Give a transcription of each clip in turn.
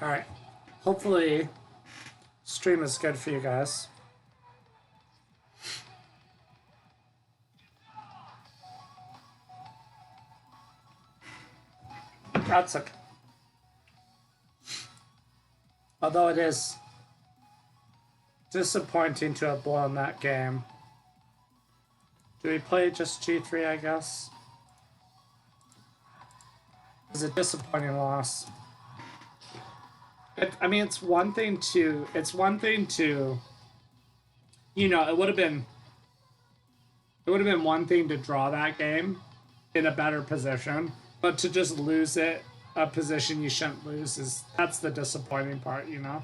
Alright. Hopefully, stream is good for you guys. That's okay. Although it is disappointing to have blown that game. Do we play just G3, I guess? It's a disappointing loss. I mean, it's one thing to, you know, it would have been one thing to draw that game in a better position, but to just lose it a position you shouldn't lose that's the disappointing part, you know?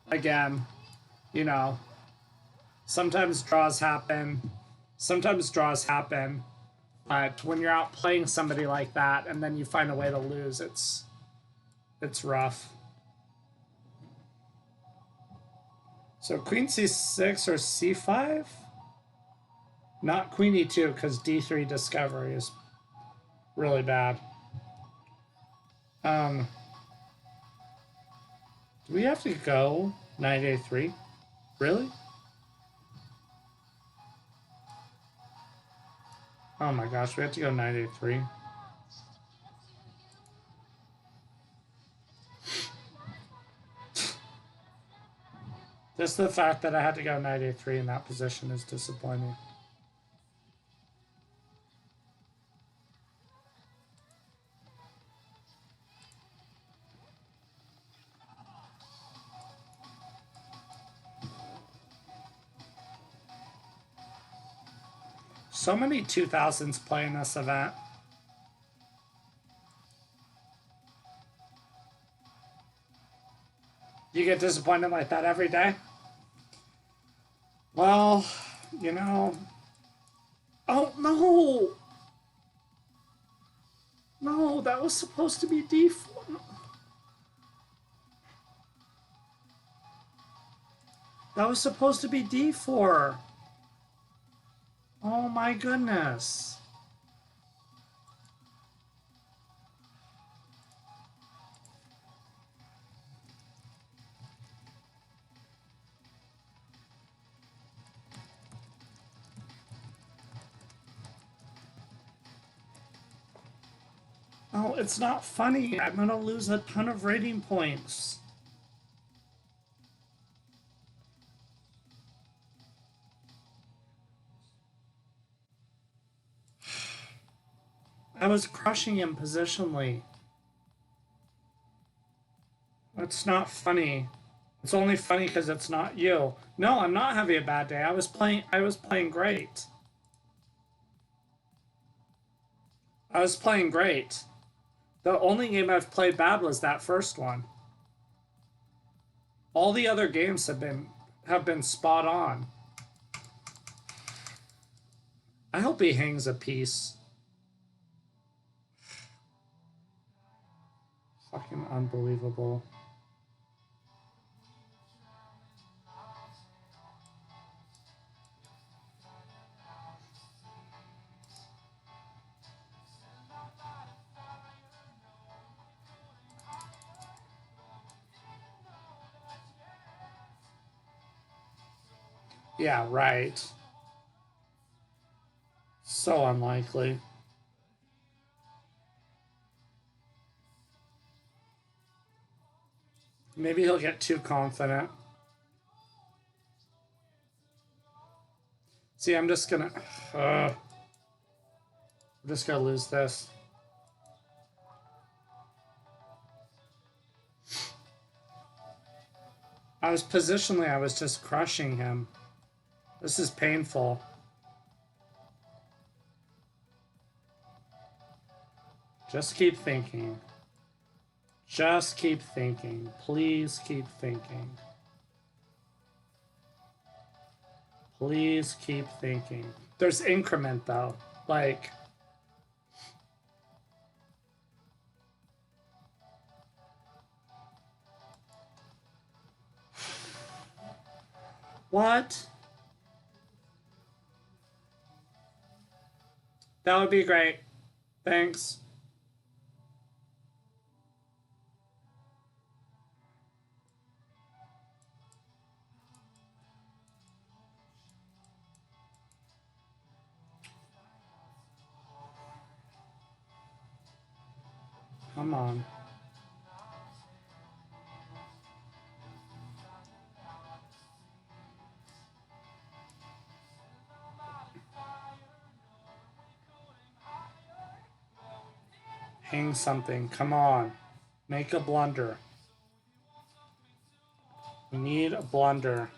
Again, you know, sometimes draws happen, but when you're out playing somebody like that and then you find a way to lose, it's rough. So queen c6 or c5? Not queen e2, because d3 discovery is really bad. Do we have to go knight a3? Really? Oh my gosh, we have to go knight a3. Just the fact that I had to go knight a3 in that position is disappointing. So many 2000s playing this event. You get disappointed like that every day? Well, you know... Oh, no! No, that was supposed to be d4. That was supposed to be d4. Oh my goodness. Oh, it's not funny. I'm gonna lose a ton of rating points. I was crushing him positionally. It's not funny. It's only funny because it's not you. No, I'm not having a bad day. I was playing great. I was playing great. The only game I've played bad was that first one. All the other games have been spot on. I hope he hangs a piece. Fucking unbelievable. Yeah, right. So unlikely. Maybe he'll get too confident. See, I'm just gonna lose this. I was just crushing him. This is painful. Just keep thinking. Just keep thinking. Please keep thinking. Please keep thinking. There's increment though. Like, what? That would be great. Thanks. Come on. Hang something. Come on. Make a blunder. We need a blunder.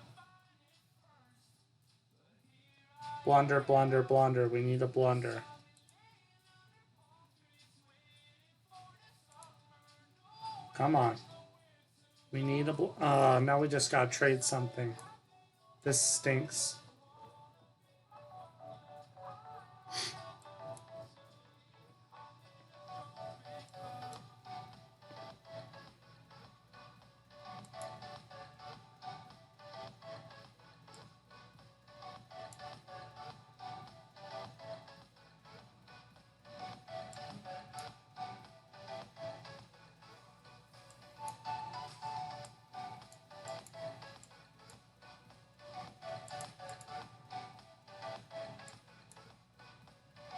Blunder, blunder, blunder. We need a blunder. Come on. We need a now we just gotta trade something. This stinks.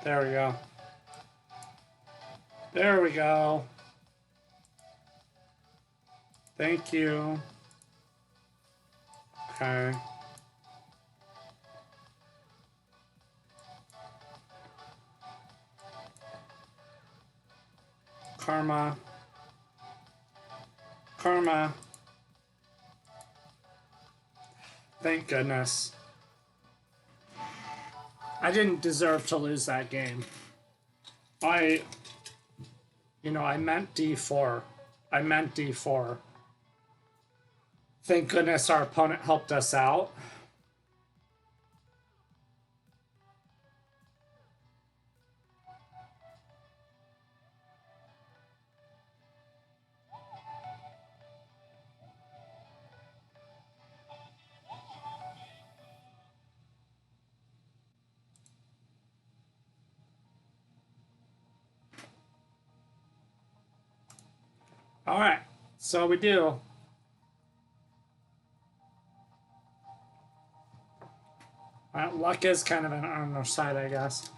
There we go. There we go. Thank you. Okay. Karma. Karma. Thank goodness. I didn't deserve to lose that game. I meant D4. I meant D4. Thank goodness our opponent helped us out. All right, so we do. Luck is kind of on our side, I guess.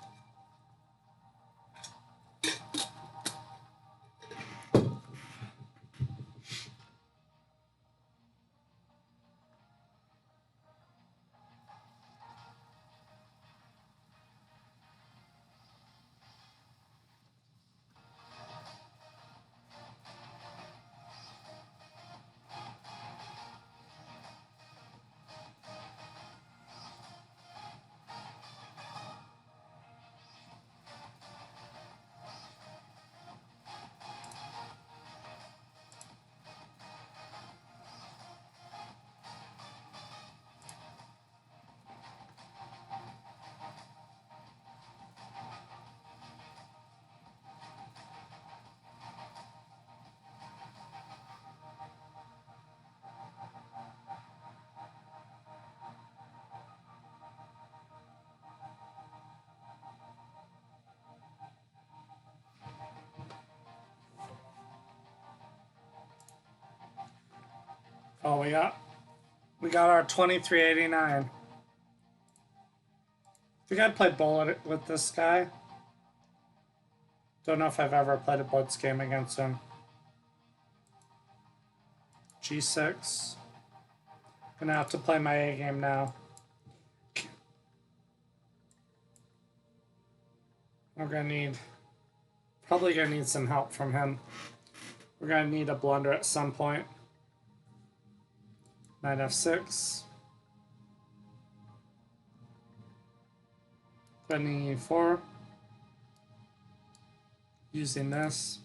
Oh, we got our 2389. I think I'd play bullet with this guy. Don't know if I've ever played a blitz game against him. G6. Gonna have to play my A game now. We're probably gonna need some help from him. We're gonna need a blunder at some point. Knight F6. Threatening E4. Using this.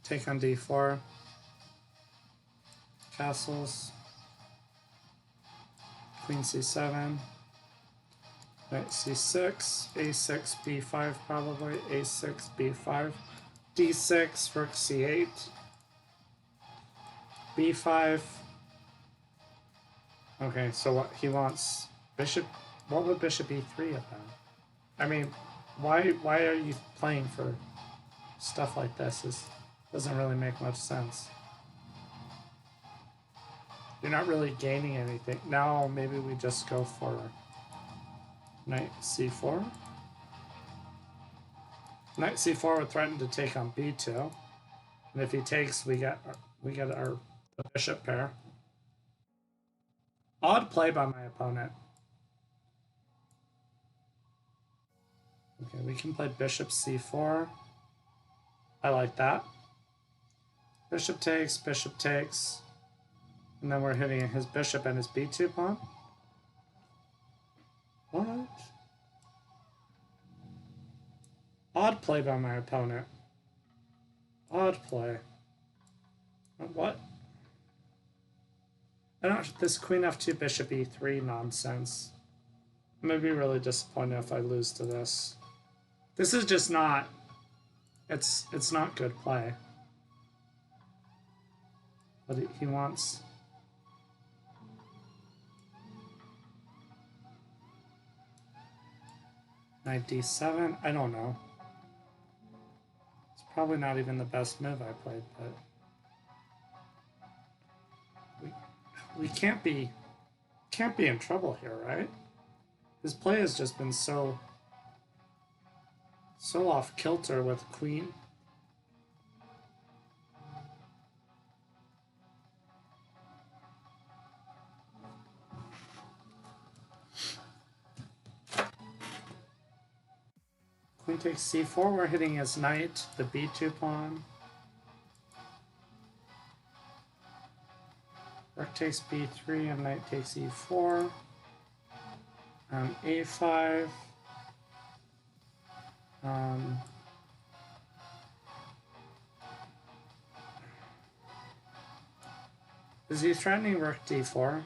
Take on D4. Castles. Queen C7. Knight C6, A6, B5 probably, A6, B5, D6, Rook C8, B5. Okay, so what he wants, Bishop, what would Bishop E3 have been? I mean, why are you playing for stuff like this? It doesn't really make much sense. You're not really gaining anything. Now maybe we just go for knight c4. Knight c4 would threaten to take on b2. And if he takes, we get our the bishop pair. Odd play by my opponent. Okay, we can play bishop c4. I like that. Bishop takes, and then we're hitting his bishop and his b2 pawn. What? Odd play by my opponent. Odd play. What? I don't. This queen f2 bishop e3 nonsense. I'm gonna be really disappointed if I lose to this. This is just not. It's not good play. But he wants. Knight d7. I don't know. It's probably not even the best move I played, but we can't be in trouble here, right? His play has just been so off kilter with queen. Queen takes c4, we're hitting his knight, the b2 pawn. Rook takes b3 and knight takes e4. A5. Is he threatening rook d4?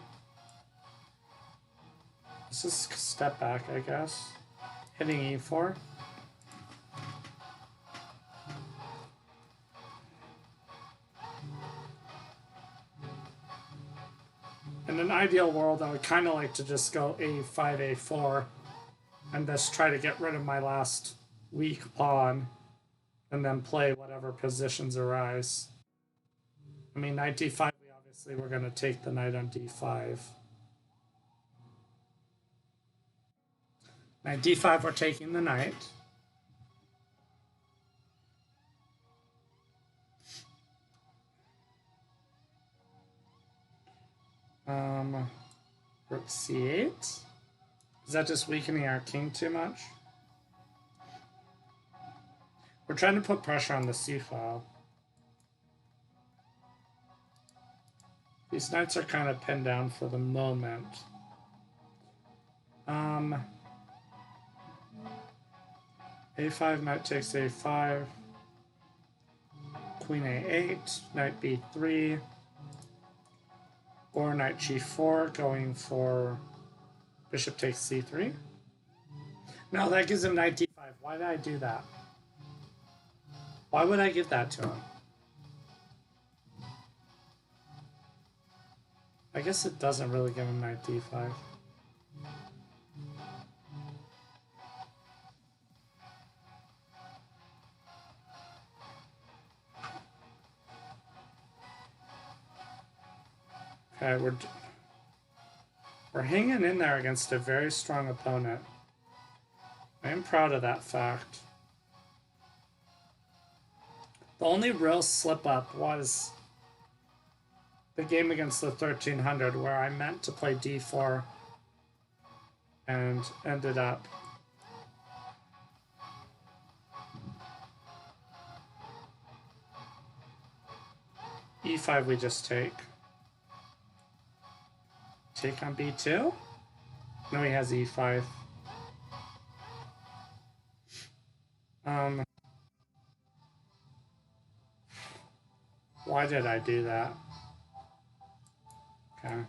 Let's just step back, I guess. Hitting e4. In an ideal world, I would kind of like to just go a5, a4, and just try to get rid of my last weak pawn, and then play whatever positions arise. I mean, knight d5, we're going to take the knight on d5. Knight d5, we're taking the knight. Rook c8. Is that just weakening our king too much? We're trying to put pressure on the c-file. These knights are kind of pinned down for the moment. A5, knight takes a5. Queen a8, knight b3. Or knight g4, going for bishop takes c3. No, that gives him knight d5. Why did I do that? Why would I give that to him? I guess it doesn't really give him knight d5. Okay, we're hanging in there against a very strong opponent. I am proud of that fact. The only real slip-up was the game against the 1300, where I meant to play d4 and ended up e5. We just take on b2. No, he has e5. Why did I do that? Okay.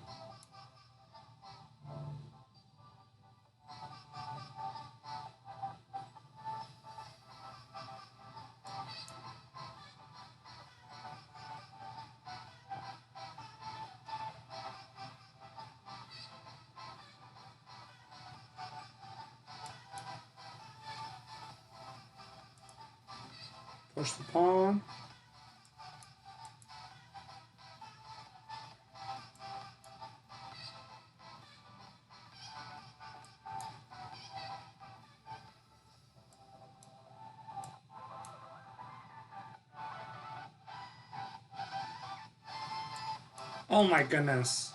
Push the pawn. Oh my goodness.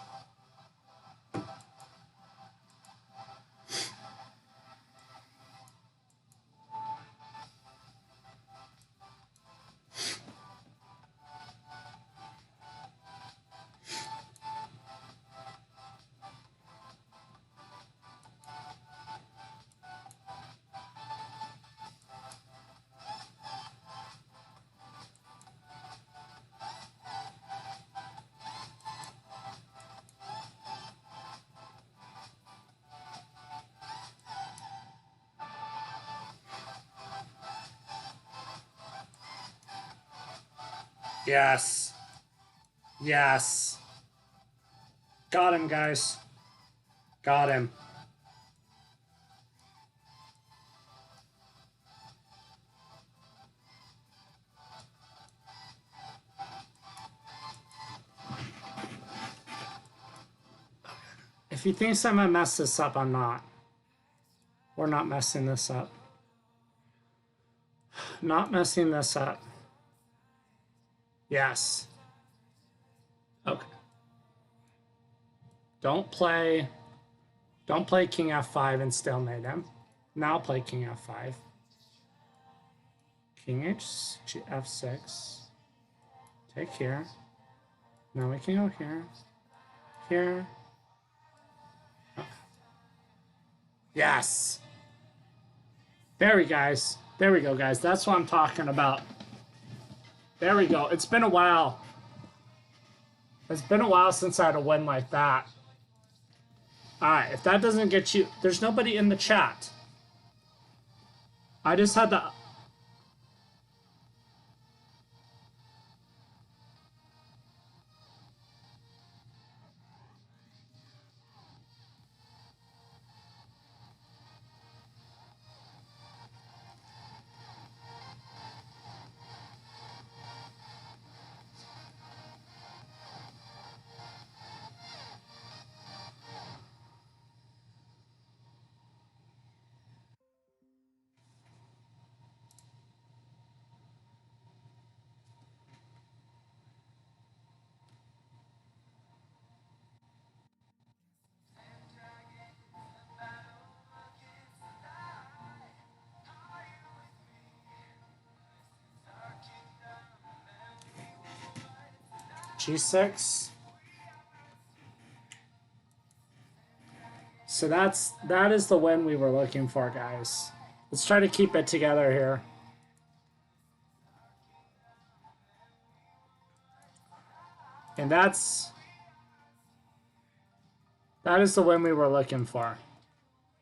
Yes. Yes. Got him, guys. Got him. If he thinks I'm gonna mess this up, I'm not. We're not messing this up. Not messing this up. Yes. Okay. Don't play King F5 and stalemate him. Now play King F5. King F6. Take here. Now we can go here. Here. Okay. Yes. There we go, guys. That's what I'm talking about. There we go. It's been a while. It's been a while since I had a win like that. Alright, if that doesn't get you... There's nobody in the chat. I just had to... G6. So that is the win we were looking for, guys. Let's try to keep it together here. And that is the win we were looking for.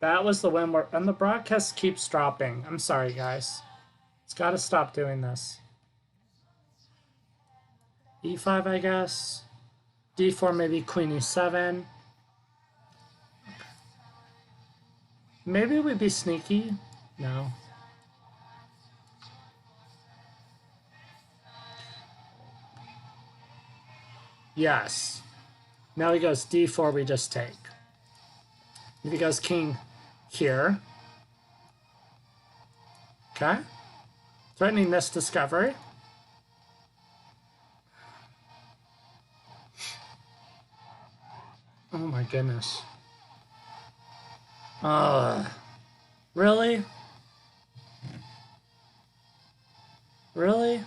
That was the win and the broadcast keeps dropping. I'm sorry, guys. It's got to stop doing this. E5, I guess. D4, maybe Queen E7. Maybe we'd be sneaky. No. Yes. Now he goes D4, we just take. If he goes king here. Okay. Threatening this discovery. Oh my goodness. Really? Really?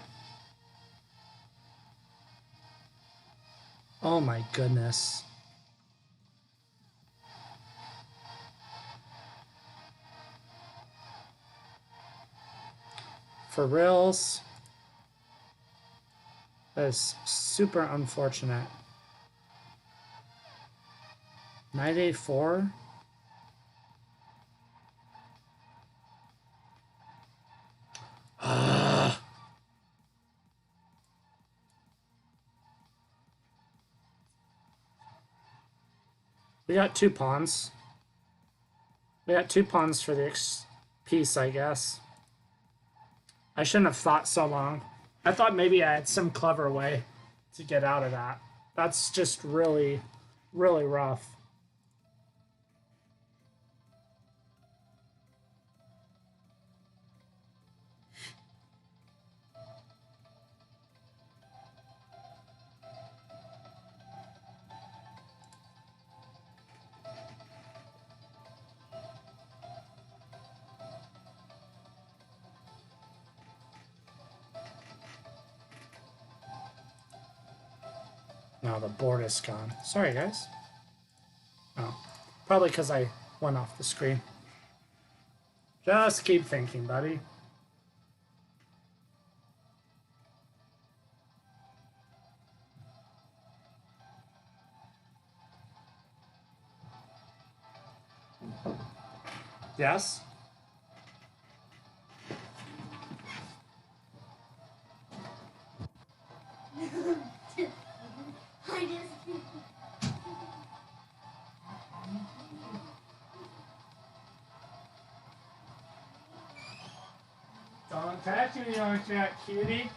Oh my goodness. For reals? That is super unfortunate. Knight A4? We got two pawns. We got two pawns for the piece, I guess. I shouldn't have thought so long. I thought maybe I had some clever way to get out of that. That's just really, really rough. Now the board is gone. Sorry, guys. Oh, probably because I went off the screen. Just keep thinking, buddy. Yes? Don't touch me, don't you, cutie?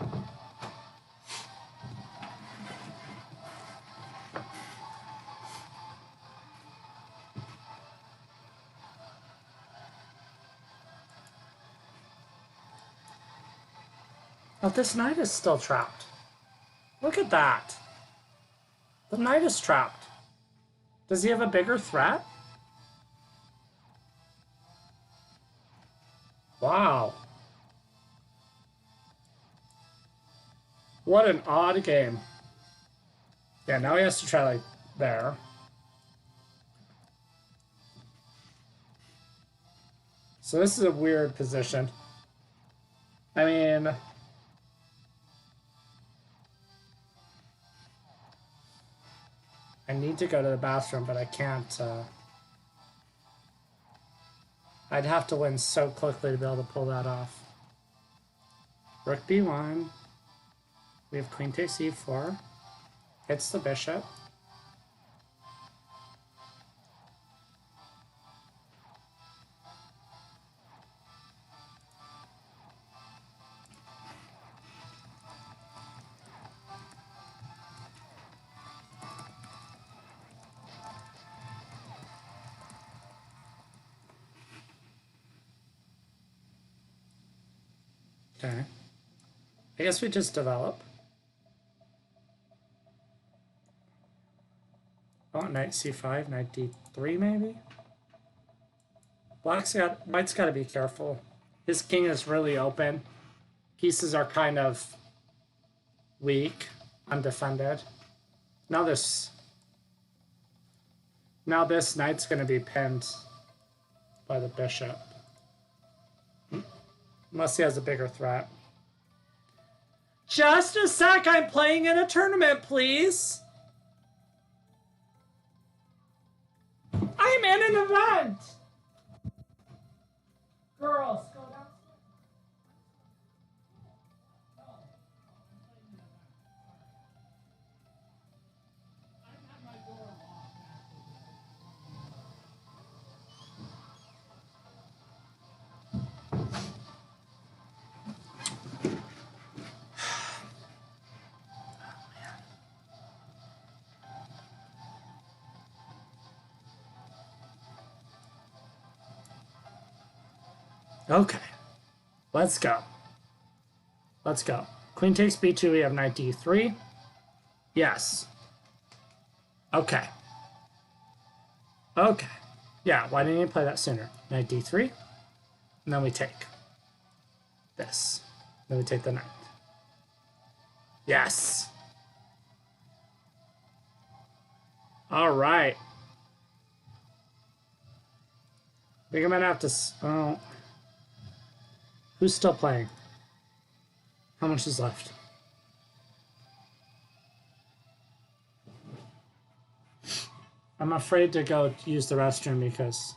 Oh, this knight is still trapped. Look at that. The knight is trapped. Does he have a bigger threat? Wow. What an odd game. Yeah, now he has to try, like, there. So this is a weird position. I mean... I need to go to the bathroom, but I can't, I'd have to win so quickly to be able to pull that off. Rook b1. We have queen takes e4. Hits the bishop. Okay. I guess we just develop. Oh, knight c5, knight d3 maybe? White's got to be careful. His king is really open. Pieces are kind of weak, undefended. Now this knight's going to be pinned by the bishop. Unless he has a bigger threat. Just a sec, I'm playing in a tournament, please. I'm in an event. Girls, go downstairs. Okay, let's go. Let's go. Queen takes b2, we have knight d3. Yes. Okay. Okay. Yeah, why didn't you play that sooner? Knight d3, and then we take this. Then we take the knight. Yes. All right. I think I'm gonna have to... Oh. Who's still playing? How much is left? I'm afraid to go use the restroom because...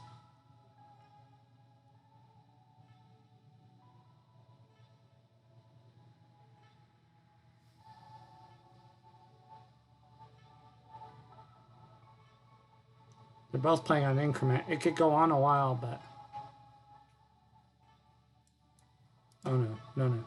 they're both playing on increment. It could go on a while, but... Oh no, no, no.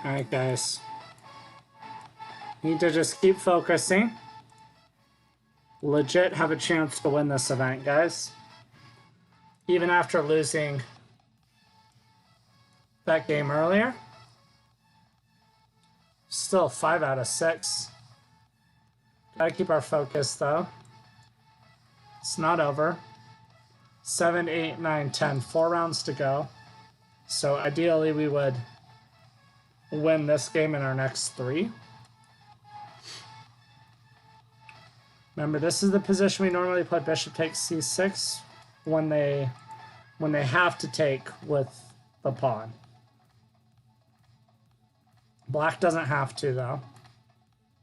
Alright, guys. Need to just keep focusing. Legit have a chance to win this event, guys. Even after losing that game earlier. Still 5 out of 6. Gotta keep our focus, though. It's not over. 7, 8, 9, 10. 4 rounds to go. So ideally we would win this game in our next 3. Remember, this is the position we normally play bishop takes c6 when they have to take with the pawn. Black doesn't have to, though.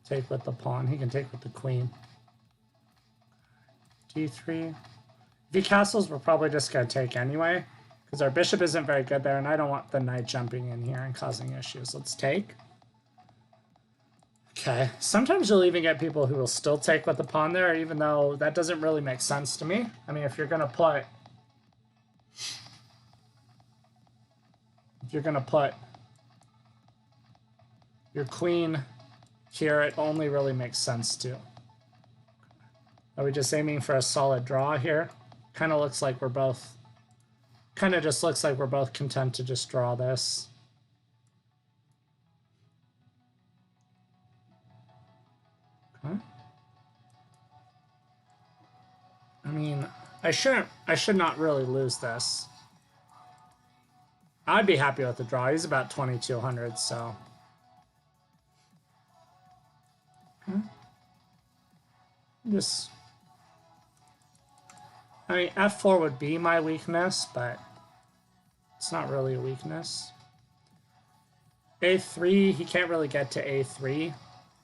Take with the pawn. He can take with the queen. d3. If he castles, we're probably just going to take anyway, because our bishop isn't very good there, and I don't want the knight jumping in here and causing issues. Let's take. Okay. Sometimes you'll even get people who will still take with the pawn there, even though that doesn't really make sense to me. I mean, if you're going to put your queen here, it only really makes sense to. Are we just aiming for a solid draw here? Kind of looks like we're both... Kind of just looks like we're both content to just draw this. Okay. I mean, I should not really lose this. I'd be happy with the draw. He's about 2,200, so... Okay. Just... I mean, f4 would be my weakness, but it's not really a weakness. a3, he can't really get to a3,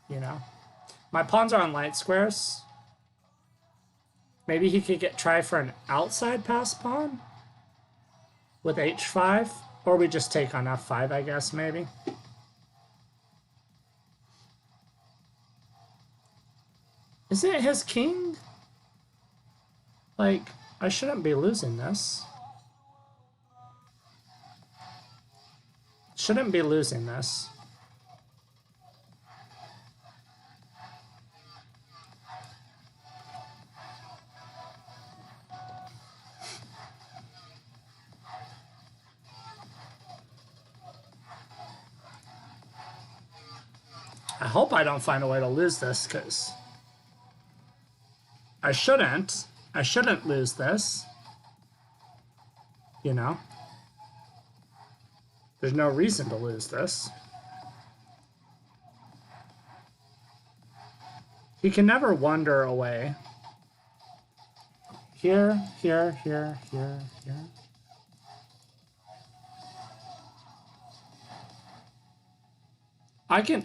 you know. My pawns are on light squares. Maybe he could try for an outside pass pawn with h5, or we just take on f5, I guess, maybe. Is it his king? Like, I shouldn't be losing this. Shouldn't be losing this. I hope I don't find a way to lose this, because I shouldn't lose this. You know? There's no reason to lose this. He can never wander away. Here, here, here, here, here.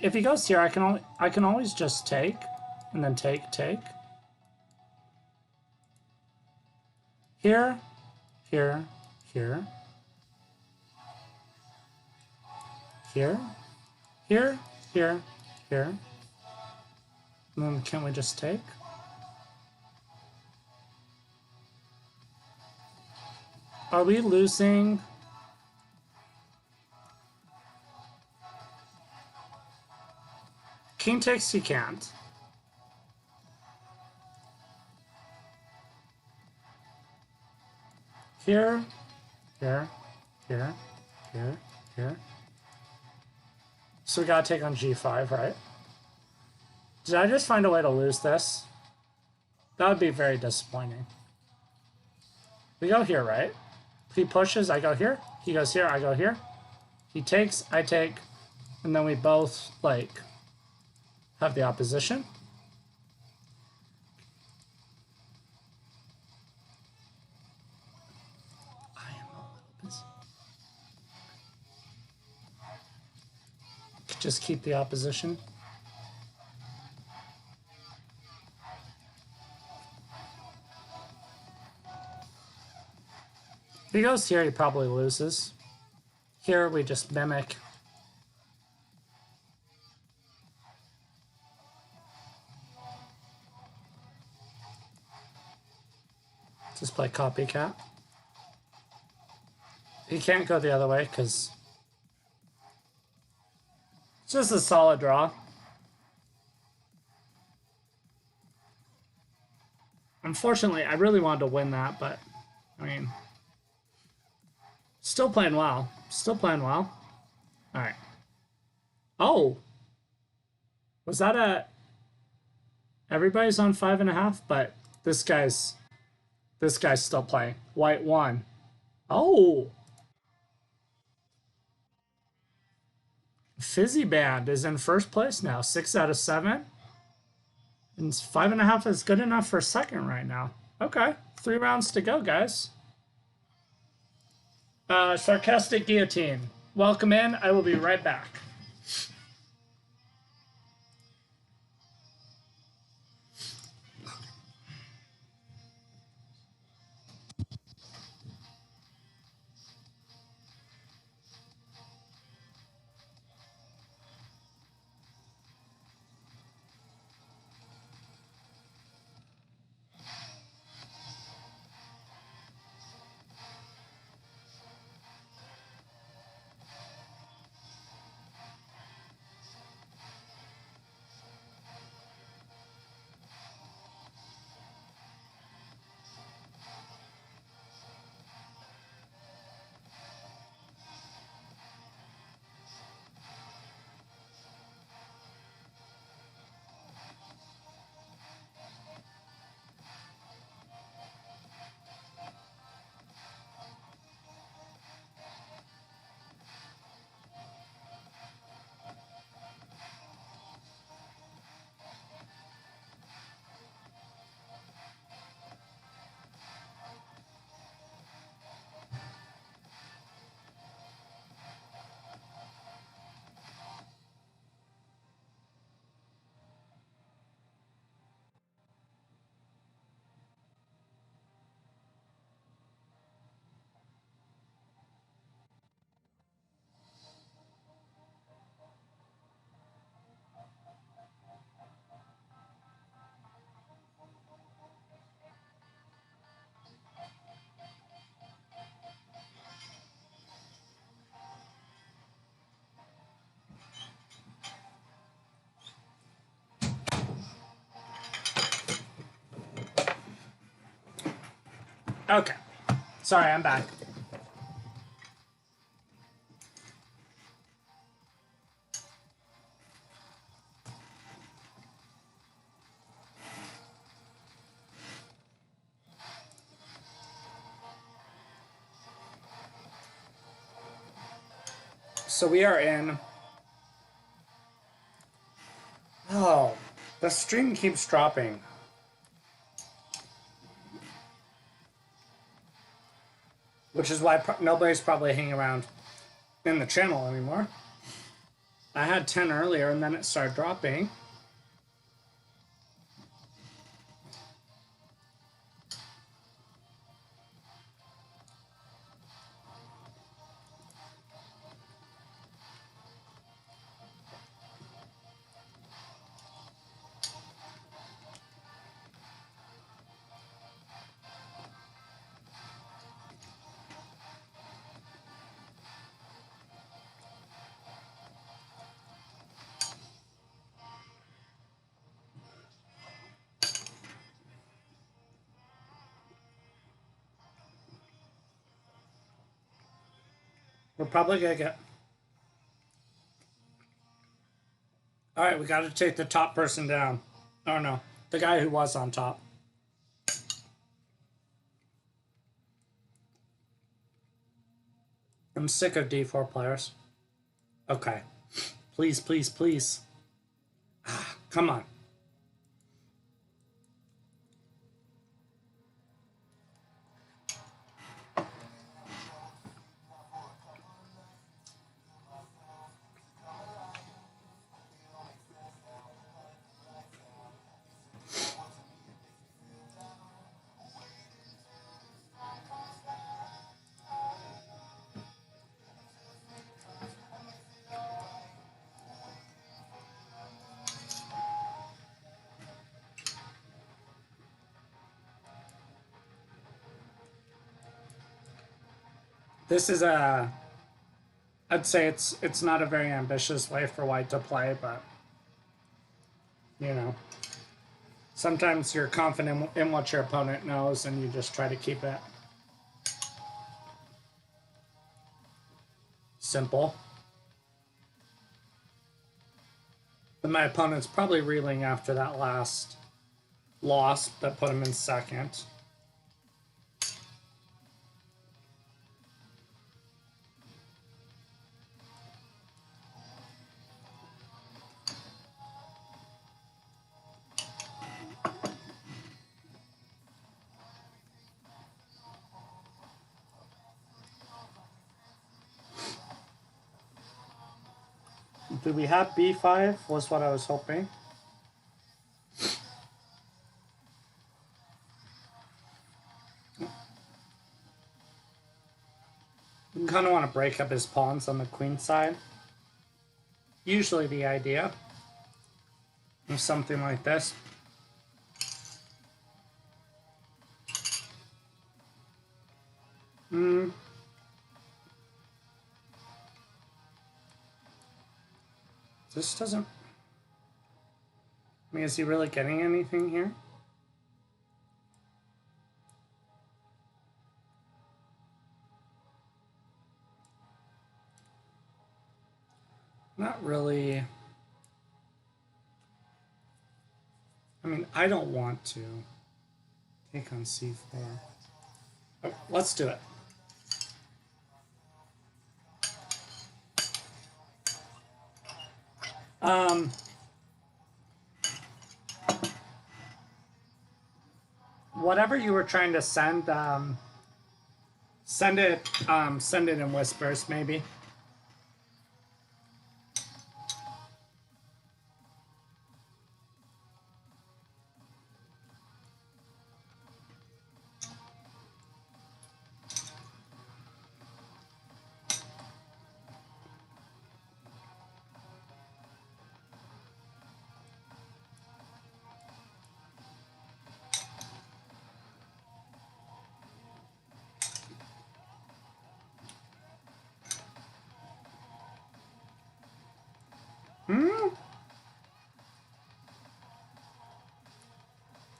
If he goes here, I can always just take, and then take. Here, here, here. Here, here, here, here. And then can't we just take? Are we losing? King takes, he can't. Here, here, here, here, here. So we gotta take on g5, right? Did I just find a way to lose this? That would be very disappointing. We go here, right? If he pushes, I go here. He goes here, I go here. He takes, I take, and then we both, like, have the opposition. I am a little busy. Just keep the opposition. If he goes here, he probably loses. Here, we just mimic. Just play copycat. He can't go the other way because Just a solid draw. Unfortunately, I really wanted to win that, but I mean, still playing well. Still playing well. All right. Oh, was that a? Everybody's on 5.5, but this guy's still playing. White won. Oh, Fizzy Band is in first place now, 6 out of 7. And 5.5 is good enough for second right now. Okay, 3 rounds to go, guys. Sarcastic Guillotine. Welcome in. I will be right back. Okay. Sorry, I'm back. So we are in. Oh, the stream keeps dropping. Which is why nobody's probably hanging around in the channel anymore. I had 10 earlier and then it started dropping. We're probably gonna get. All right, we got to take the top person down. Oh no, the guy who was on top. I'm sick of D4 players. Okay, please, please, please. Come on. This is a I'd say it's not a very ambitious way for white to play, but you know, sometimes you're confident in what your opponent knows and you just try to keep it simple. But my opponent's probably reeling after that last loss that put him in second. Do we have b5? Was what I was hoping. You kind of want to break up his pawns on the queen side. Usually the idea of something like this. This doesn't... I mean, is he really getting anything here? Not really. I mean, I don't want to take on c4. Oh, let's do it. Whatever you were trying to send, send it in whispers, maybe.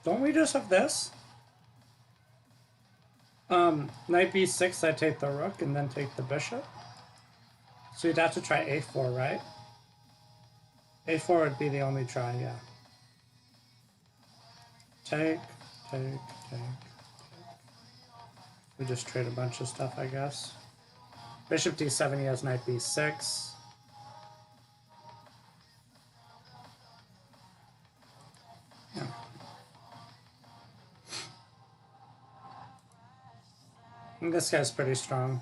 Don't we just have this? Knight b6, I take the rook and then take the bishop. So you'd have to try a4, right? a4 would be the only try, yeah. Take. We just trade a bunch of stuff, I guess. Bishop d7, he has knight b6. Yeah. And this guy's pretty strong.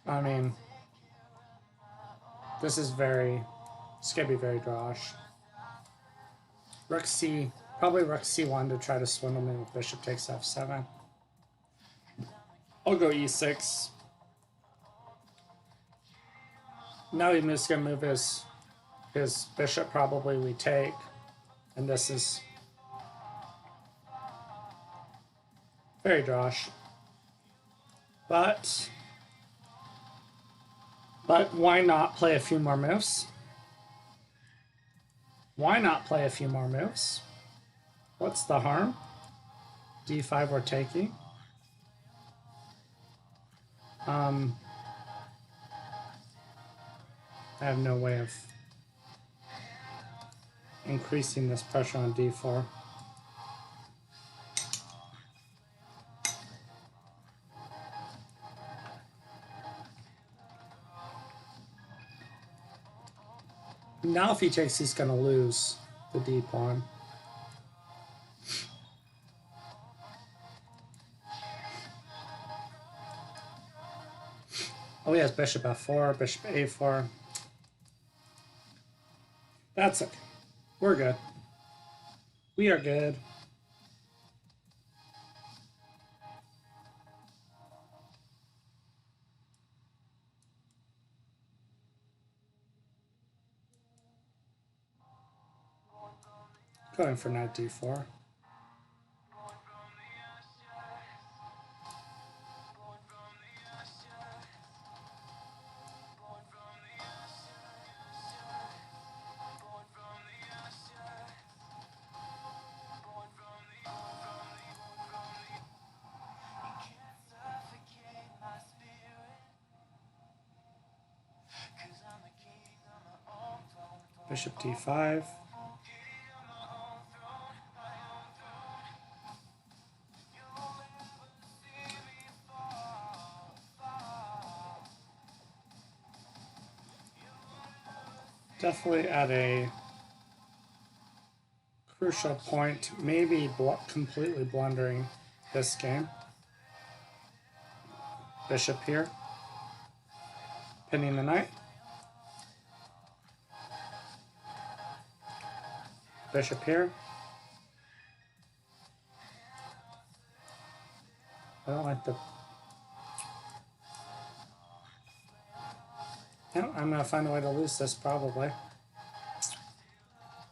I mean, this is gonna be very drawish. Rook c, probably rook c1 to try to swindle me with bishop takes f7. I'll go e6. Now he's just gonna move his bishop, probably we take. And this is very drawish. But why not play a few more moves? Why not play a few more moves? What's the harm? d5 we're taking. I have no way of increasing this pressure on d4. Now if he takes, he's going to lose the d pawn. Oh, he has bishop f4, bishop a4. That's okay. We're good. We are good. Going for knight d4. Bishop d5. Definitely at a crucial point, maybe completely blundering this game. Bishop here, pinning the knight. Bishop here. I don't like the... No, I'm going to find a way to lose this, probably.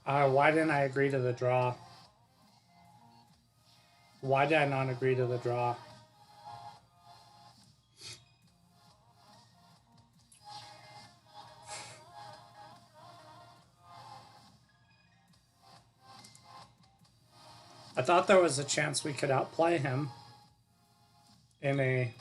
Why didn't I agree to the draw? Why did I not agree to the draw? I thought there was a chance we could outplay him in a...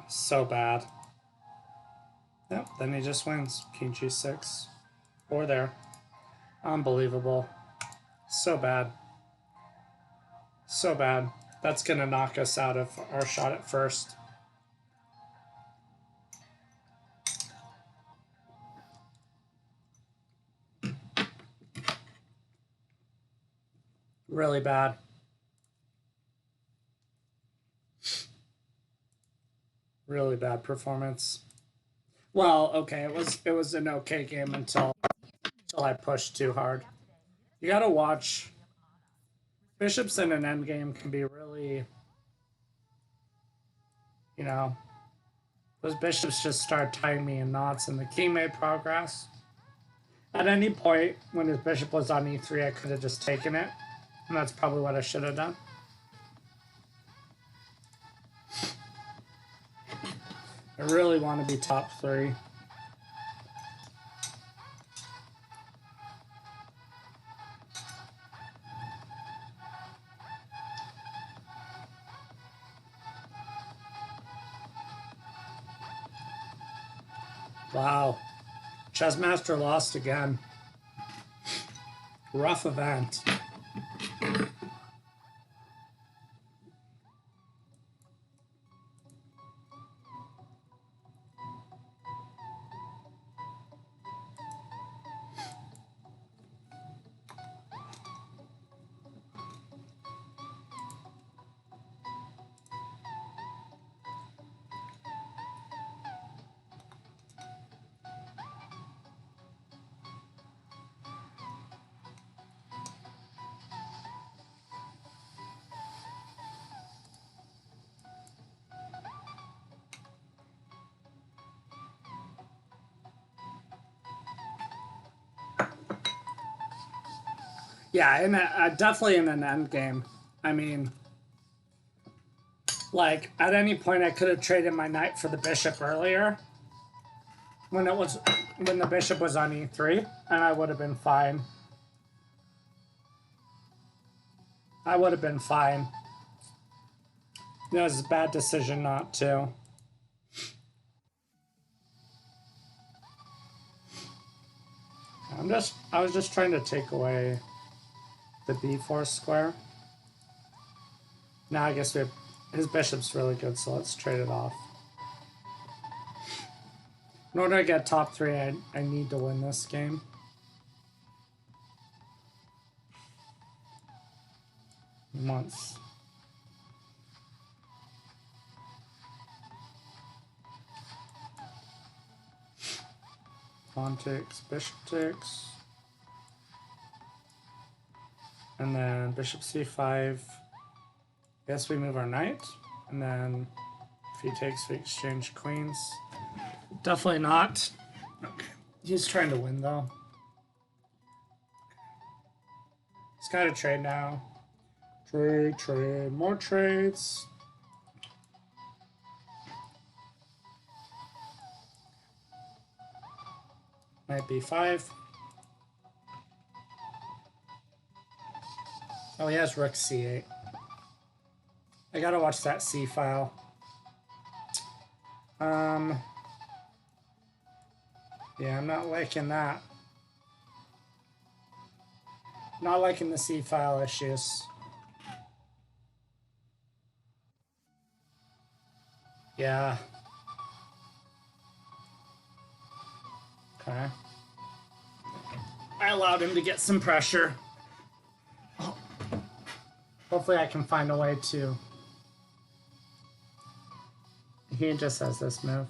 So bad. Yep, then he just wins. King g6. Or there. Unbelievable. So bad. So bad. That's going to knock us out of our shot at first. Really bad. Really bad performance. Well, okay, it was an okay game until I pushed too hard. You gotta watch. Bishops in an endgame can be really, you know, those bishops just start tying me in knots, and the king made progress. At any point when his bishop was on e3, I could have just taken it, and that's probably what I should have done. I really want to be top 3. Wow. Chessmaster lost again. Rough event. Yeah, definitely in an end game. I mean, like at any point, I could have traded my knight for the bishop earlier when the bishop was on e3, and I would have been fine. I would have been fine. It was a bad decision not to. I was just trying to take away the b4 square. Now I guess his bishop's really good, so let's trade it off. In order to get top 3, I need to win this game. Once. Pawn takes, bishop takes. And then bishop c5. Guess we move our knight. And then if he takes, we exchange queens. Definitely not. Okay. He's trying to win, though. He's got to trade now. Trade, more trades. Knight b5. Oh, he has rook c8. I gotta watch that c file. Yeah, I'm not liking that. Not liking the c file issues. Yeah. Okay. I allowed him to get some pressure. Hopefully I can find a way to... He just has this move.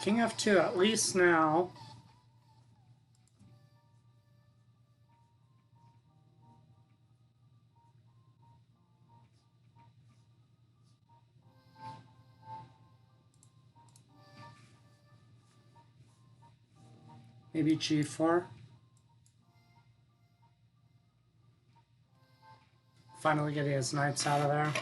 King f2, at least now. Maybe g4. Finally getting his knights out of there.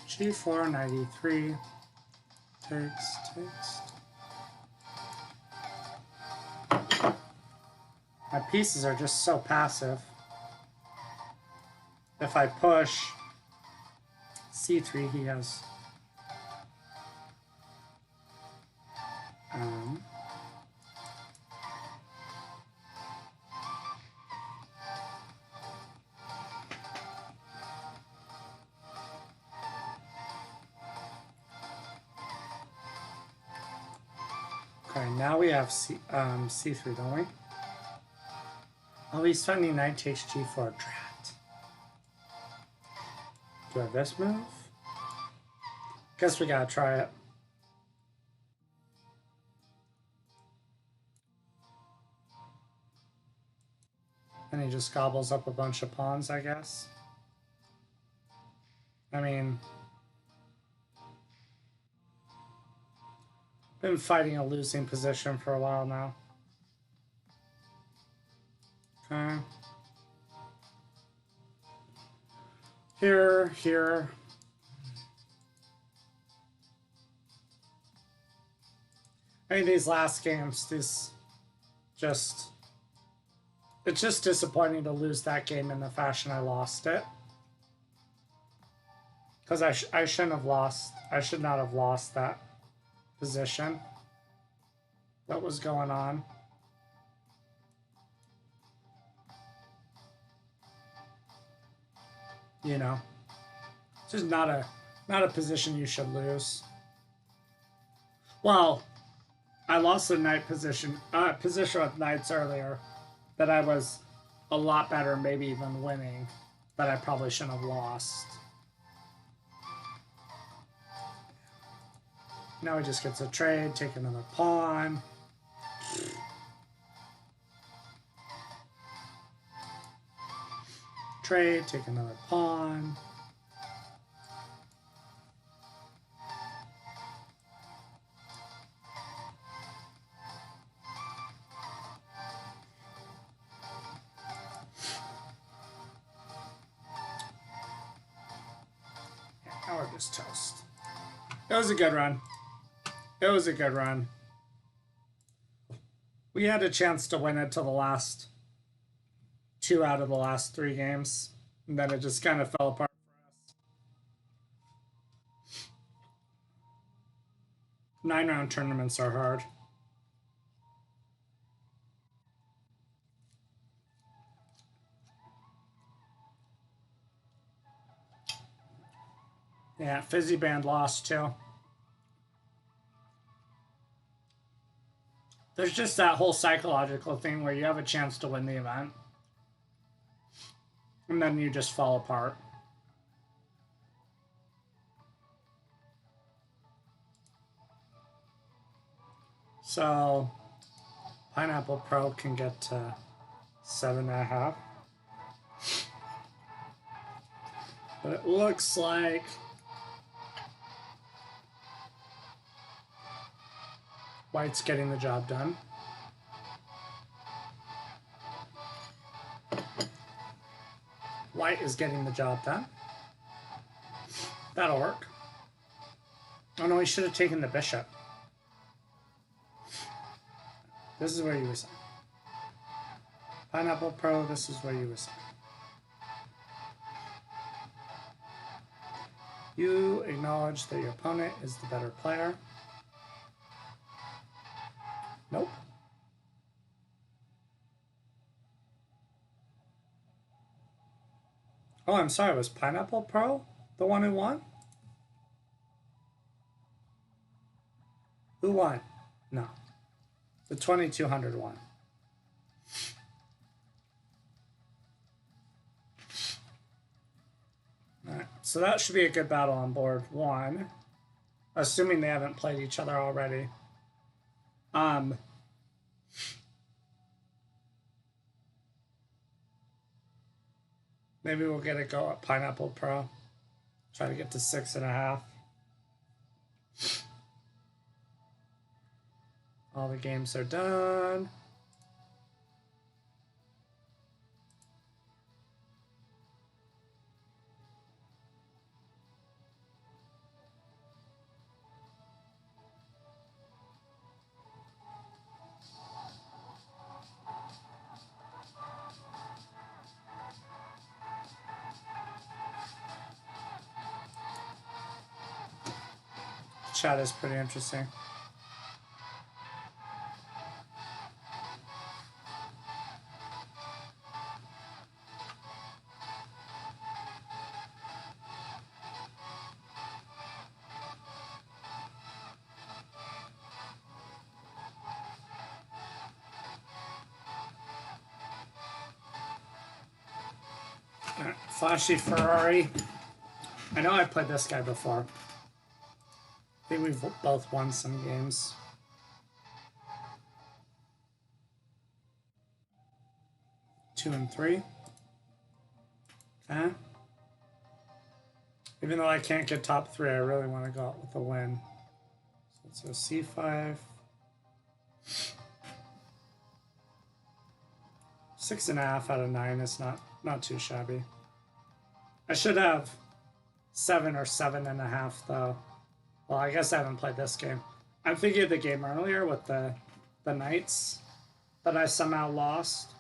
G4, 93. Takes. My pieces are just so passive. If I push C3, he has... Okay, now we have C3, don't we? Oh, he's threatening knight takes G4. Drat. Do I have this move? Guess we gotta try it. And he just gobbles up a bunch of pawns, I guess. I mean... Been fighting a losing position for a while now. Okay. Here. I mean, these last games, it's just disappointing to lose that game in the fashion I lost it. Because I should not have lost that position that was going on. You know, it's just not a position you should lose. Well, I lost the knight position with knights earlier that I was a lot better, maybe even winning, that I probably shouldn't have lost. Now he just gets a trade, take another pawn. Trade, take another pawn. Yeah, now we're just toast. It was a good run. It was a good run. We had a chance to win it to the last 2 out of the last 3 games, and then it just kind of fell apart for us. 9-round tournaments are hard. Yeah, Fizzy Band lost too. There's just that whole psychological thing where you have a chance to win the event, and then you just fall apart. So, Pineapple Pro can get to 7.5. But it looks like White's getting the job done. White is getting the job done. That'll work. Oh no, he should have taken the bishop. This is where you resign. Pineapple Pro, this is where you resign. You acknowledge that your opponent is the better player. Nope. Oh, I'm sorry, was Pineapple Pro the one who won? Who won? No. The 2200 won. Alright, so that should be a good battle on board one. Assuming they haven't played each other already. Maybe we'll get a go at Pineapple Pro. Try to get to 6.5. All the games are done. Chat is pretty interesting. Flashy Ferrari. I know I played this guy before. I think we've both won some games. Two and three. Okay. Even though I can't get top three, I really want to go out with a win. So it's a C5. 6.5 out of 9 is not too shabby. I should have 7 or 7.5 though. Well, I guess I haven't played this game. I'm thinking of the game earlier with the knights that I somehow lost.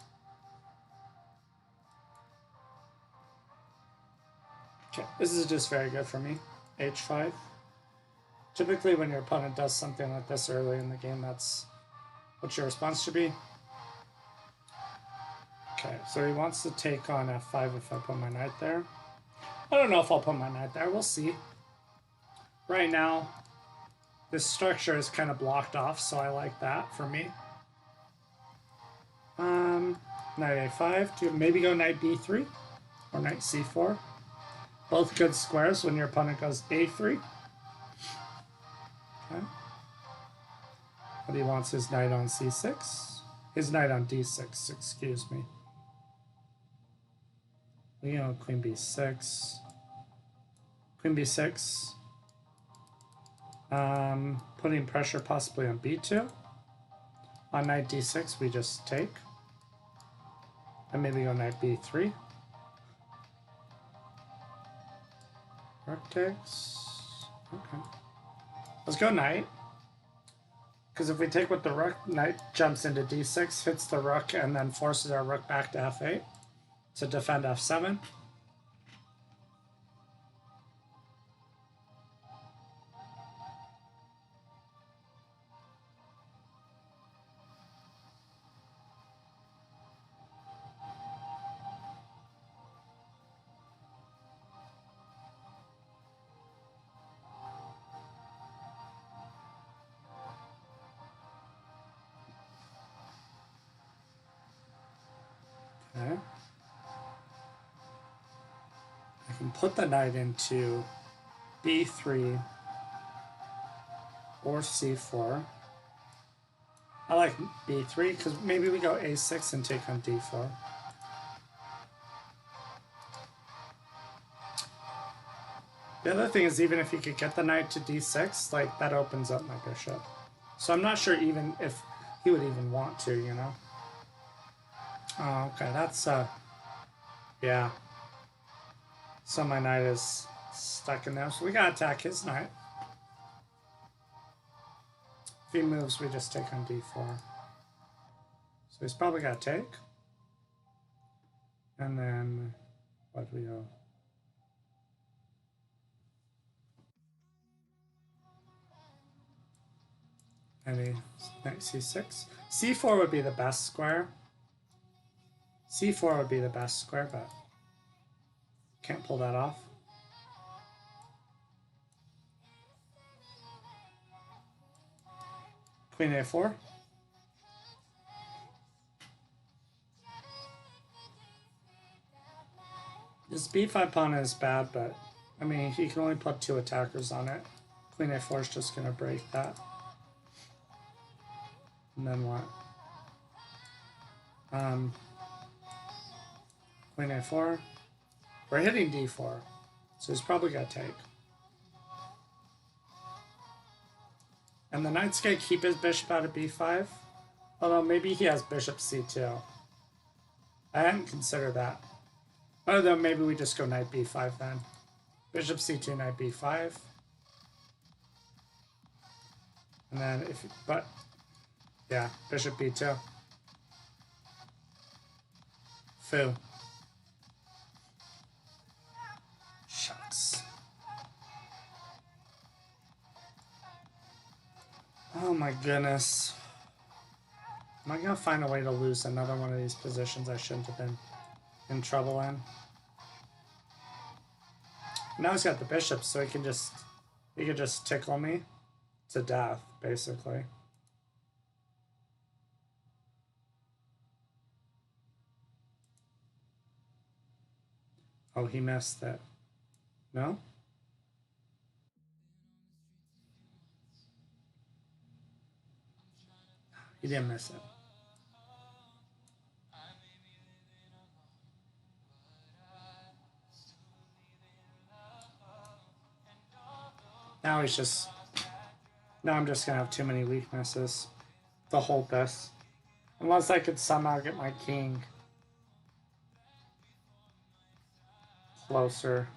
Okay, this is just very good for me. H5. Typically when your opponent does something like this early in the game, that's what your response should be. Okay, so he wants to take on F5 if I put my knight there. I don't know if I'll put my knight there, we'll see. Right now, this structure is kind of blocked off, so I like that for me. Knight A5, do maybe go knight B3 or knight C4. Both good squares when your opponent goes A3. Okay. But he wants his knight on C6. His knight on D6, excuse me. We go queen B6. Queen B6. Putting pressure possibly on B2. On knight D6, we just take. And maybe go knight B3. Rook takes. Okay. Let's go knight. Because if we take with the rook, knight jumps into D6, hits the rook, and then forces our rook back to F8 to defend F7. Okay. I can put the knight into b3 or c4. I like b3 because maybe we go a6 and take on d4. The other thing is, even if you could get the knight to d6, like, that opens up my bishop. So I'm not sure even if he would even want to, you know? Oh, okay, that's, yeah. So my knight is stuck in there, so we gotta attack his knight. If he moves, we just take on d4. So he's probably gotta take. And then, what do we go? Maybe knight c6. c4 would be the best square. c4 would be the best square, but can't pull that off. Queen a4. This b5 pawn is bad, but I mean, he can only put 2 attackers on it. Queen a4 is just going to break that. And then what? Queen a4. We're hitting d4, so he's probably got to take. And the knight's going to keep his bishop out of b5. Although maybe he has bishop c2. I hadn't considered that. Although maybe we just go knight b5 then. Bishop c2, knight b5. And then if, but, yeah, bishop b2. Foo. Shucks. Oh my goodness. Am I gonna find a way to lose another one of these positions I shouldn't have been in trouble in? Now he's got the bishop, so he can just tickle me to death, basically. Oh, he missed it. No? He didn't miss it. Now he's just... Now I'm just going to have too many weaknesses to hold this. Unless I could somehow get my king closer.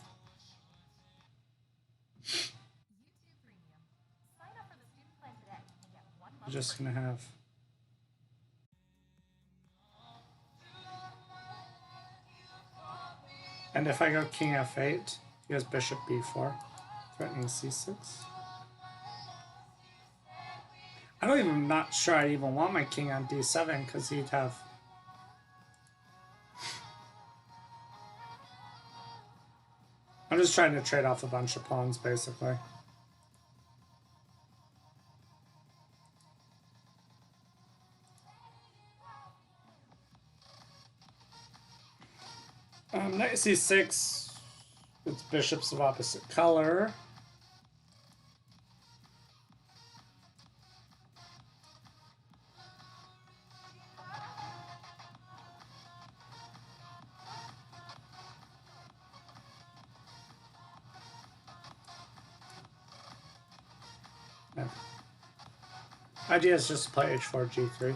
I'm just going to have... And if I go king f8, he has bishop b4, threatening c6. I'm not sure I even want my king on d7 because he'd have... I'm just trying to trade off a bunch of pawns, basically. Knight c6, it's bishops of opposite color. Yeah. Idea is just to play h4, g3.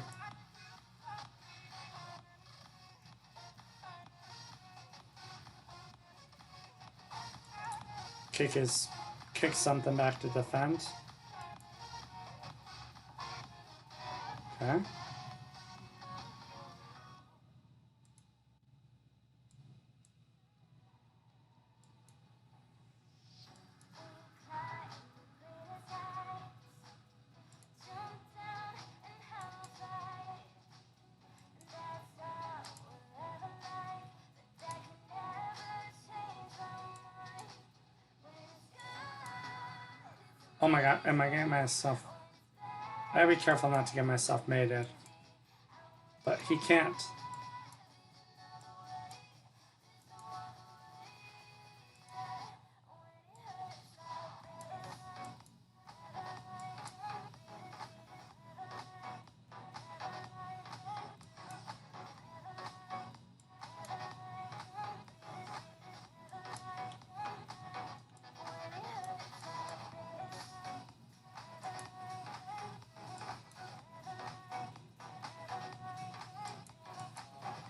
Kick something back to defend. Okay. Oh my god, am I getting myself... I gotta be careful not to get myself mated. But he can't.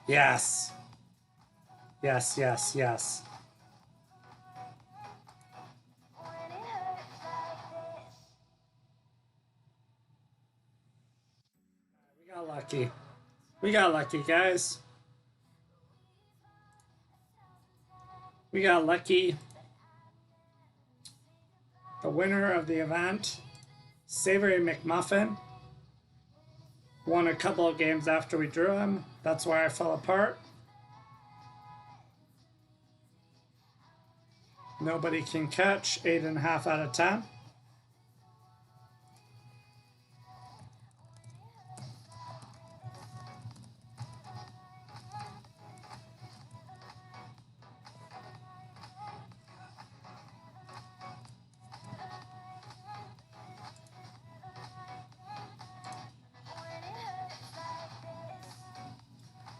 Yes. Yes, yes, yes. We got lucky. We got lucky, guys. We got lucky. The winner of the event, Savory McMuffin, won a couple of games after we drew him. That's why I fell apart. Nobody can catch, 8.5 out of 10.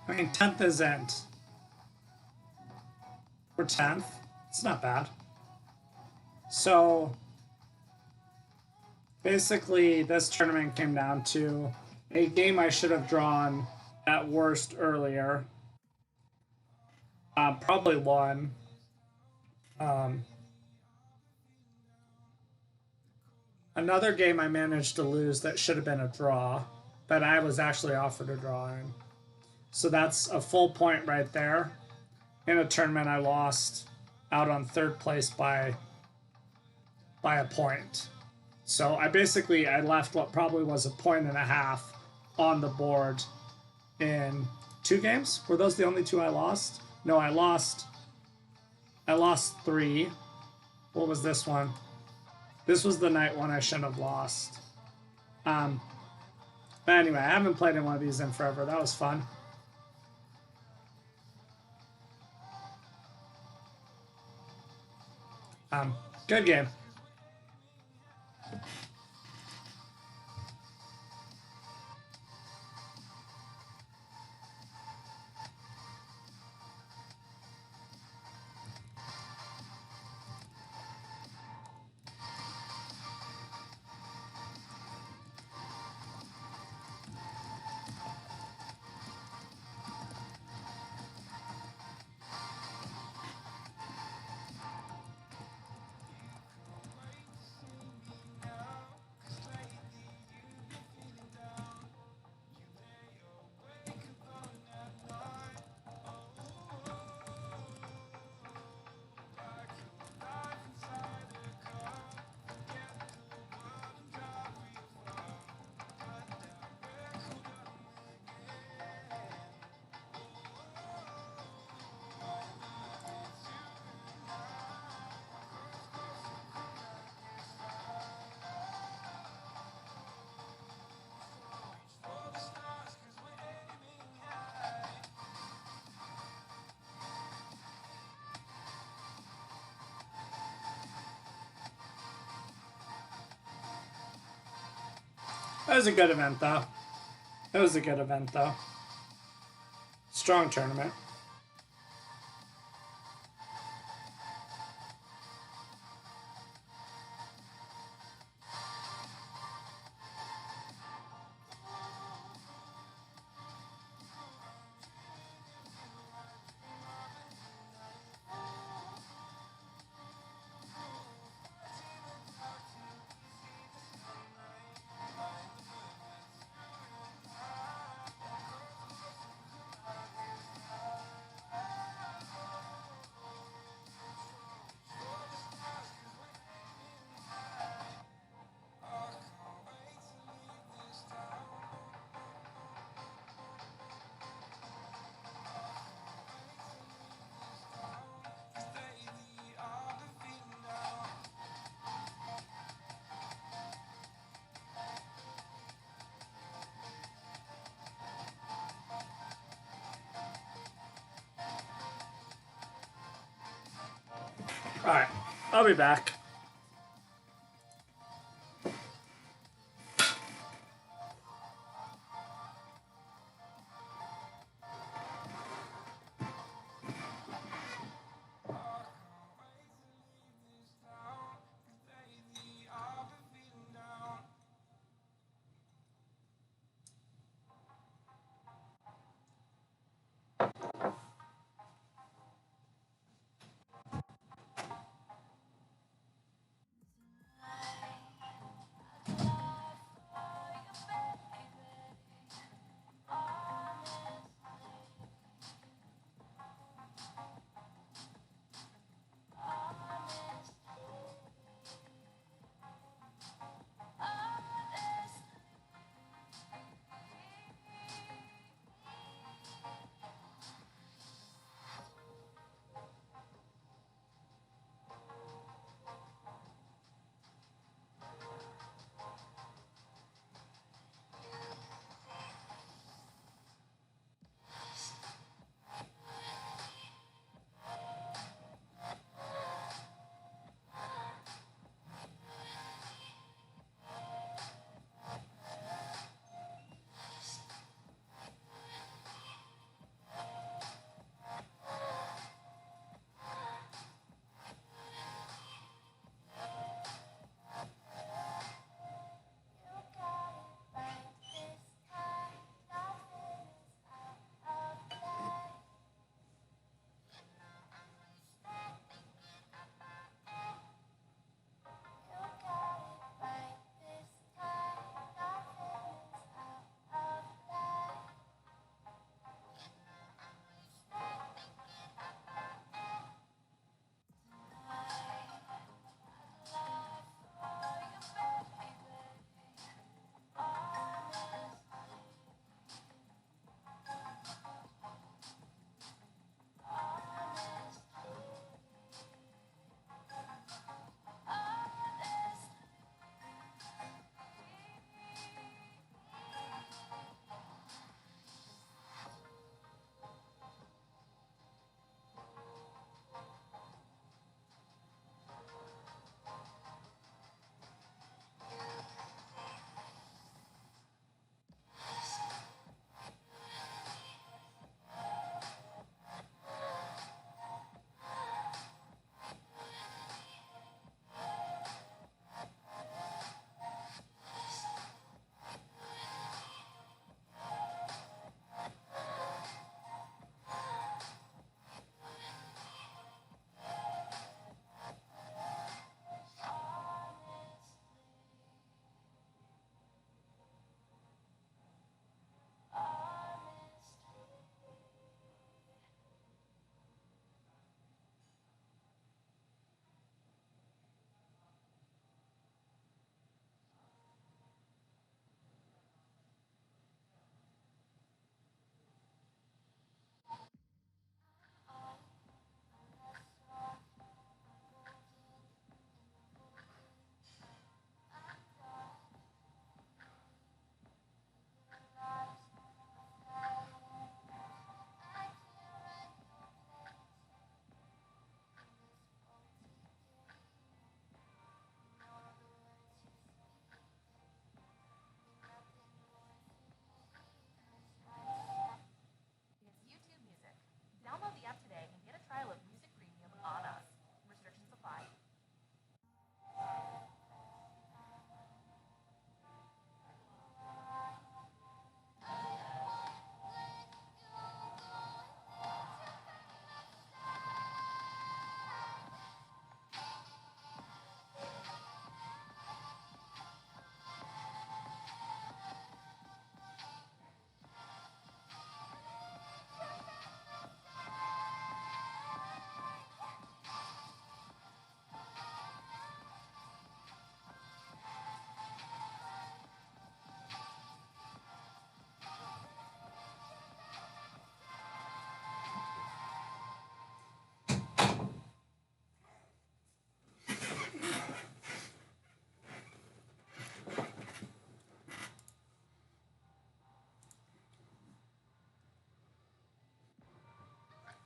I mean, 10th isn't. We're 10th. It's not bad. So basically, this tournament came down to a game I should have drawn at worst earlier. Probably won. Another game I managed to lose that should have been a draw, but I was actually offered a draw in. So that's a full point right there. In a tournament I lost out on third place by a point. So I left what probably was a point and a half on the board in 2 games. Were those the only 2 I lost? No, I lost 3. What was this one? This was the night one I shouldn't have lost. But anyway, I haven't played in one of these in forever. That was fun. Good game. That was a good event, though. It was a good event, though. Strong tournament. Alright, I'll be back.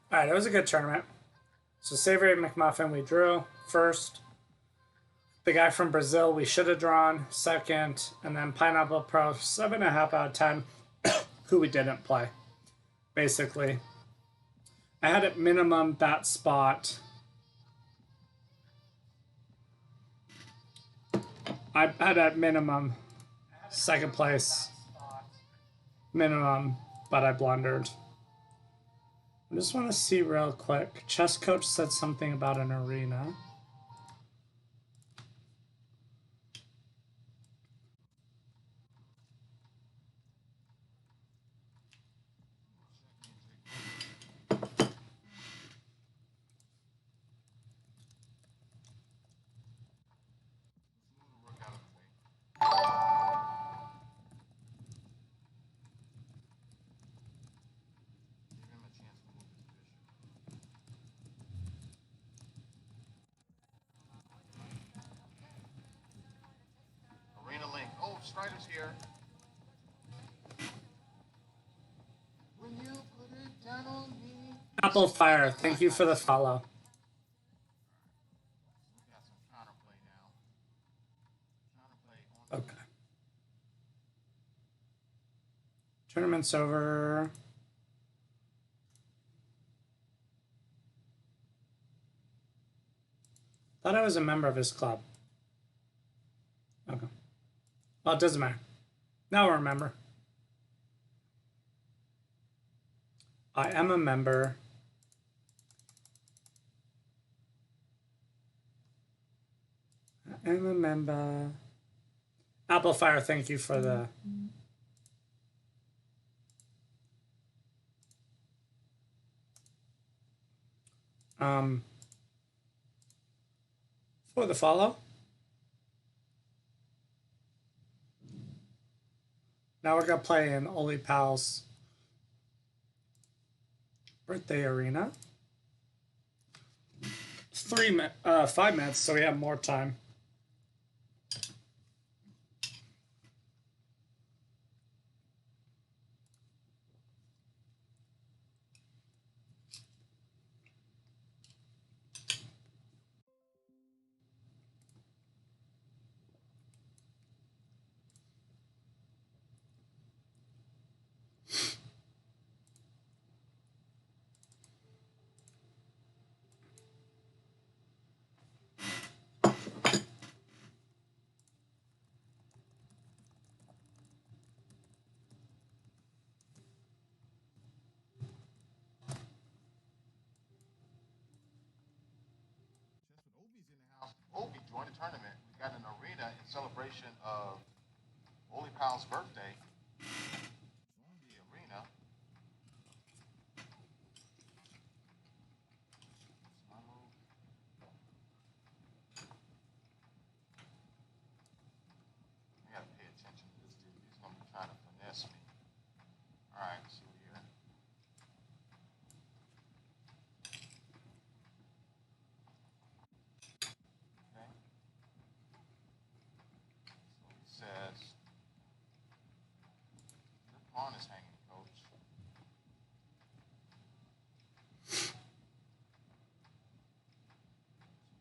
All right, it was a good tournament. So Savory McMuffin, we drew first. The guy from Brazil, we should have drawn second, and then Pineapple Pro, 7.5 out of 10, who we didn't play. Basically, I had at minimum that spot. I had at minimum second place, minimum, but I blundered. I just want to see real quick. Chess coach said something about an arena. Arena link. Oh, Strider's here. When you put it down on me. Apple Fire, thank you for the follow. We got some counterplay now. Counterplay on. Okay. Tournament's over. Thought I was a member of his club. Okay. Well, it doesn't matter. Now I remember. I am a member. I am a member. Apple Fire, thank you for the... for the follow. Now we're gonna play in Oli Pal's birthday arena. 5 minutes, so we have more time. Obi joined the tournament. We got an arena in celebration of Holy Pal's birthday. Join the arena. My move. I gotta pay attention to this dude. He's gonna be trying to finesse me. All right, see what here. Okay. So he says, your pawn is hanging, coach. So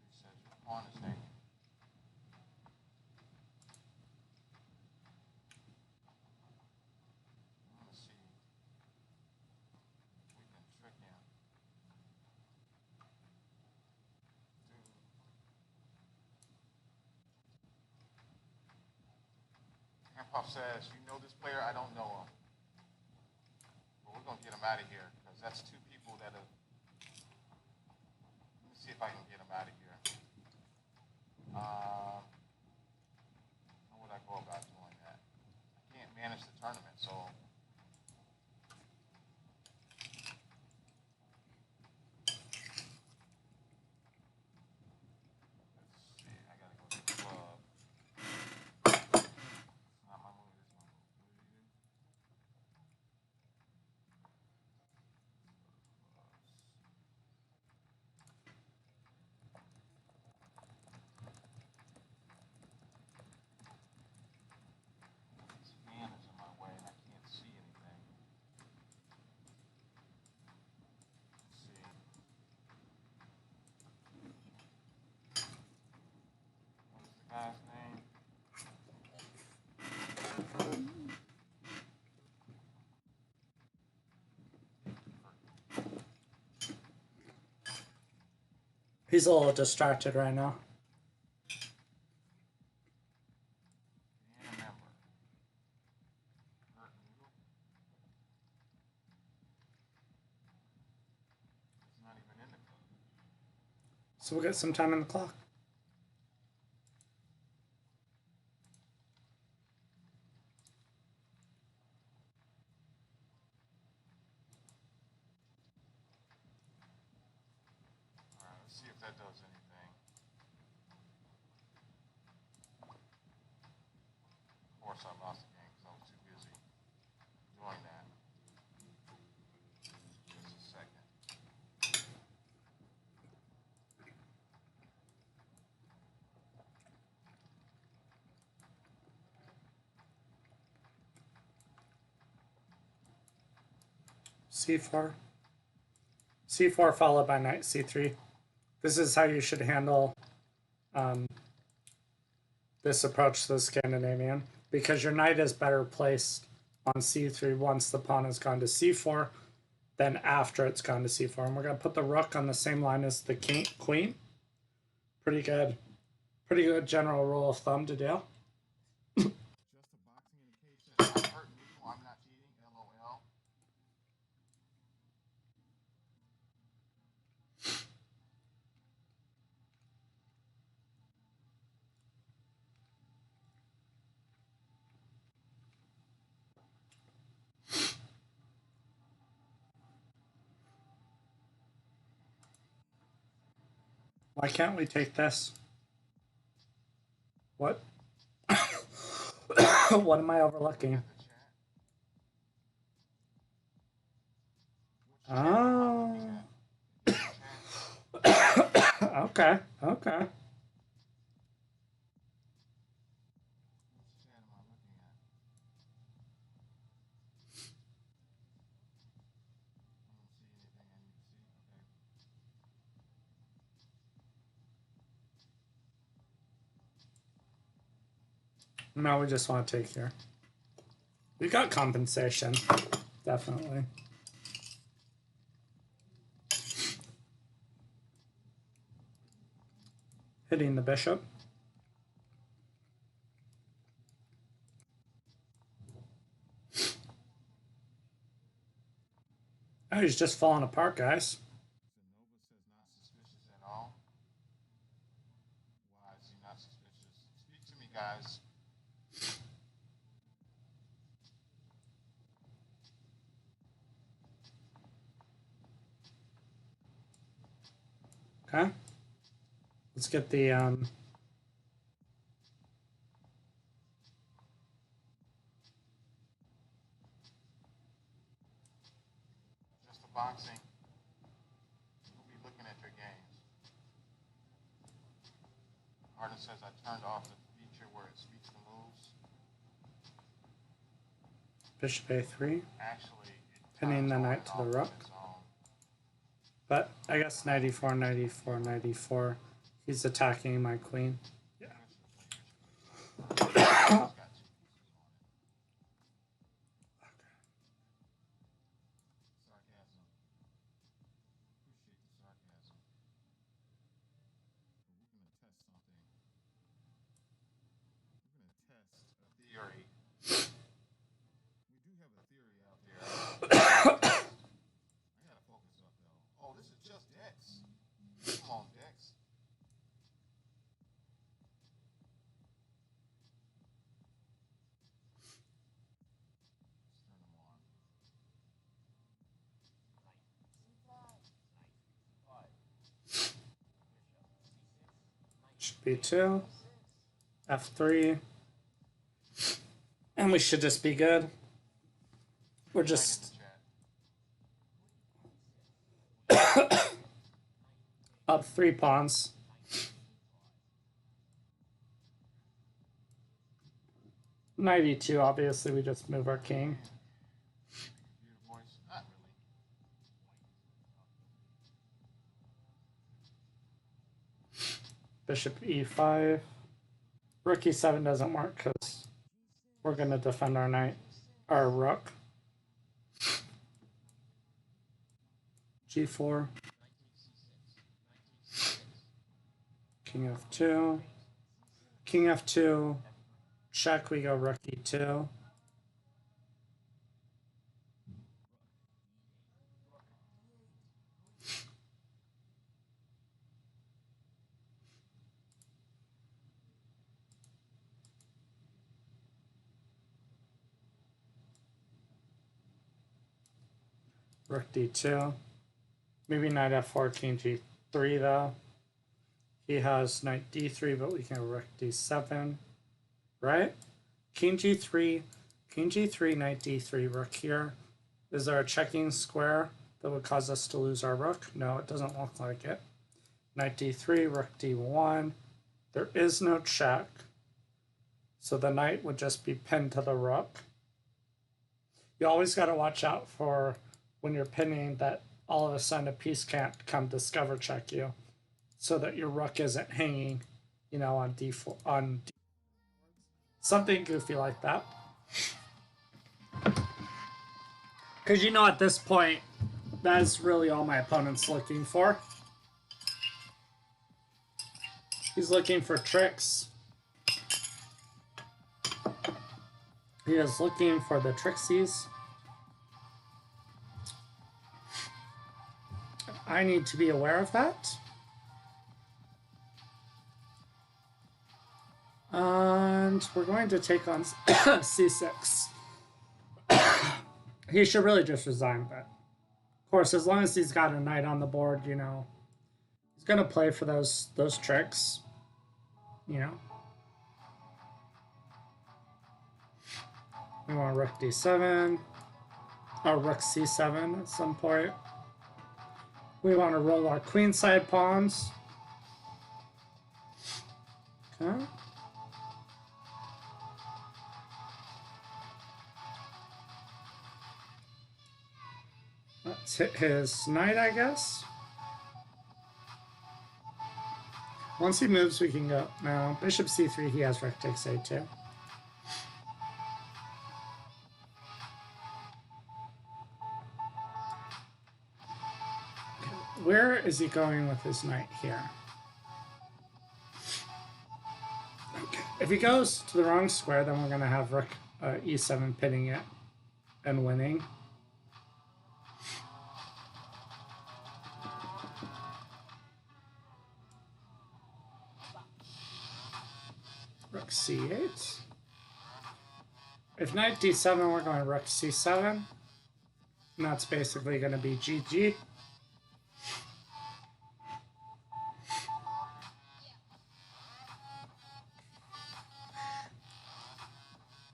he says, your pawn is hanging. Let's see if we can trick him. Puff says, you know this player? I don't know him. But we're going to get him out of here because that's two people that have... Let me see if I can get him out of here. How would I go about doing that? I can't manage the tournament, so... He's a little distracted right now. And a member. Hurt noodle. It's not even in the club. So we'll get some time on the clock. Alright, let's see if that does anything. Of course I lost the game because I was too busy doing that. Just a second. C4. C4 followed by knight C3. This is how you should handle this approach to the Scandinavian, because your knight is better placed on C3 once the pawn has gone to C4 than after it's gone to C4. And we're going to put the rook on the same line as the queen. Pretty good general rule of thumb to do. Just a boxing indication. I'm hurt noodle. I'm not cheating. LOL. Why can't we take this? What? What am I overlooking? Oh. Okay. Okay. No, we just want to take here. We got compensation. Definitely. Hitting the bishop. Oh, he's just falling apart, guys. Nova says not suspicious at all. Why is he not suspicious? Speak to me, guys. Okay. Let's get the Just a boxing. We'll be looking at your games. Artist says I turned off the feature where it speaks the moves. bishop A3. Actually, Pinning the knight to the rook. But I guess 94, 94, 94. He's attacking my queen. Yeah. Sarcasm. Appreciate the sarcasm. But we're gonna test something. We're gonna test a theory. We do have a theory out there. I gotta focus up though. Oh, this is just Dex. Come on, Dex. Let's turn them on. Should be 2. F3. And we should just be good. We're just up 3 pawns. '92. Obviously, we just move our king. Not really. Bishop E5. Rook E7 doesn't work because we're going to defend our knight, our rook. G4. king f2. King f2, check, we go rook e2. Rook d2. Maybe knight f4, king g3 though. He has knight d3, but we can rook d7, right? King g3, knight d3, rook here. Is there a checking square that would cause us to lose our rook? No, it doesn't look like it. Knight d3, rook d1. There is no check, so the knight would just be pinned to the rook. You always got to watch out for when you're pinning that all of a sudden a piece can't come discover check you, so that your rook isn't hanging, you know, on d4, on d4. Something goofy like that. Because you know at this point, that is really all my opponent's looking for. He's looking for tricks. He is looking for the tricksies. I need to be aware of that. And we're going to take on c6. He should really just resign, but of course, as long as he's got a knight on the board, you know, he's gonna play for those tricks, you know. We want rook d7, or rook c7 at some point. We want to roll our queenside pawns. Okay. Let's hit his knight, I guess. Once he moves, we can go. No, bishop c3, he has rook takes a2. Where is he going with his knight here? Okay. If he goes to the wrong square, then we're going to have rook e7 pinning it and winning. Rook c8. If knight d7, we're going rook c7. And that's basically going to be GG.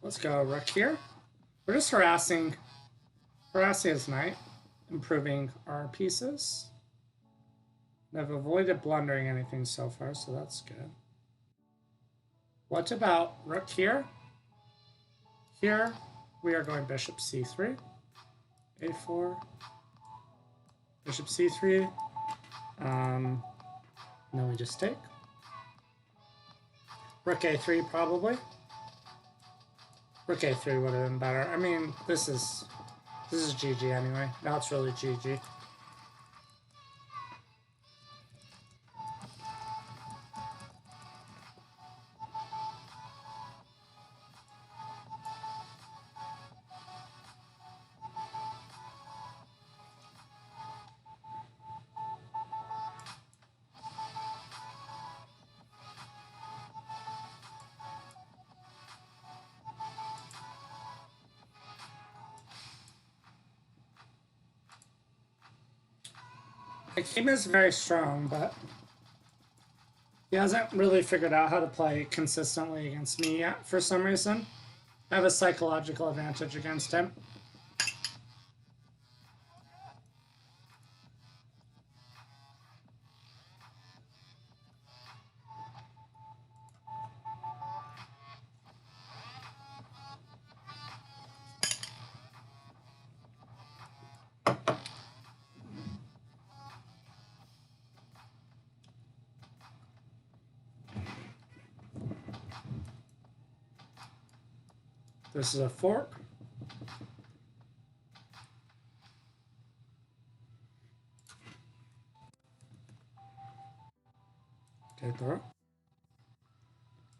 Let's go rook here. We're just harassing his knight, improving our pieces. I've avoided blundering anything so far, so that's good. What about rook here? Here, we are going bishop c3, a4, bishop c3, and then we just take. Rook a3 probably. Rook a3 would have been better. I mean, this is GG anyway. Now it's really GG. The game is very strong, but he hasn't really figured out how to play consistently against me yet for some reason. I have a psychological advantage against him. This is a fork. Okay, throw.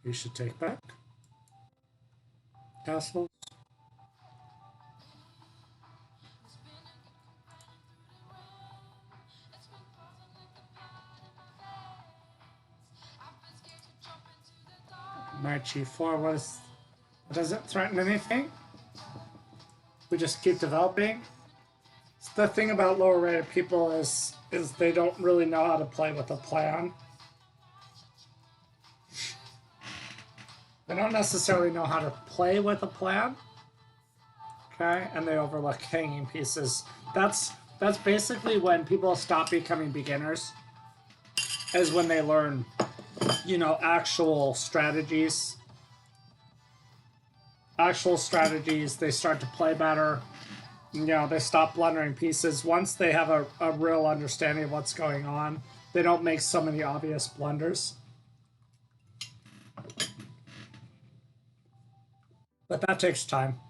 You should take back. Castles. Knight G4. What is? Does it threaten anything? We just keep developing. The thing about lower rated people is they don't really know how to play with a plan. They don't necessarily know how to play with a plan. Okay, and they overlook hanging pieces. That's basically when people stop becoming beginners. Is when they learn, actual strategies. Actual strategies. They start to play better. They stop blundering pieces. Once they have a real understanding of what's going on, they don't make so many obvious blunders. But that takes time.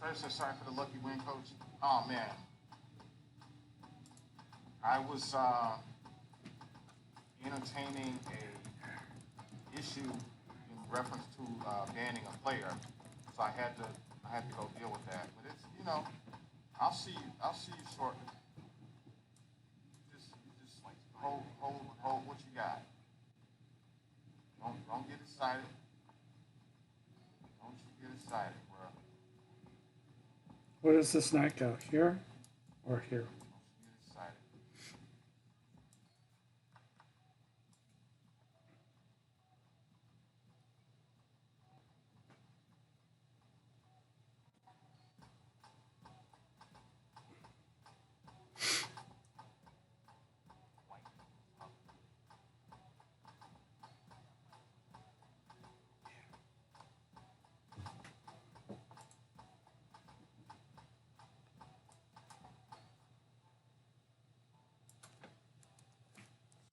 First, sorry for the lucky win, coach. Oh man, I was entertaining a issue in reference to banning a player, so I had to go deal with that. But it's I'll see you shortly. Just like hold what you got. Don't get excited. Don't you get excited, bro. Where does this knight go? Here or here? Don't you get excited.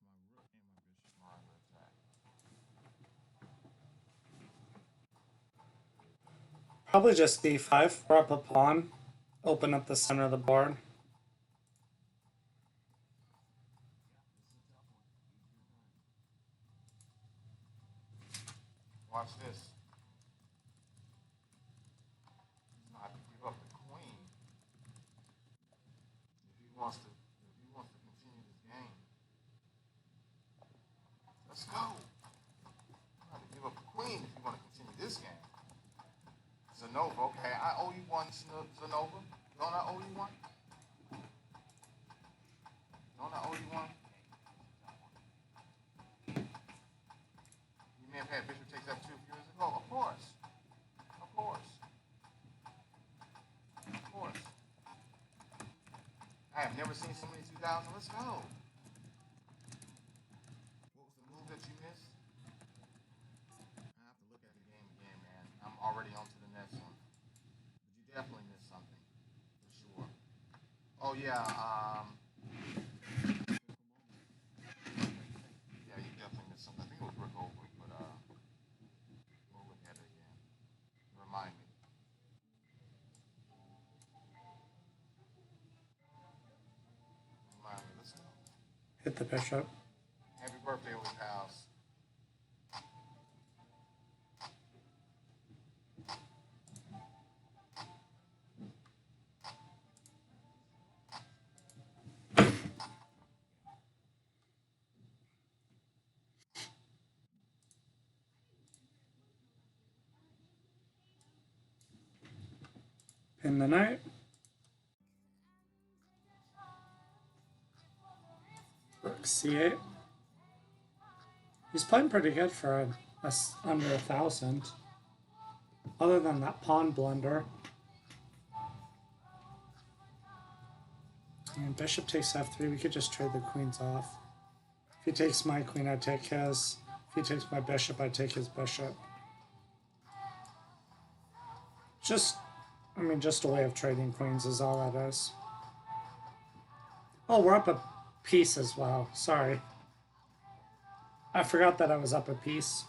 My rook and my bishop are under attack. Probably just d5. We're up a pawn. Open up the center of the board. Watch this. He's gonna have to give up the queen if he wants to continue this game. Let's go. You have to give up the queen if you want to continue this game. Zanova, okay, I owe you one, Zanova. Don't I owe you one? Don't I owe you one? You may have had Bishop takes F2 a few years ago. Of course. Of course. Of course. I have never seen so many 2000. Let's go. What was the move that you missed? I have to look at the game again, man. I'm already on to the next one. But you definitely missed something. For sure. Oh, yeah. Yeah, you definitely missed something. I think it was Rick over, but we'll look at it again. Remind me. the bishop. Happy birthday, old house. Pin the knight. Rook c8. He's playing pretty good for under 1,000. Other than that pawn blunder. And bishop takes f3. We could just trade the queens off. If he takes my queen, I take his. If he takes my bishop, I take his bishop. Just a way of trading queens is all that is. Oh, we're up a piece as well. Sorry. I forgot that I was up a piece.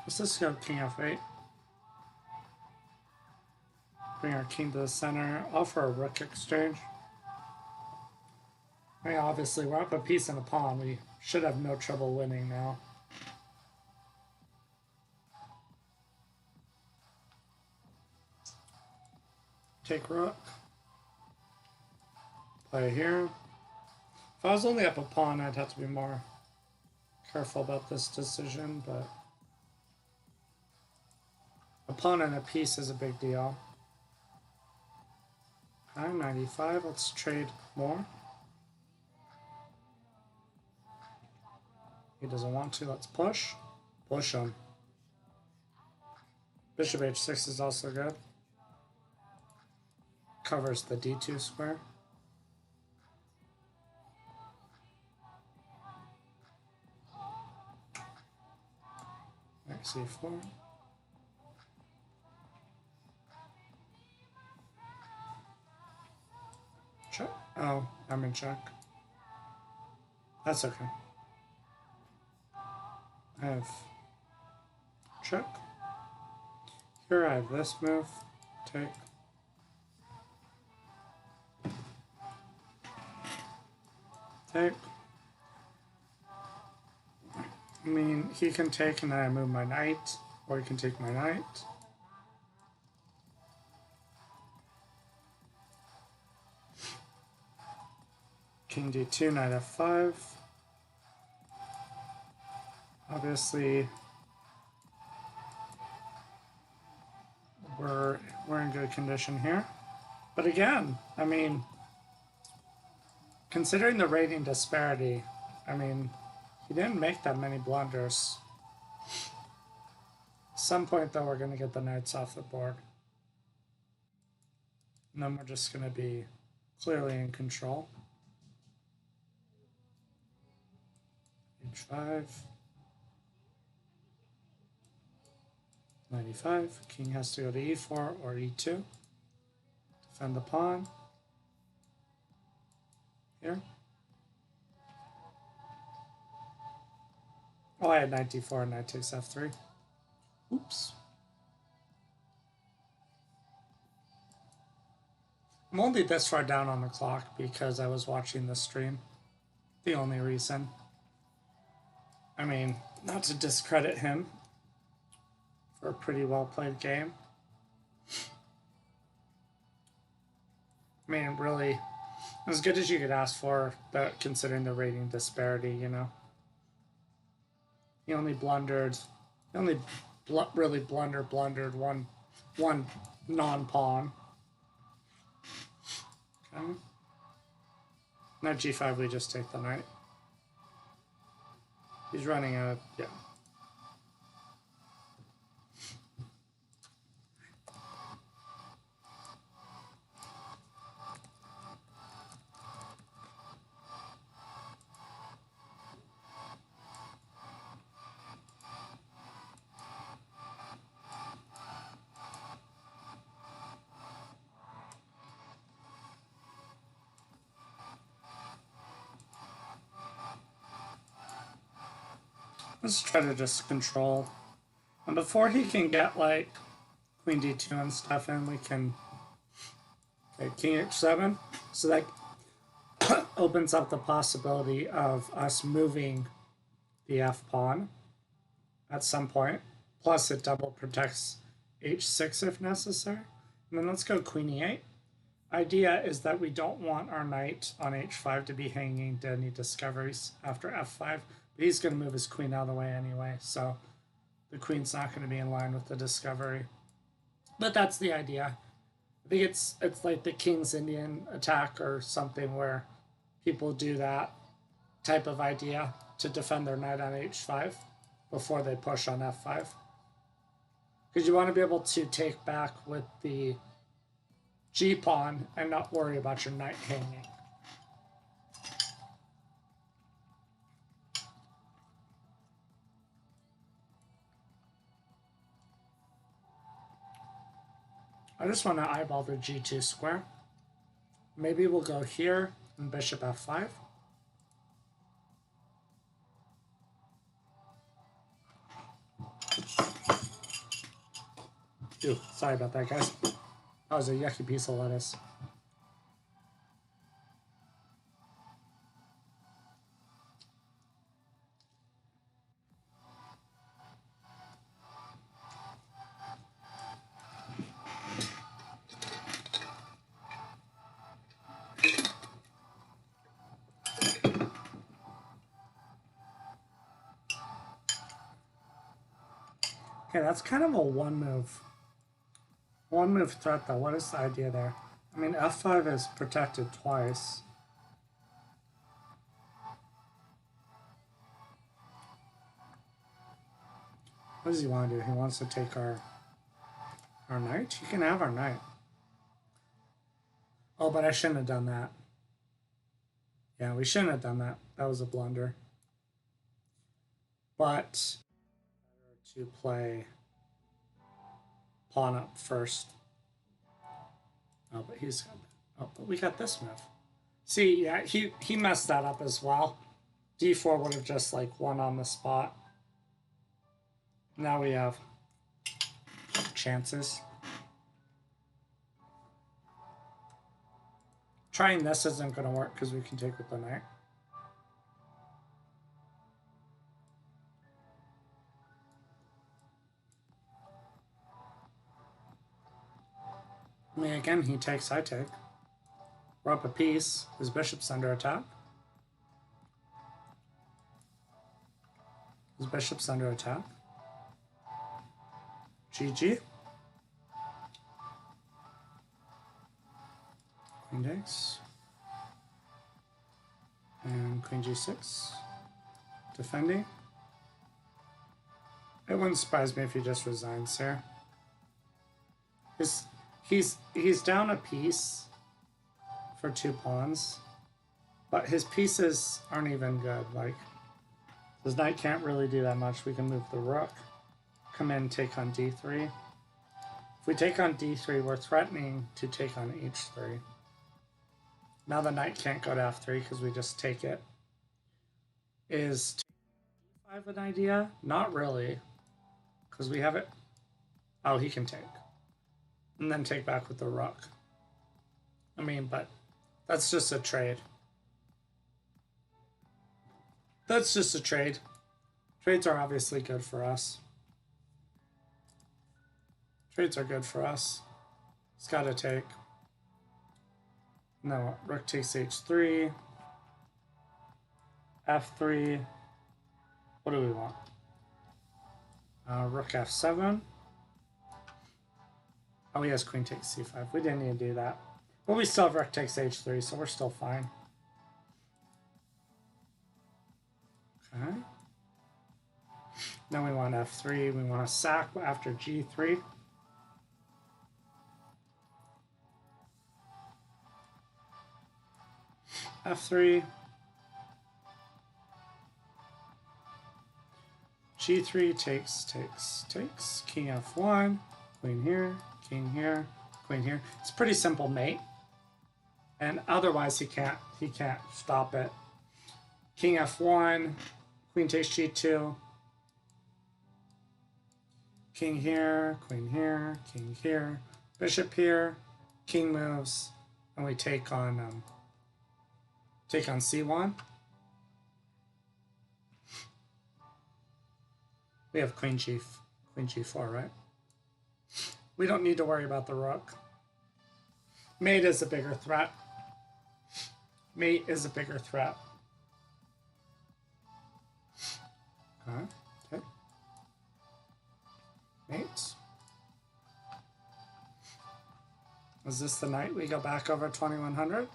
Let's just go king f8. Bring our king to the center. Offer a rook exchange. I mean, obviously, we're up a piece and a pawn. We should have no trouble winning now. Take rook. Play here. If I was only up a pawn, I'd have to be more careful about this decision, but a pawn and a piece is a big deal. Okay, 95. Let's trade more. He doesn't want to. Let's push. Push him. Bishop h6 is also good. Covers the d2 square. Knight c4. Check. Oh, I'm in check. That's okay. I have check. Here I have this move. Take. Take. I mean, he can take and then I move my knight, or he can take my knight. King d2, knight f5. Obviously, we're in good condition here. But again, I mean, considering the rating disparity, I mean, he didn't make that many blunders. At some point, though, we're going to get the knights off the board. And then we're just going to be clearly in control. h5. 95. King has to go to e4 or e2. Defend the pawn. Here. Oh, I had knight d4 and knight takes f3. Oops. I'm only this far down on the clock because I was watching the stream. The only reason. I mean, not to discredit him for a pretty well played game. I mean, really, as good as you could ask for, but considering the rating disparity, you know. He only blundered, really blundered one non-pawn. Okay. Now g5, we just take the knight. He's running a, yeah. Let's try to just control. And before he can get like queen d2 and stuff in, we can Okay, king h7. So that opens up the possibility of us moving the f pawn at some point. Plus, it double protects h6 if necessary. And then let's go queen e8. Idea is that we don't want our knight on h5 to be hanging to any discoveries after f5. But he's going to move his queen out of the way anyway, so the queen's not going to be in line with the discovery. But that's the idea. I think it's like the King's Indian attack or something where people do that type of idea to defend their knight on h5 before they push on f5. Because you want to be able to take back with the g-pawn and not worry about your knight hanging. I just want to eyeball the g2 square. Maybe we'll go here and bishop f5. Ooh, sorry about that, guys. That was a yucky piece of lettuce. Okay, that's kind of a one move threat though. What is the idea there? I mean, f5 is protected twice. What does he want to do? He wants to take our knight? He can have our knight. Oh, but I shouldn't have done that. Yeah, we shouldn't have done that. That was a blunder. But better to play pawn up first. Oh, but he's got. Oh, but we got this move. See, yeah, he messed that up as well. D4 would have just like won on the spot. Now we have chances. Trying this isn't going to work because we can take with the knight. I mean, again, he takes, I take. We're up a piece. His bishop's under attack. His bishop's under attack. GG. Queen takes. And queen g6. Defending. It wouldn't surprise me if he just resigns here. He's down a piece for 2 pawns, but his pieces aren't even good. Like, his knight can't really do that much. We can move the rook, come in, take on d3. If we take on d3, we're threatening to take on h3. Now the knight can't go to f3 because we just take it. Is d5 an idea? Not really, because we have it. Oh, he can take. And then take back with the rook. I mean, but that's just a trade. That's just a trade. Trades are obviously good for us. Trades are good for us. It's got to take. No, rook takes h3. f3. What do we want? Rook f7. Oh, he has queen takes c5. We didn't need to do that. But we still have rook takes h3, so we're still fine. Okay. Then we want f3. We want to sack after g3. f3. g3 takes. King f1. Queen here. King here, queen here. It's a pretty simple mate, and otherwise he can't stop it. King f1, queen takes g2, king here, queen here, king here, bishop here, king moves, and we take on c1. We have queen g4, right? We don't need to worry about the rook. Mate is a bigger threat. Mate is a bigger threat. Okay. Mate. Is this the night we go back over 2100?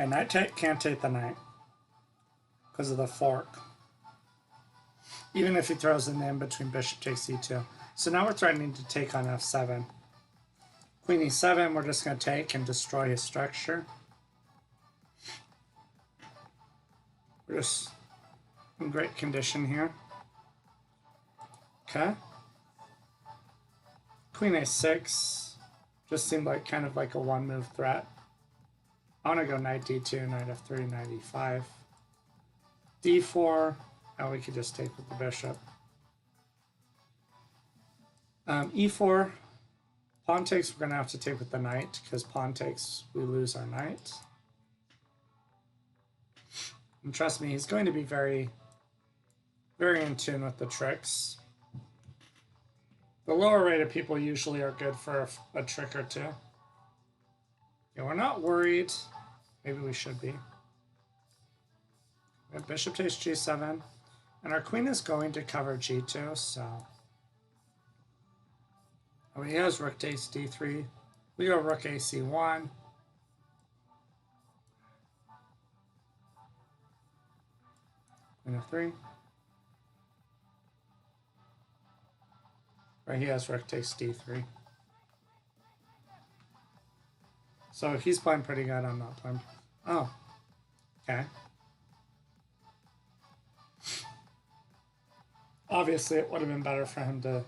Okay, knight can't take the knight because of the fork. Even if he throws it in between bishop takes e2. So now we're threatening to take on f7. Queen e7, we're just going to take and destroy his structure. We're just in great condition here. Okay. Queen a6 just seemed like kind of like a one-move threat. I want to go knight d2, knight f3, knight e5. d4, now we could just take with the bishop. e4, pawn takes, we're going to have to take with the knight, because pawn takes, we lose our knight. And trust me, he's going to be very, very in tune with the tricks. The lower rated people usually are good for a trick or two. Yeah, we're not worried. Maybe we should be. We have bishop takes g7, and our queen is going to cover g2, so... Oh, he has rook takes d3. We go rook ac1. Queen f3. Right, he has rook takes d3. So he's playing pretty good, I'm not playing. Oh, okay. Obviously, it would have been better for him to...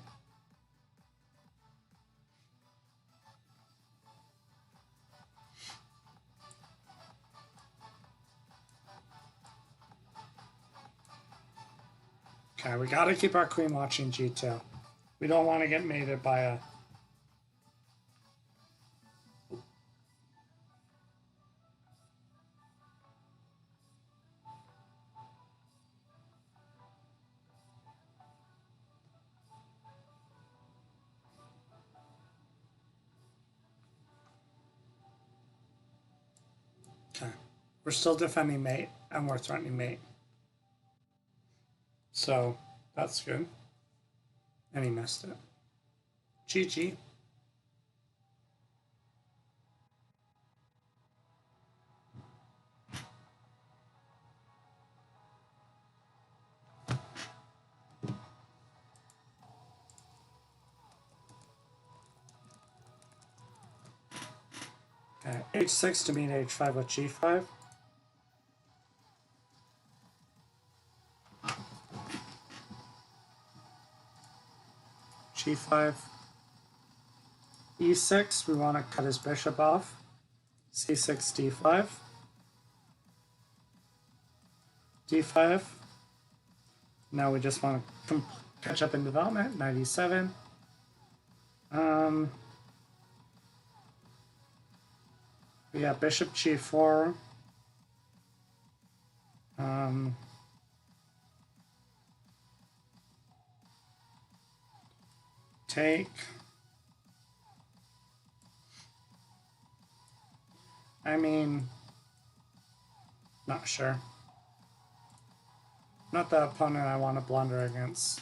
Okay, we gotta keep our queen watching g2. We don't want to get mated by a... Okay, we're still defending mate, and we're threatening mate. So, that's good. And he missed it. GG. Okay, h6 to meet h5 with g5. g5. e6, we want to cut his bishop off. c6, d5. d5. Now we just want to catch up in development. Knight e7. We got bishop g4. Take. I mean, not sure. Not the opponent I want to blunder against.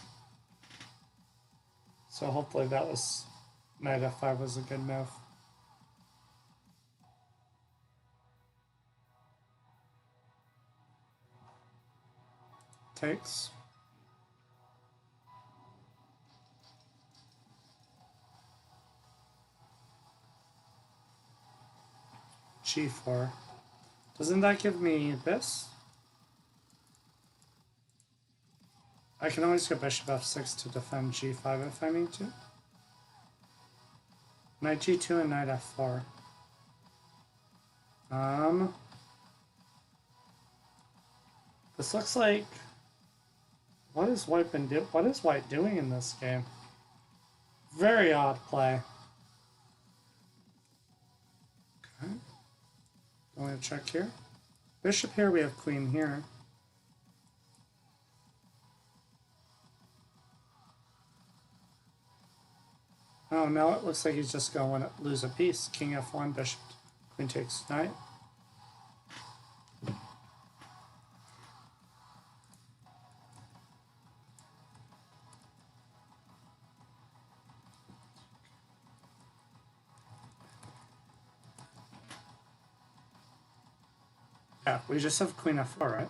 So hopefully that was, knight f5 was a good move. takes. G4. Doesn't that give me this? I can always go bishop f6 to defend g5 if I need to. Knight g2 and knight f4. This looks like... What is white doing in this game? Very odd play. Okay. I'm going to check here. Bishop here, we have queen here. Oh, now it looks like he's just going to lose a piece. King f1, bishop, queen takes knight. Yeah, we just have queen f4, right?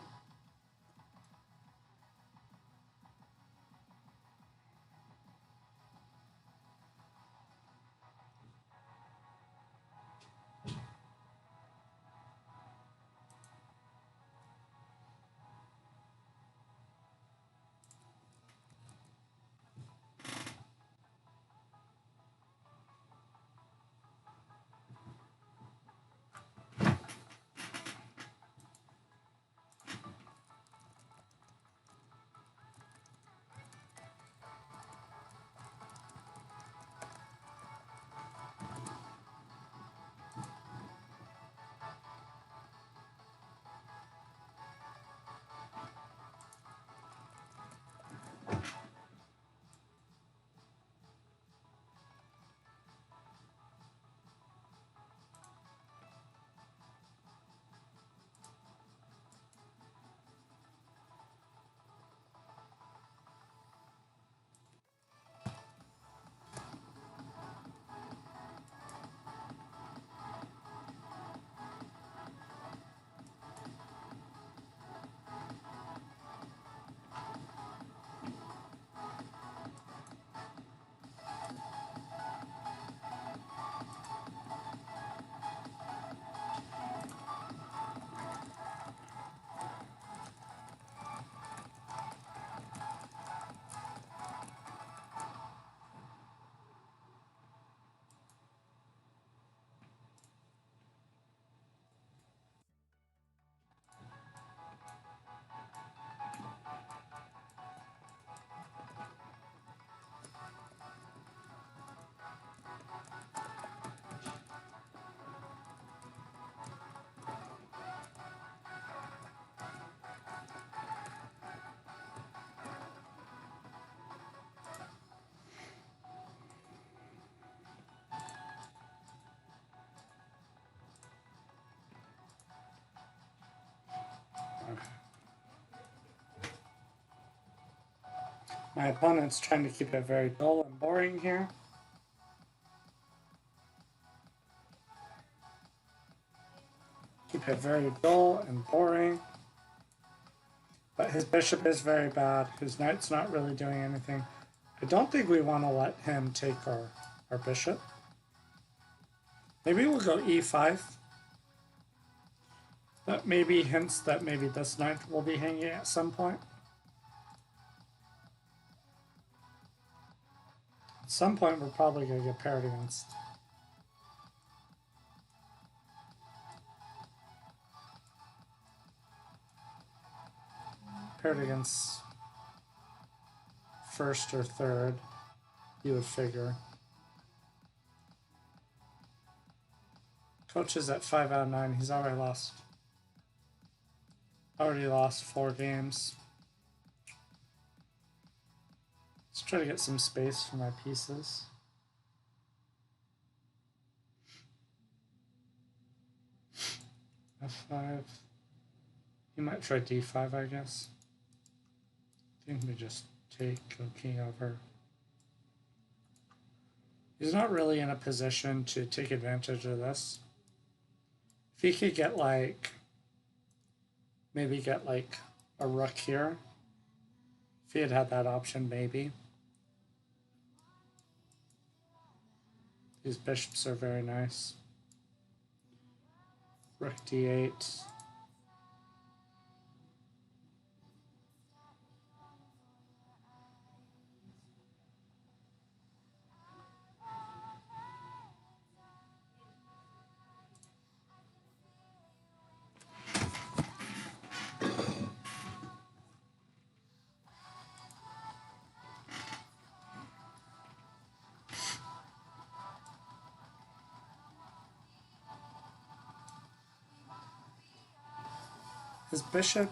My opponent's trying to keep it very dull and boring here. Keep it very dull and boring. But his bishop is very bad. His knight's not really doing anything. I don't think we want to let him take our bishop. Maybe we'll go e5. That maybe hints that maybe this knight will be hanging at some point. At some point, we're probably going to get paired against. Paired against first or third, you would figure. Coach is at 5 out of 9. He's already lost 4 games. Let's try to get some space for my pieces. F5. He might try D5, I guess. I think we just take king over. He's not really in a position to take advantage of this. If he could get like, maybe get like a rook here, If he had had that option, maybe. These bishops are very nice. Rook d8. His bishop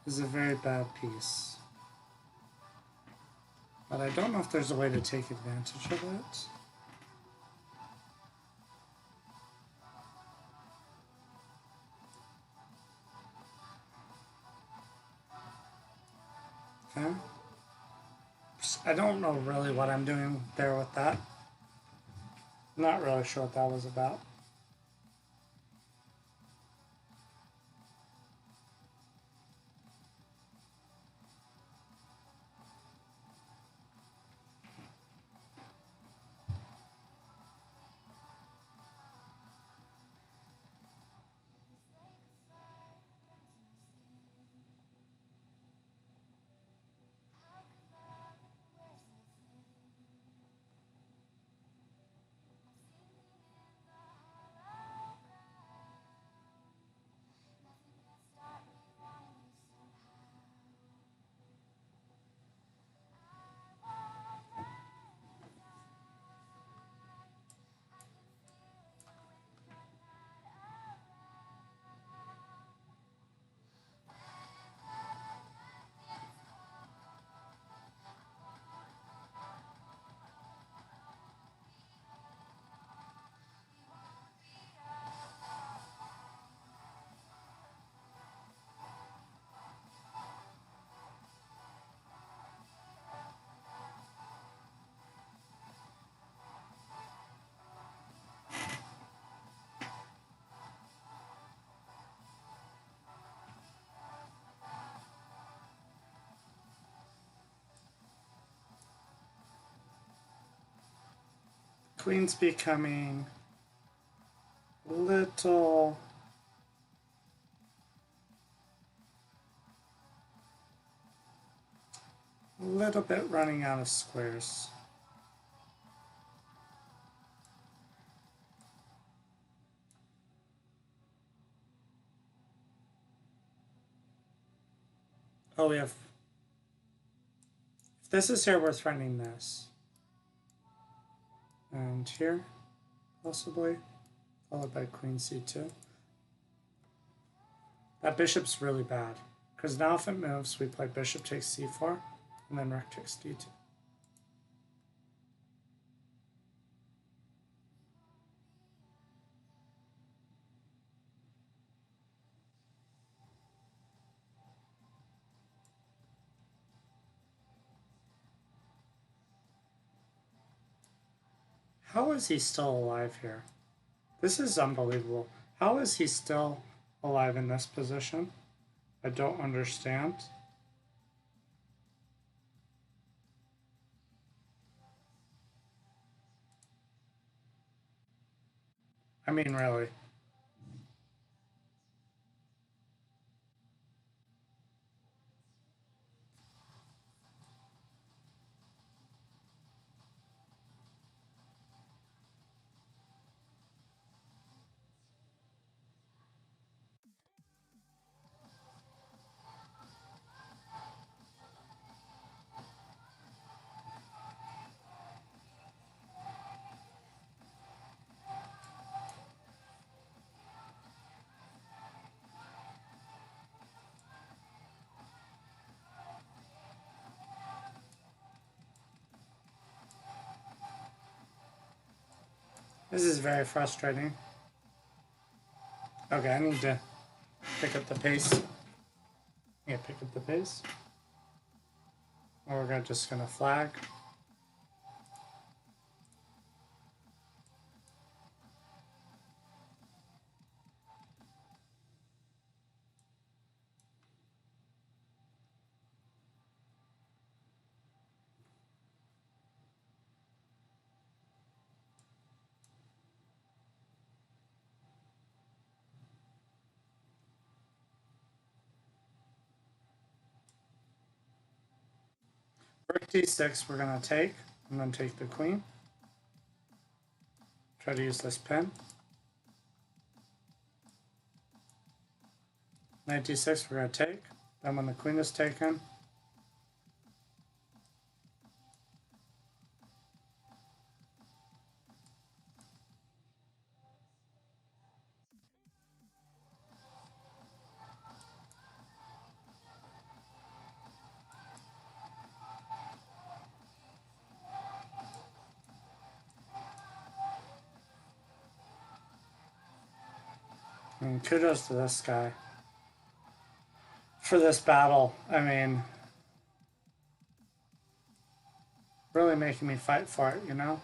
is a very bad piece. But I don't know if there's a way to take advantage of it. Okay. I don't know really what I'm doing there with that. Not really sure what that was about. Queen's becoming a little bit running out of squares. Oh, we have... If this is here, we're threatening this. And here, possibly. Followed by queen c2. That bishop's really bad. Because now if it moves, we play bishop takes c4, and then rook takes d2. How is he still alive here? This is unbelievable. How is he still alive in this position? I don't understand. I mean, really. This is very frustrating. Okay, I need to pick up the pace. Yeah, pick up the pace. Or we're just gonna flag. Rook d6, we're going to take, and then take the queen. Try to use this pin. Knight d6, we're going to take. Then when the queen is taken, and kudos to this guy for this battle. I mean, really making me fight for it, you know?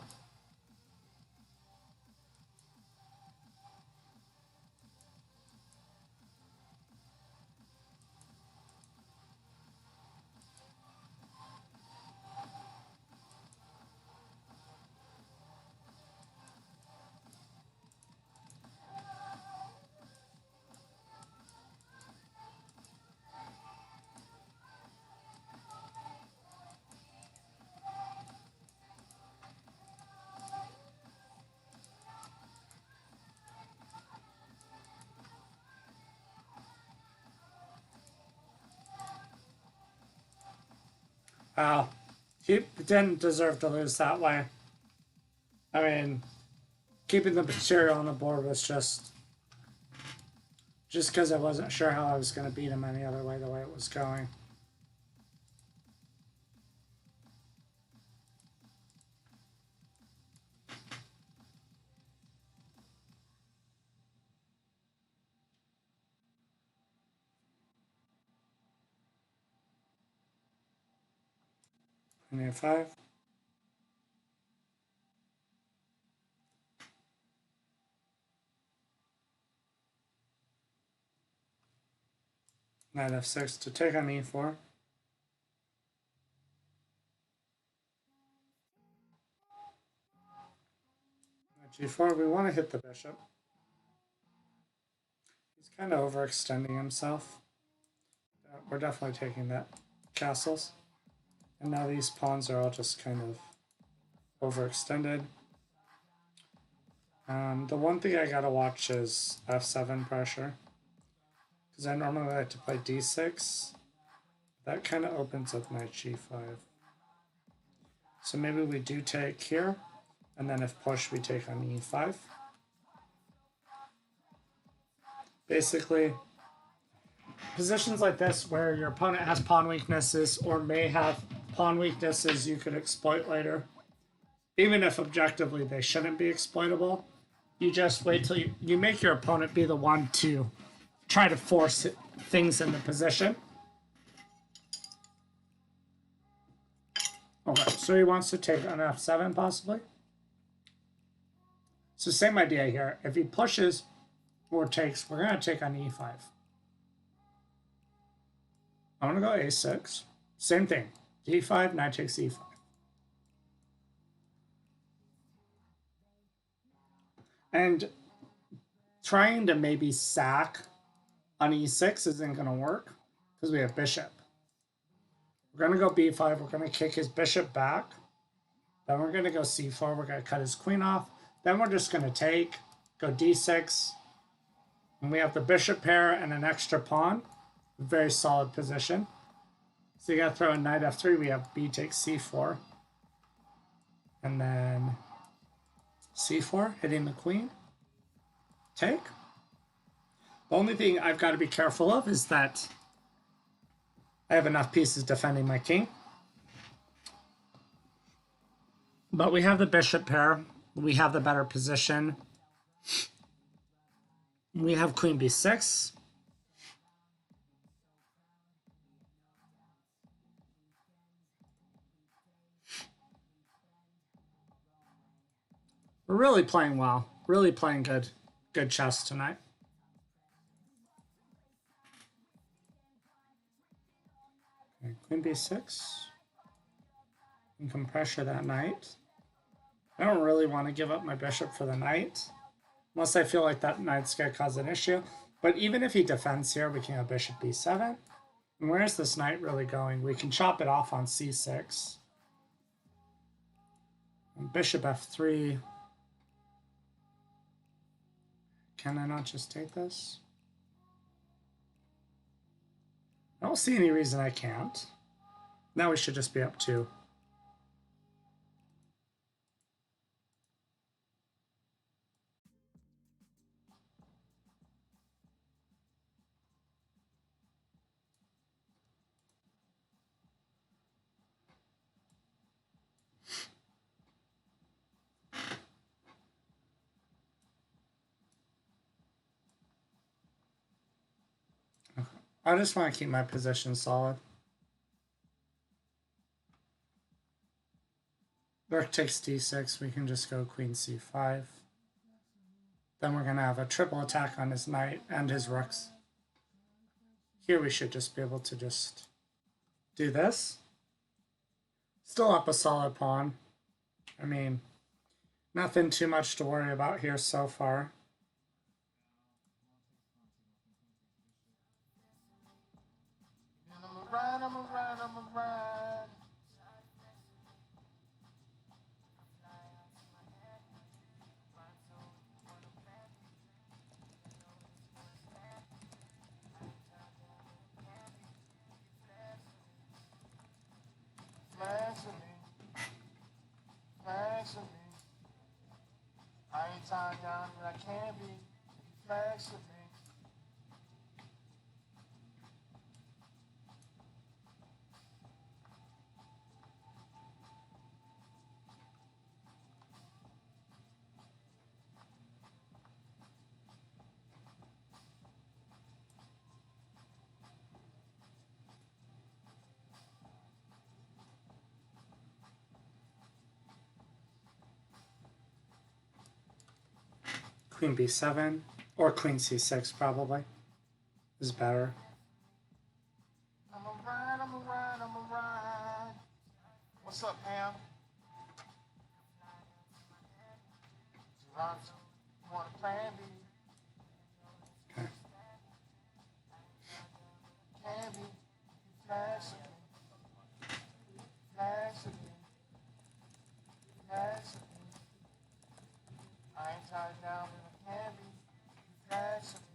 Wow. He didn't deserve to lose that way. I mean, keeping the material on the board was just because I wasn't sure how I was going to beat him any other way, the way it was going. I need 5. Knight f6 to take on e4. Knight g4, we want to hit the bishop. He's kind of overextending himself. We're definitely taking that castles. And now these pawns are all just kind of overextended. The one thing I gotta watch is f7 pressure. Because I normally like to play d6. That kind of opens up knight g5. So maybe we do take here. And then if push, we take on e5. Basically, positions like this where your opponent has pawn weaknesses or may have pawn weaknesses you could exploit later, even if objectively they shouldn't be exploitable, you just wait till you make your opponent be the one to try to force things into position. Okay, so he wants to take on f7 possibly. So same idea here. If he pushes or takes, we're going to take on e5. I'm going to go a6. Same thing. d5, knight takes e5. And trying to maybe sack on e6 isn't going to work because we have bishop. We're going to go b5. We're going to kick his bishop back. Then we're going to go c4. We're going to cut his queen off. Then we're just going to take, go d6. And we have the bishop pair and an extra pawn. Very solid position. So you got to throw in knight f3. We have b takes c4. And then c4, hitting the queen. Take. The only thing I've got to be careful of is that I have enough pieces defending my king. But we have the bishop pair. We have the better position. We have queen b6. We're really playing well. Really playing good chess tonight. Okay, queen b6. You can pressure that knight. I don't really want to give up my bishop for the knight, unless I feel like that knight's going to cause an issue. But even if he defends here, we can have bishop b7. And where's this knight really going? We can chop it off on c6. And bishop f3. Can I not just take this? I don't see any reason I can't. Now we should just be up 2. I just want to keep my position solid. Rook takes d6. We can just go queen c5. Then we're going to have a triple attack on his knight and his rooks. Here we should just be able to just do this. Still up a solid pawn. I mean, nothing too much to worry about here so far. I ain't tied down and I can't be. Flex with me. Queen b7 or queen c6 probably is better. I'm a ride. What's up, Pam? Toronto, you want a plan B? Okay. Can be. Flash with me. Flash with me. Flash with me. I ain't tied down and I can't be. Flash with me.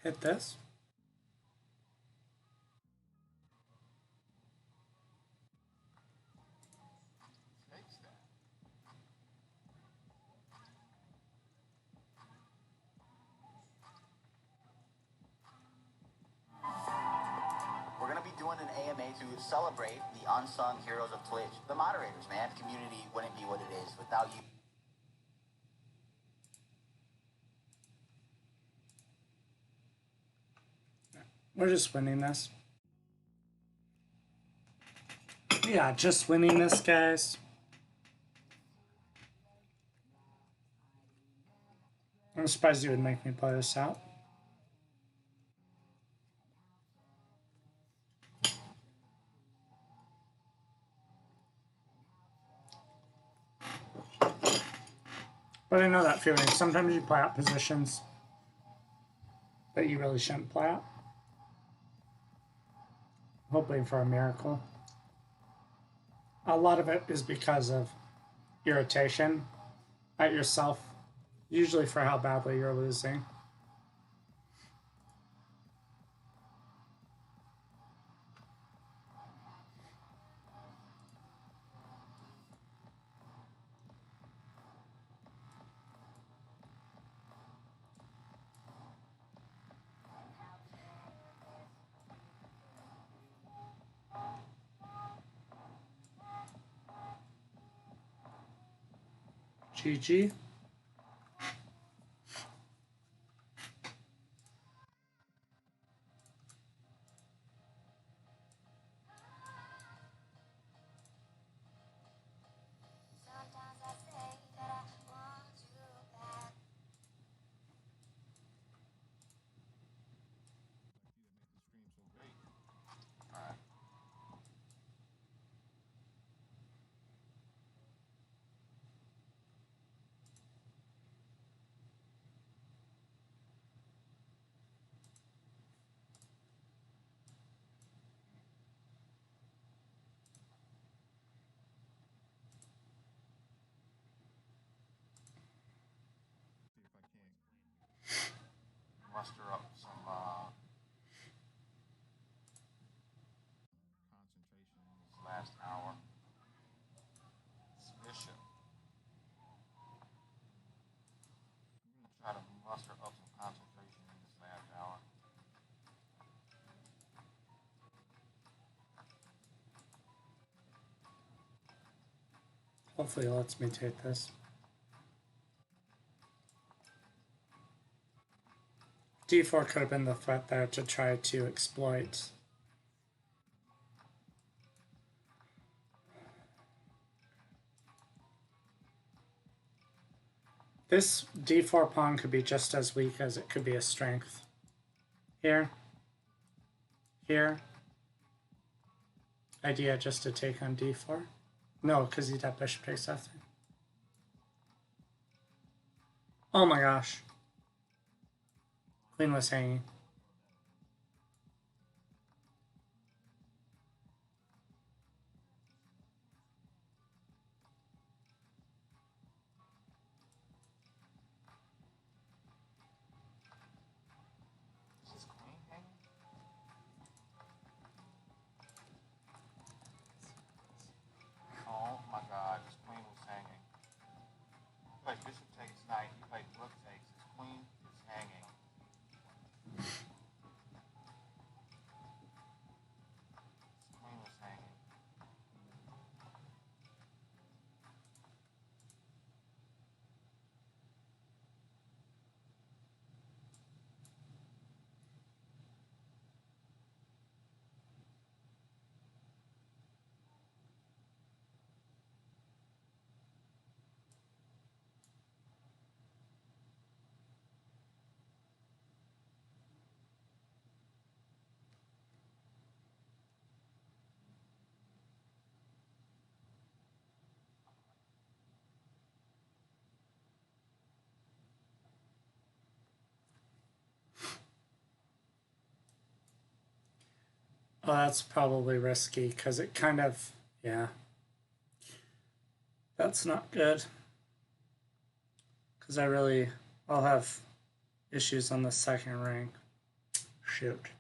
Hit this. We're going to be doing an AMA to celebrate the unsung heroes of Twitch. The moderators, man. The community wouldn't be what it is without you. We're just winning this. Yeah, just winning this, guys. I'm surprised you would make me play this out. But I know that feeling. Sometimes you play out positions that you really shouldn't play out. Hoping for a miracle. A lot of it is because of irritation at yourself, usually for how badly you're losing. GG. Hopefully it lets me take this. D4 could have been the threat there to try to exploit. This D4 pawn could be just as weak as it could be a strength. Here. Here. Idea just to take on D4. No, because he'd have bishop takes F3. Oh my gosh. Queen was hanging. Is his queen hanging? Oh my god, his queen was hanging. He played bishop takes knight, he played rook takes, his queen is hanging. His queen was hanging. Oh, that's probably risky because it kind of, yeah. That's not good. Because I'll have issues on the second rank. Shoot.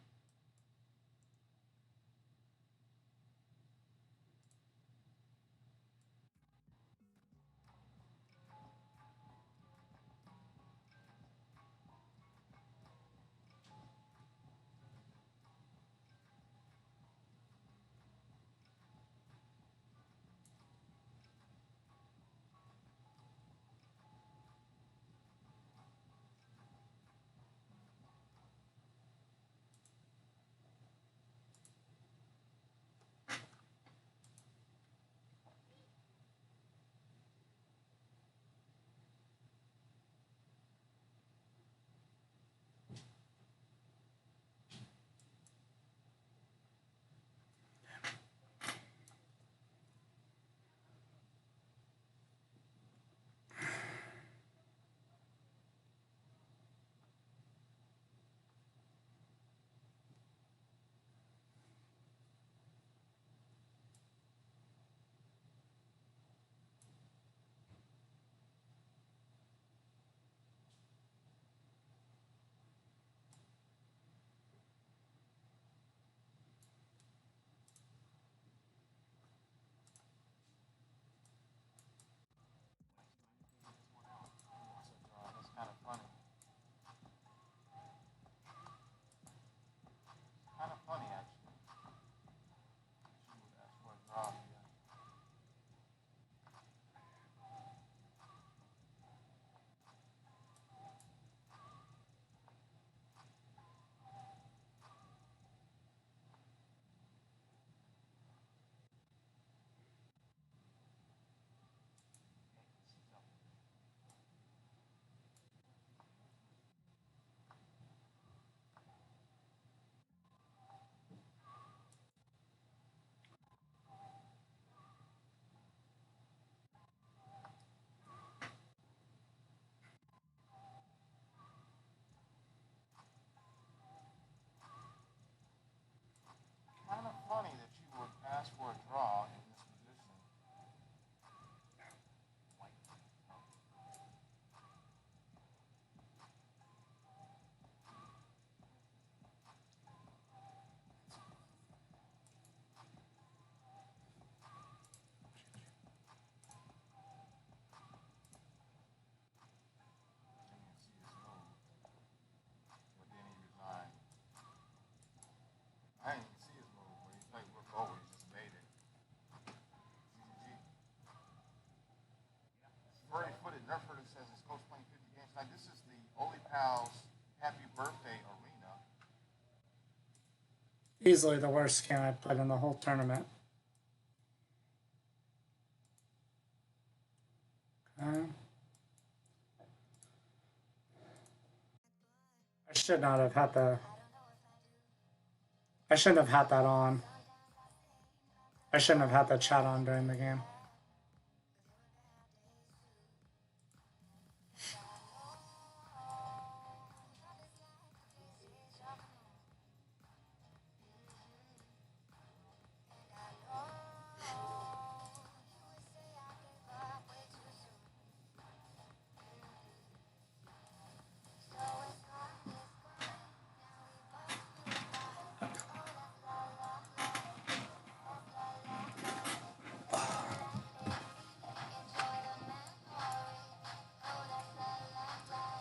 Clubhouse Happy Birthday Arena. Easily the worst game I played in the whole tournament. Okay. I should not have had the... I shouldn't have had that on. I shouldn't have had the chat on during the game.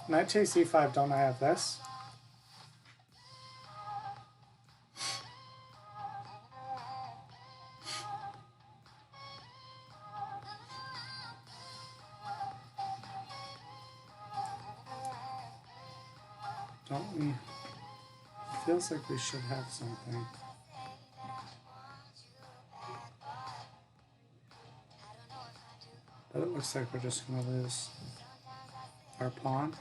Knight takes e5, don't I have this? Don't we? Feels like we should have something. But it looks like we're just gonna lose our pawn.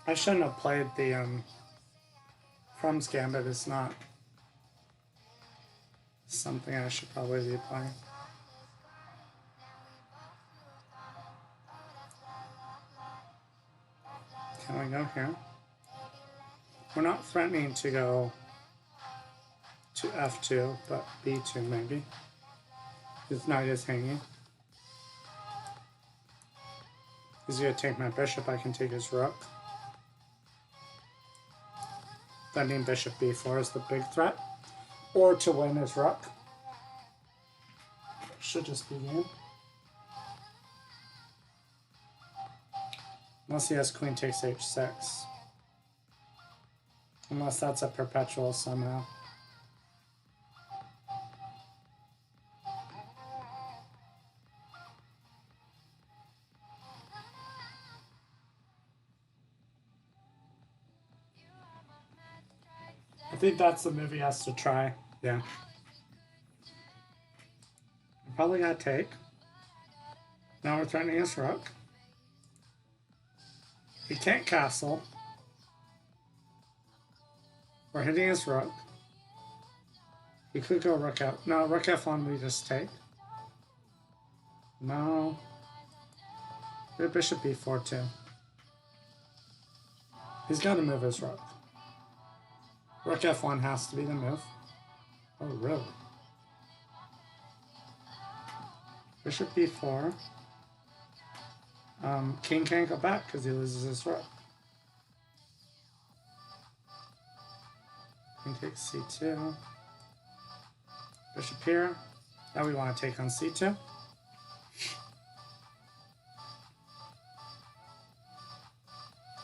I shouldn't have played the Crum's Gambit. It's not something I should probably be playing. Can we go here? We're not threatening to go to f2, but b2 maybe. His knight is hanging. He's gonna take my bishop, I can take his rook. Threatening bishop b4 is the big threat. Or to win his rook. Should just be game. Unless he has queen takes h6. Unless that's a perpetual somehow. I think that's the move he has to try. Yeah. Probably gotta take. Now we're threatening his rook. He can't castle. We're hitting his rook. He could go rook out. No, rook f1 we just take. No. We have bishop b4 too. He's got to move his rook. Rook f1 has to be the move. Oh, really? Bishop b4. King can't go back because he loses his rook. King takes c2. Bishop here. Now we want to take on c2.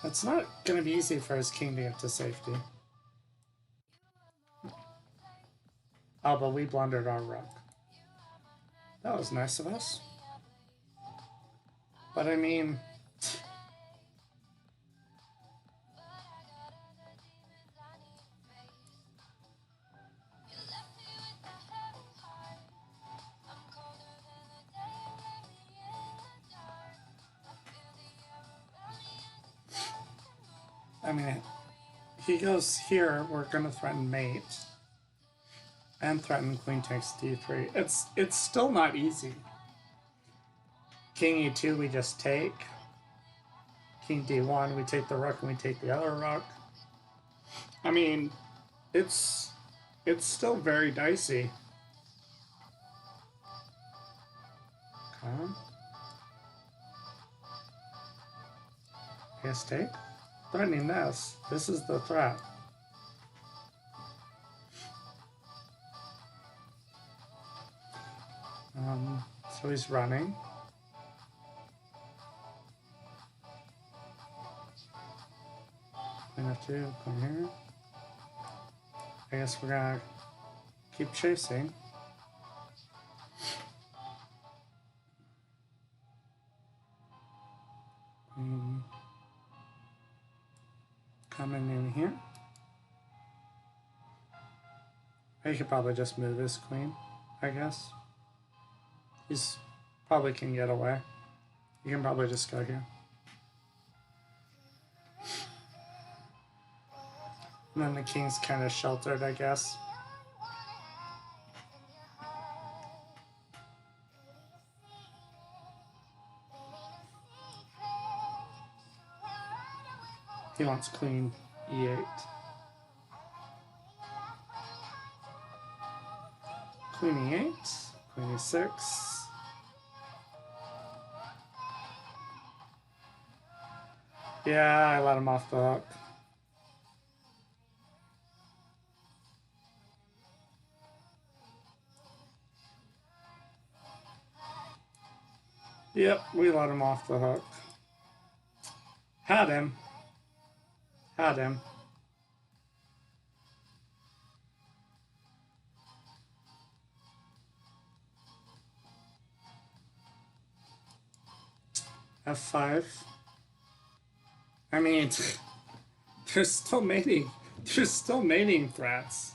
It's not going to be easy for his king to get to safety. Oh, but we blundered our rook. That was nice of us. But I mean... he goes here, we're going to threaten mate. And threaten queen takes d3. It's still not easy. King e2, we just take. King d1, we take the rook and we take the other rook. I mean, it's still very dicey. Okay. Yes, take. Threatening this. This is the threat. So he's running. have to do? Come here. I guess we're gonna keep chasing. Coming in here. He could probably just move his queen, I guess. He's probably can get away. You can probably just go here. And then the king's kind of sheltered, I guess. He wants queen e8. Queen e8, queen e6. Yeah, I let him off the hook. Yep, we let him off the hook. Had him. Had him. F5. I mean, there's still mating. There's still mating threats.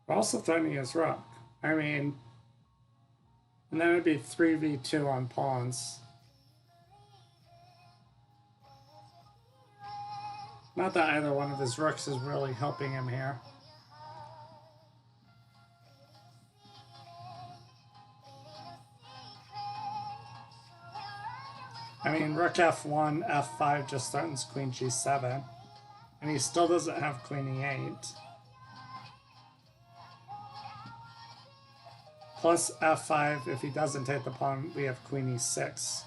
We're also threatening his rook. I mean, and then it'd be 3v2 on pawns. Not that either one of his rooks is really helping him here. I mean, rook f1, f5 just threatens queen g7. And he still doesn't have queen e8. Plus f5, if he doesn't take the pawn, we have queen e6.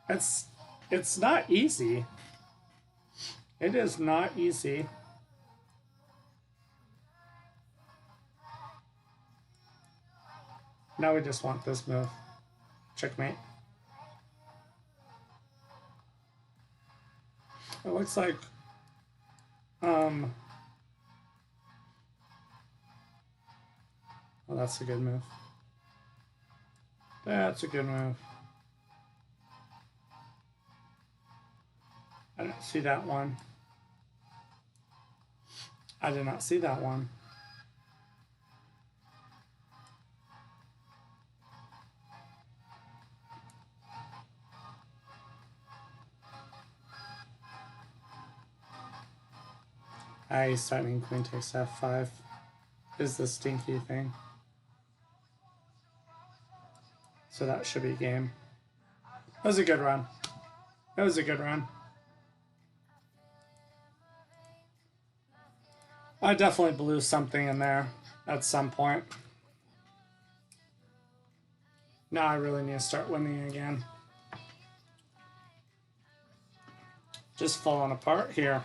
It's not easy. It is not easy. Now we just want this move. Checkmate. It looks like well, that's a good move. That's a good move. I didn't see that one. I did not see that one. He's starting queen takes f5 is the stinky thing. So that should be game. That was a good run. That was a good run. I definitely blew something in there at some point. Now I really need to start winning again. Just falling apart here.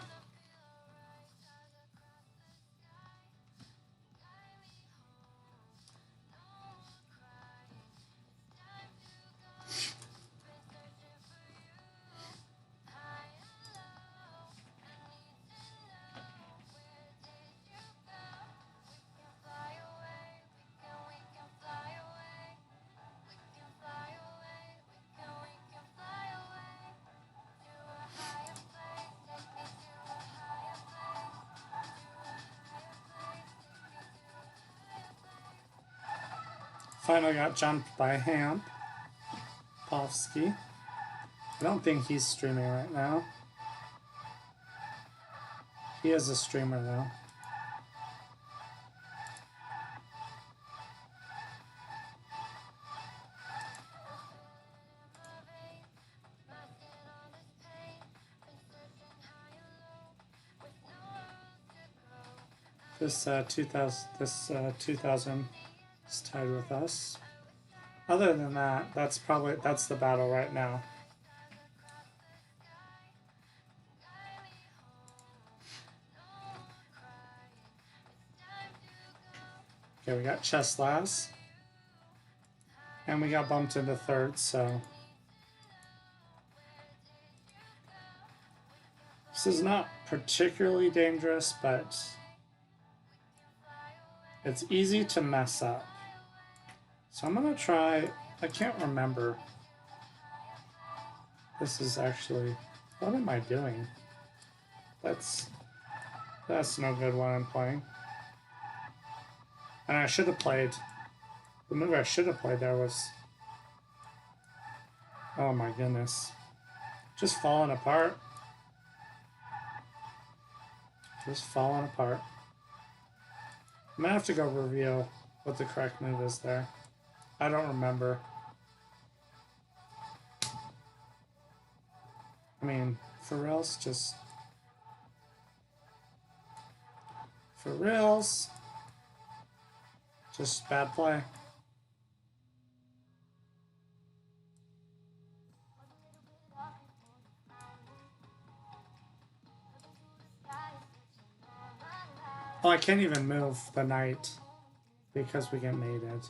Finally got jumped by Hamp. Povsky. I don't think he's streaming right now. He is a streamer though. This 2000 is tied with us. Other than that, that's the battle right now. Okay, we got chess last. And we got bumped into third, so This is not particularly dangerous, but it's easy to mess up. So I'm gonna try, I can't remember. This is actually, what am I doing? That's no good when I'm playing. And I should have played, the move I should have played there was, oh my goodness. Just falling apart. Just falling apart. I'm gonna have to go review what the correct move is there. I don't remember. I mean, for reals, just... For reals. Just bad play. Oh, I can't even move the knight because we get mated.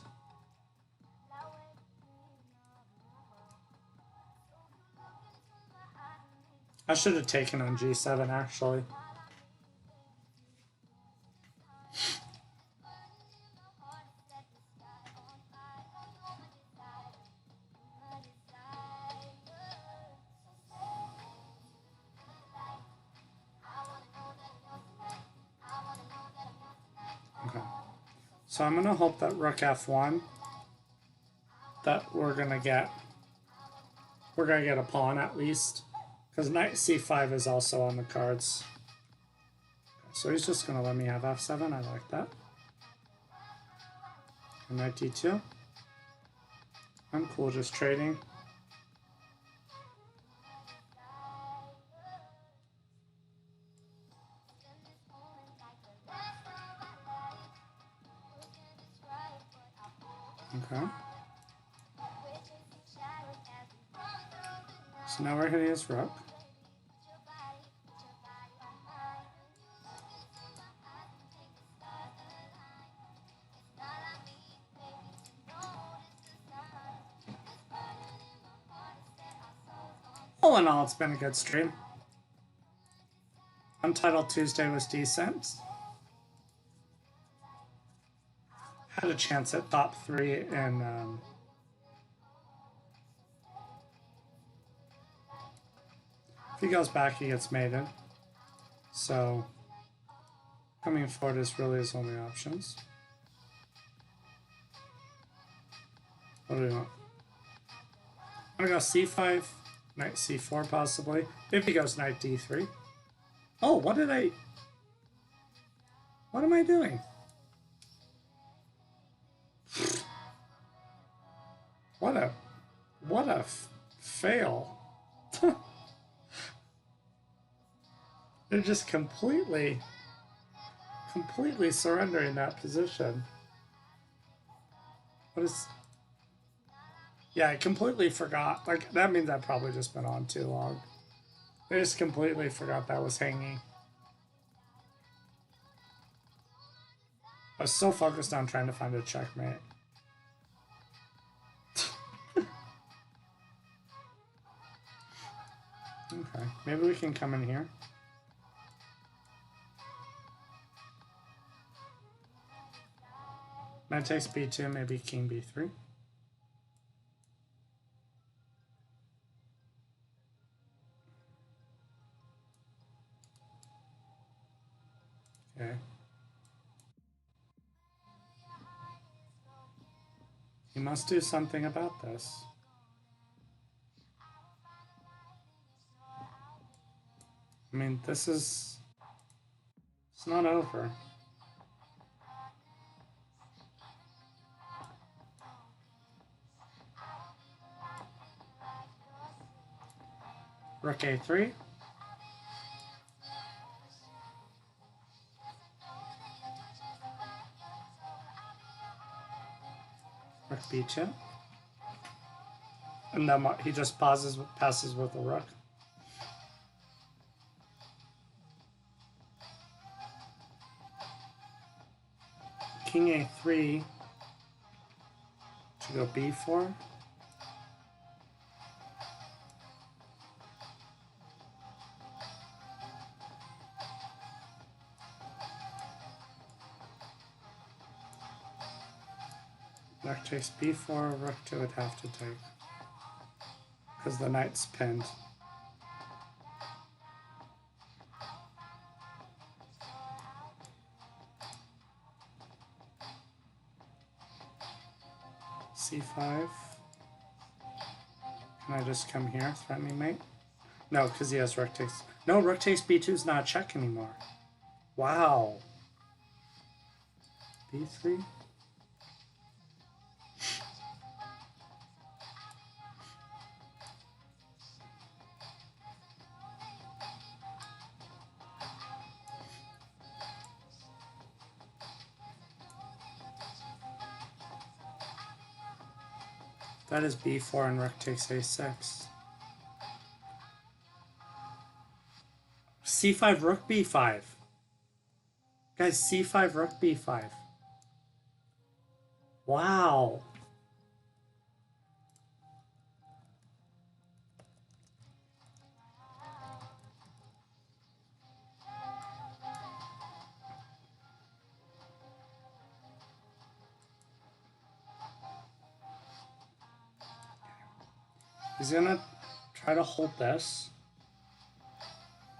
I should have taken on G7 actually. Okay. So I'm gonna hope that Rook F1 that we're gonna get a pawn at least. Because Knight C5 is also on the cards. So he's just gonna let me have F7, I like that. And Knight D2. I'm cool just trading. Okay. So now we're hitting his rook. All in all, it's been a good stream. Untitled Tuesday was decent. Had a chance at top 3 in if he goes back, he gets mated. So coming forward is really his only options. What do we want? I'm gonna go C5, Knight C4 possibly. If he goes Knight D3. Oh, what am I doing? What a fail. They're just completely surrendering that position. What is... Yeah, I completely forgot. Like, that means I've probably just been on too long. I just completely forgot that was hanging. I was so focused on trying to find a checkmate. Okay, maybe we can come in here. Knight takes B2, maybe King B3. Okay. He must do something about this. I mean, it's not over. Rook A3. Rook B2. And then he just passes with the rook. King A3 to go B4. Rook takes b4, rook 2 would have to take. Because the knight's pinned. c5. Can I just come here, threatening mate? No, because he has rook takes. No, rook takes b2 is not a check anymore. Wow. b3. That is b4 and rook takes a6. c5 rook b5. Guys, c5 rook b5. Wow. He's gonna try to hold this.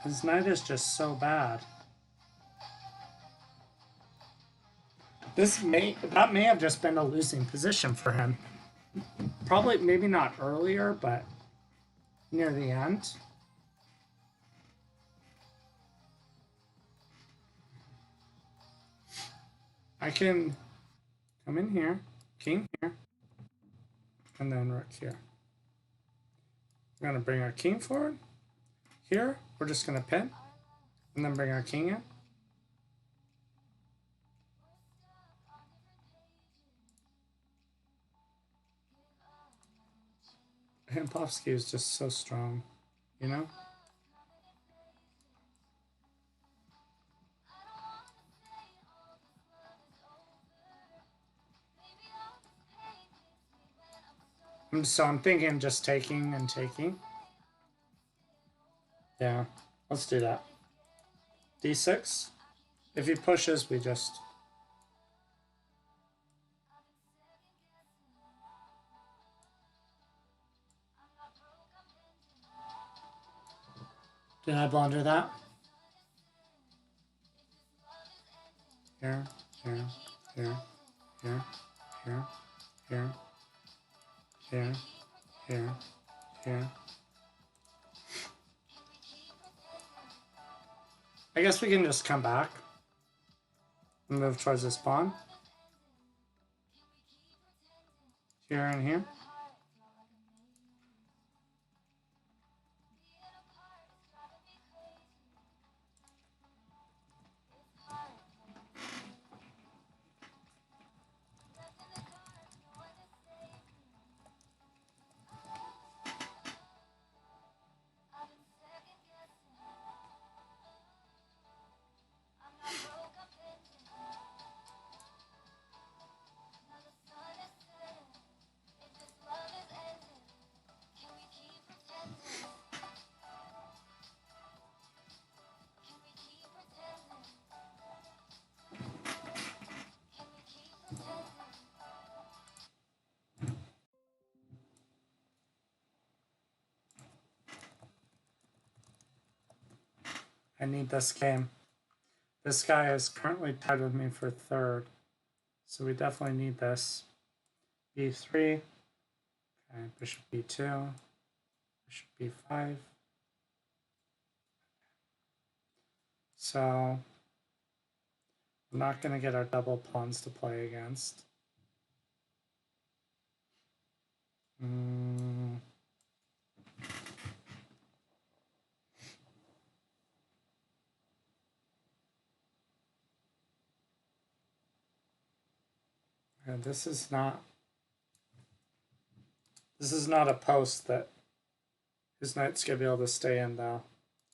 His knight is just so bad. That may have just been a losing position for him. Probably, maybe not earlier, but near the end. I can come in here, king here, and then rook here. We're gonna bring our king forward. Here, we're just gonna pin, and then bring our king in. Himpovsky is just so strong, you know? So I'm thinking just taking and taking. Yeah, let's do that. d6. If he pushes, we just... Did I blunder that? Here, here, here, here, here, here, here, here, here. I guess we can just come back and move towards this pawn. Here and here. I need this game. This guy is currently tied with me for third. So we definitely need this. b3. Okay, bishop b2. Bishop b5. So we're not going to get our double pawns to play against. And this is not a post that his knight's gonna be able to stay in though,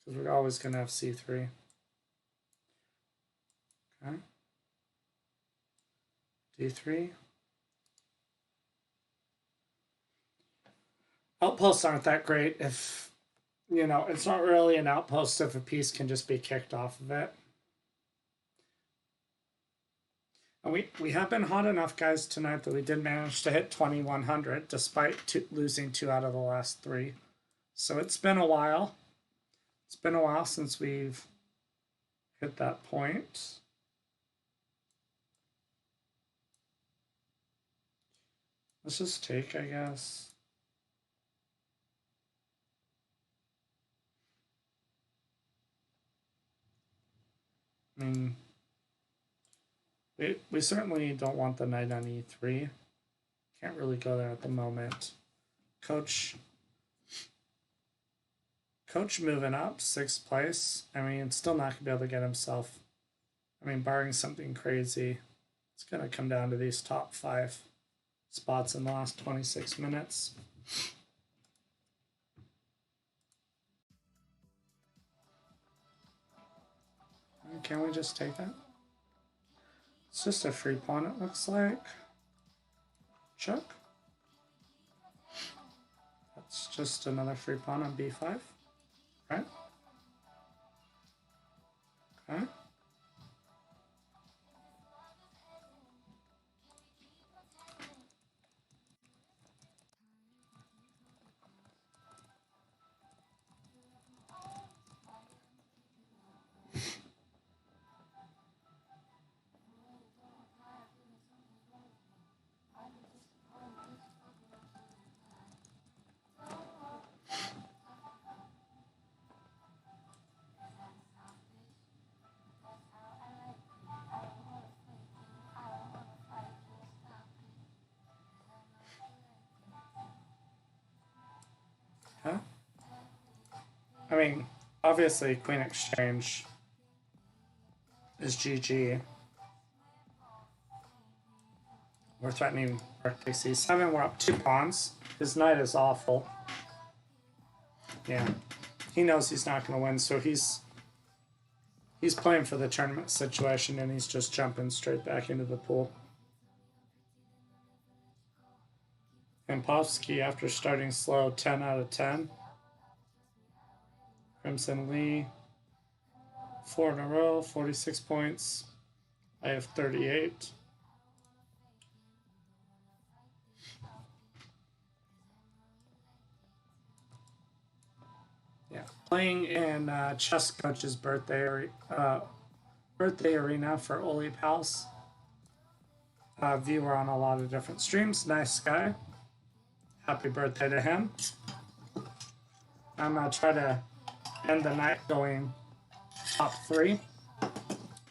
because we're always gonna have c3. Okay. d3. Outposts aren't that great if, you know, it's not really an outpost if a piece can just be kicked off of it. We have been hot enough, guys, tonight that we did manage to hit 2100 despite losing 2 out of the last 3. So it's been a while. It's been a while since we've hit that point. Let's just take, I guess. I mean, we certainly don't want the knight on e3. Can't really go there at the moment. Coach moving up 6th place. I mean, still not gonna be able to get himself. I mean, barring something crazy, it's gonna come down to these top 5 spots in the last 26 minutes. Can we just take that? It's just a free pawn, it looks like. Check. That's just another free pawn on b5. Right? Okay. Huh? I mean, obviously, Queen Exchange is GG. We're threatening rook takes c7. We're up 2 pawns. His knight is awful. Yeah, he knows he's not going to win, so he's playing for the tournament situation, and he's just jumping straight back into the pool. And Povsky, after starting slow, 10 out of 10. Crimson Lee, 4 in a row, 46 points. I have 38. Yeah, playing in Chess Coach's birthday arena for Oli Pals. Viewer on a lot of different streams. Nice guy. Happy birthday to him. I'm gonna try to end the night going top 3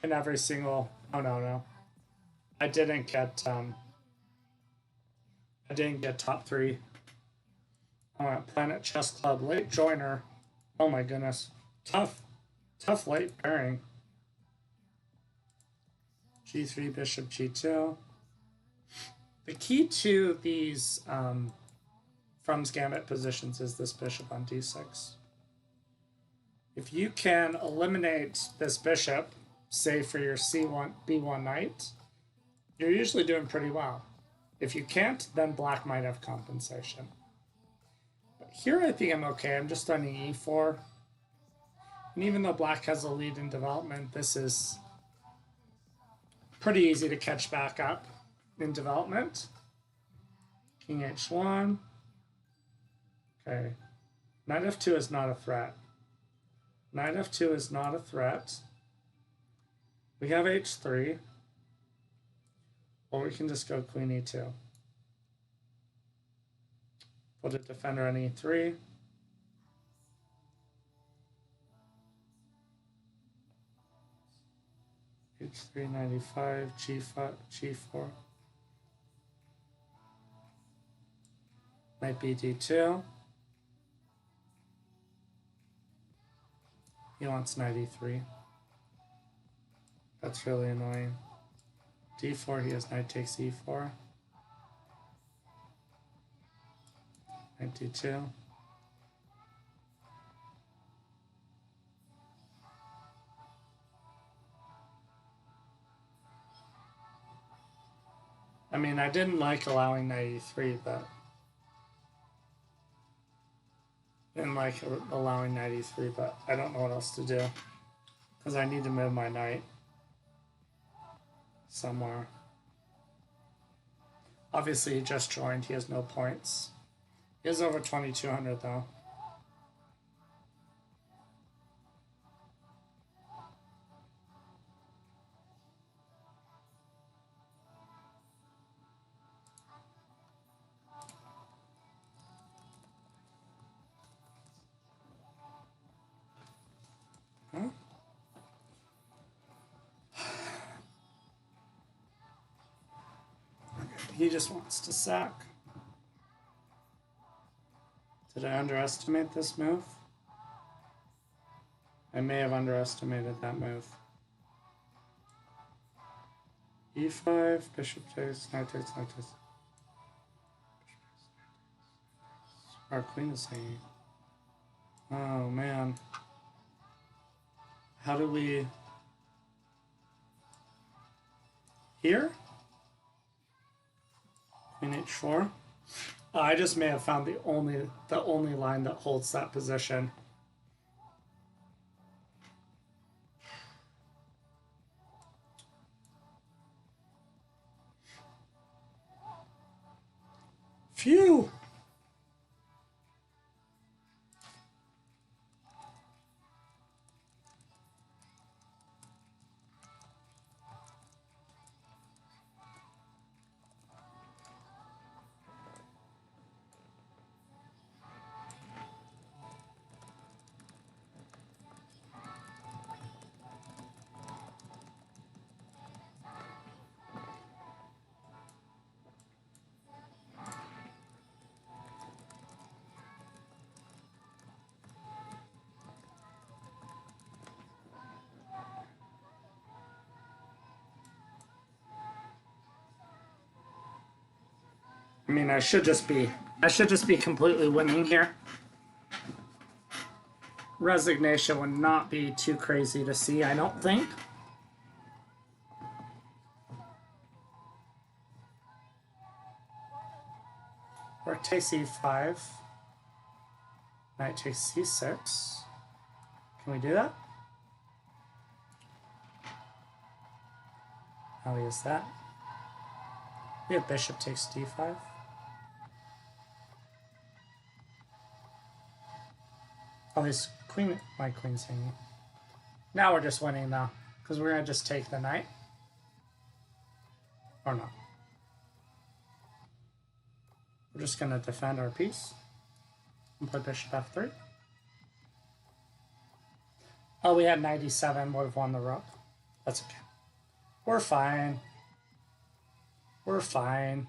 in every single. Oh no. I didn't get top 3. Planet Chess Club late joiner. Oh my goodness, tough late pairing. G3 bishop G2. The key to these Frum's Gambit positions is this bishop on D6. If you can eliminate this bishop, say for your C1 B1 knight, you're usually doing pretty well. If you can't, then black might have compensation. But here I think I'm okay. I'm just on E4. And even though black has a lead in development, this is pretty easy to catch back up in development. King H1. Okay. Knight F2 is not a threat. Knight F2 is not a threat. We have H3. Or we can just go Queen E2. Put a defender on E3. H3, 95, G5, G4. Knight BD2. He wants knight E3. That's really annoying. D4, he has knight takes E4. Knight D2. I mean, I didn't like allowing knight E3, but allowing knight E3, but I don't know what else to do because I need to move my knight somewhere. Obviously, he just joined. He has no points. He is over 2,200 though. Huh? He just wants to sack. Did I underestimate this move? I may have underestimated that move. E5, bishop takes, knight takes, knight takes. Our queen is hanging. Oh man. How do we... Here? Queen h4. I just may have found the only line that holds that position. Phew! I mean, I should just be completely winning here. Resignation would not be too crazy to see, I don't think. Rook takes e5. Knight takes c6. Can we do that? How is that? We have bishop takes d5. Oh, his queen, my queen's hanging. Now we're just winning though, because we're gonna just take the knight. Or not. We're just gonna defend our piece and play bishop f3. Oh, we had 97, would have won the rook. That's okay. We're fine. We're fine.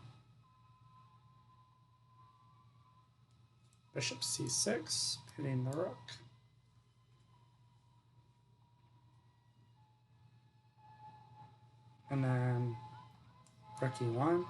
Bishop c6, hitting the rook. And then rook e1.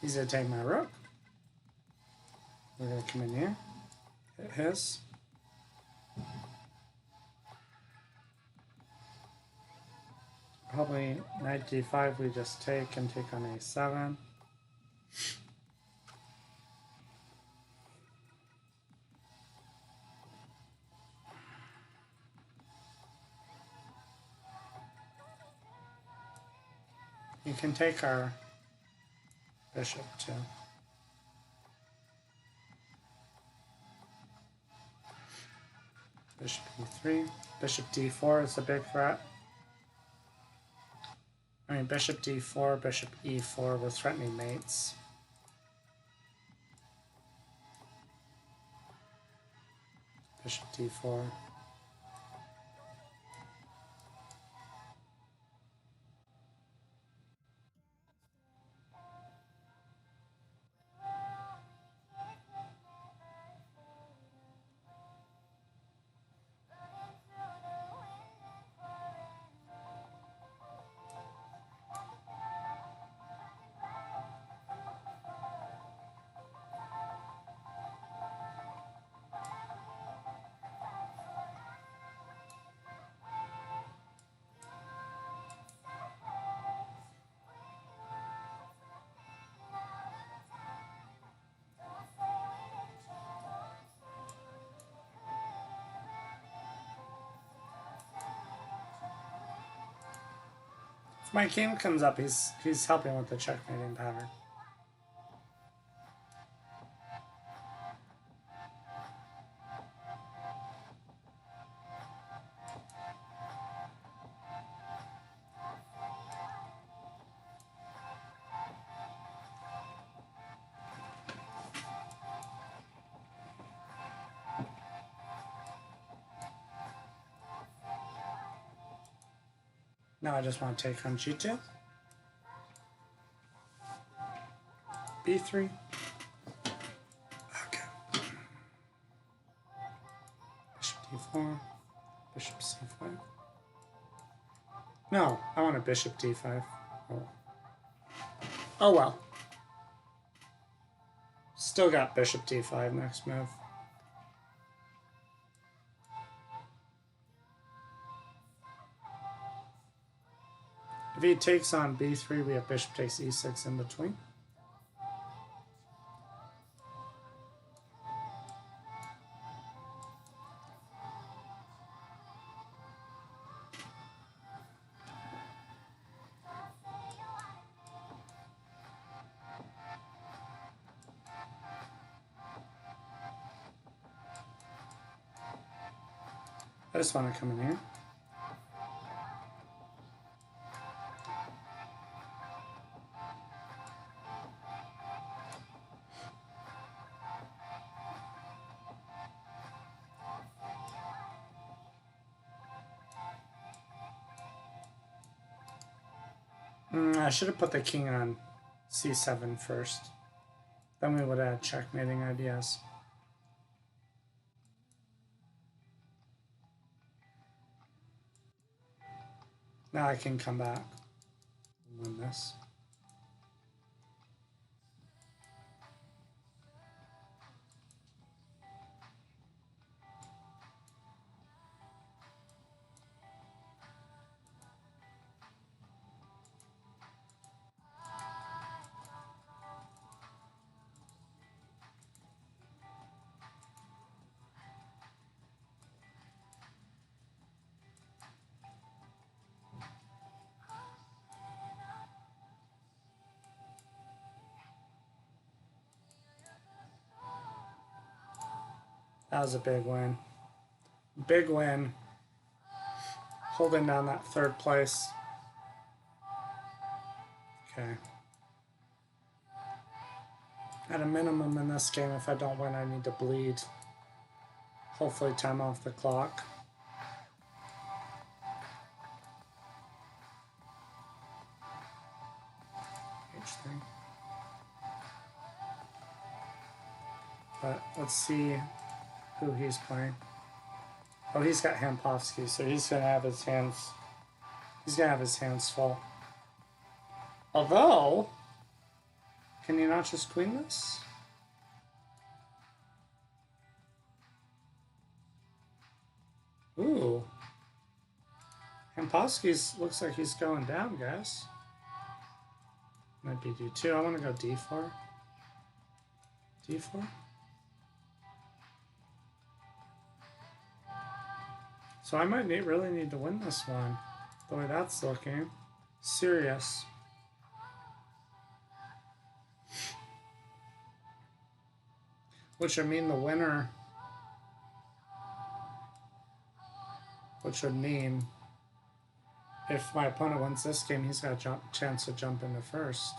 He's gonna take my rook. We're gonna come in here, hit his. Probably knight d5 we just take and take on a7. You can take our bishop too. Bishop e3. Bishop d4 is a big threat. I mean, bishop d4, bishop e4 with threatening mates. Bishop d4. If my king comes up, he's helping with the checkmating pattern. Now I just want to take on G2. B3. Okay. Bishop D4. Bishop C5. No, I want a bishop D5. Oh. Oh well. Still got bishop D5 next move. If he takes on B3, we have bishop takes E6 in between. I just want to come in here. I should have put the king on C7 first. Then we would have checkmating ideas. Now I can come back and win this. That was a big win. Big win. Holding down that third place. Okay. At a minimum in this game, if I don't win, I need to bleed. Hopefully time off the clock. H3. But let's see who he's playing. Oh, he's got Hampovsky, so he's gonna have his hands. He's gonna have his hands full. Although, can you not just queen this? Ooh. Hampovsky's looks like he's going down, guys. Might be D2. I want to go D4. D4. So I might really need to win this one. The way that's looking. Serious. Which would mean the winner. Which would mean if my opponent wins this game, he's got a chance to jump into first.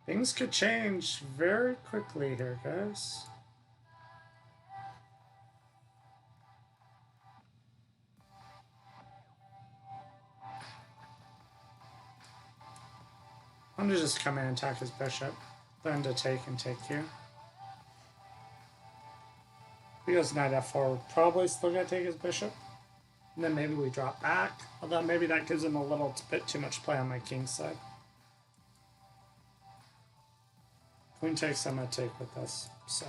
Things could change very quickly here, guys. I'm gonna just come in and attack his bishop, then to take and take here. If he goes knight f4, we're probably still gonna take his bishop. And then maybe we drop back, although maybe that gives him a little bit too much play on my king's side. Queen takes, I'm gonna take with this. So,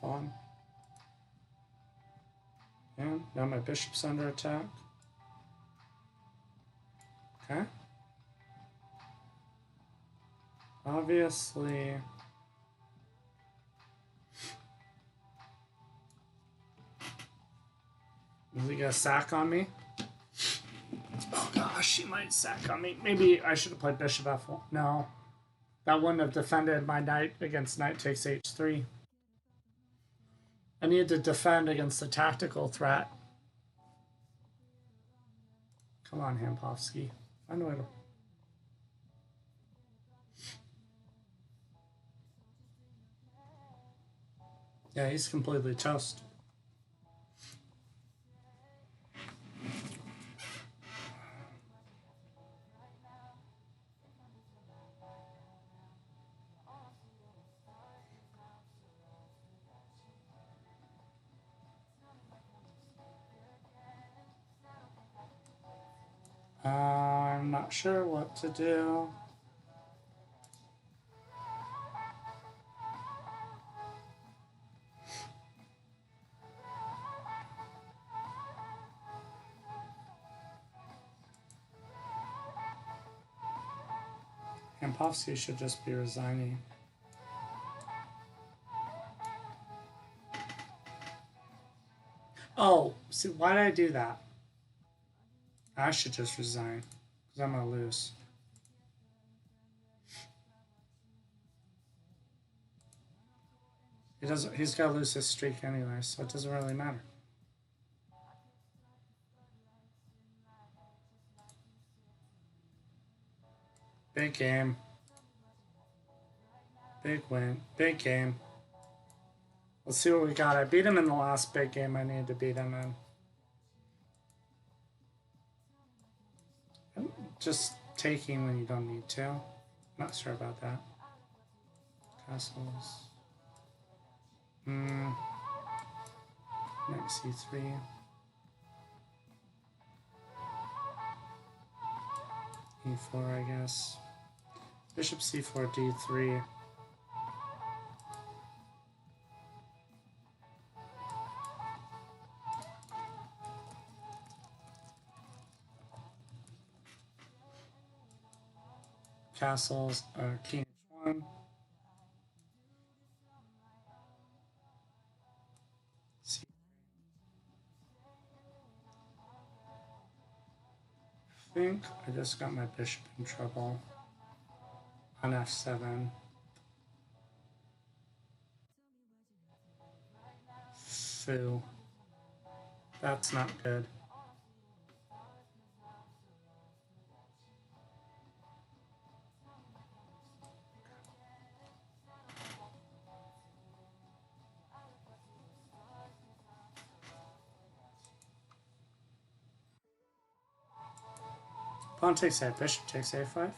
pawn. And now my bishop's under attack. Okay. Obviously, is he gonna sack on me? Oh god. Oh, she might sack on me. Maybe I should have played bishop f1. No. That wouldn't have defended my knight against knight takes h3. I needed to defend against the tactical threat. Come on, Hampovsky. Find a way to... Yeah, he's completely toast. I'm not sure what to do. Hampovsky should just be resigning. Oh, see, why did I do that? I should just resign, because I'm going to lose. He's got to lose his streak anyway, so it doesn't really matter. Big game. Big win. Big game. Let's see what we got. I beat him in the last big game I needed to beat him in. Just taking when you don't need to. Not sure about that. Castles. Knight c3. e4, I guess. Bishop c4, d3. Castles, king h1. I think I just got my bishop in trouble on f7. Foo. That's not good. Pawn takes a, bishop takes a5.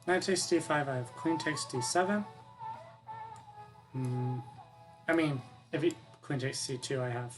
Knight takes d5, I have queen takes d7. I mean, if he, queen takes c2, I have.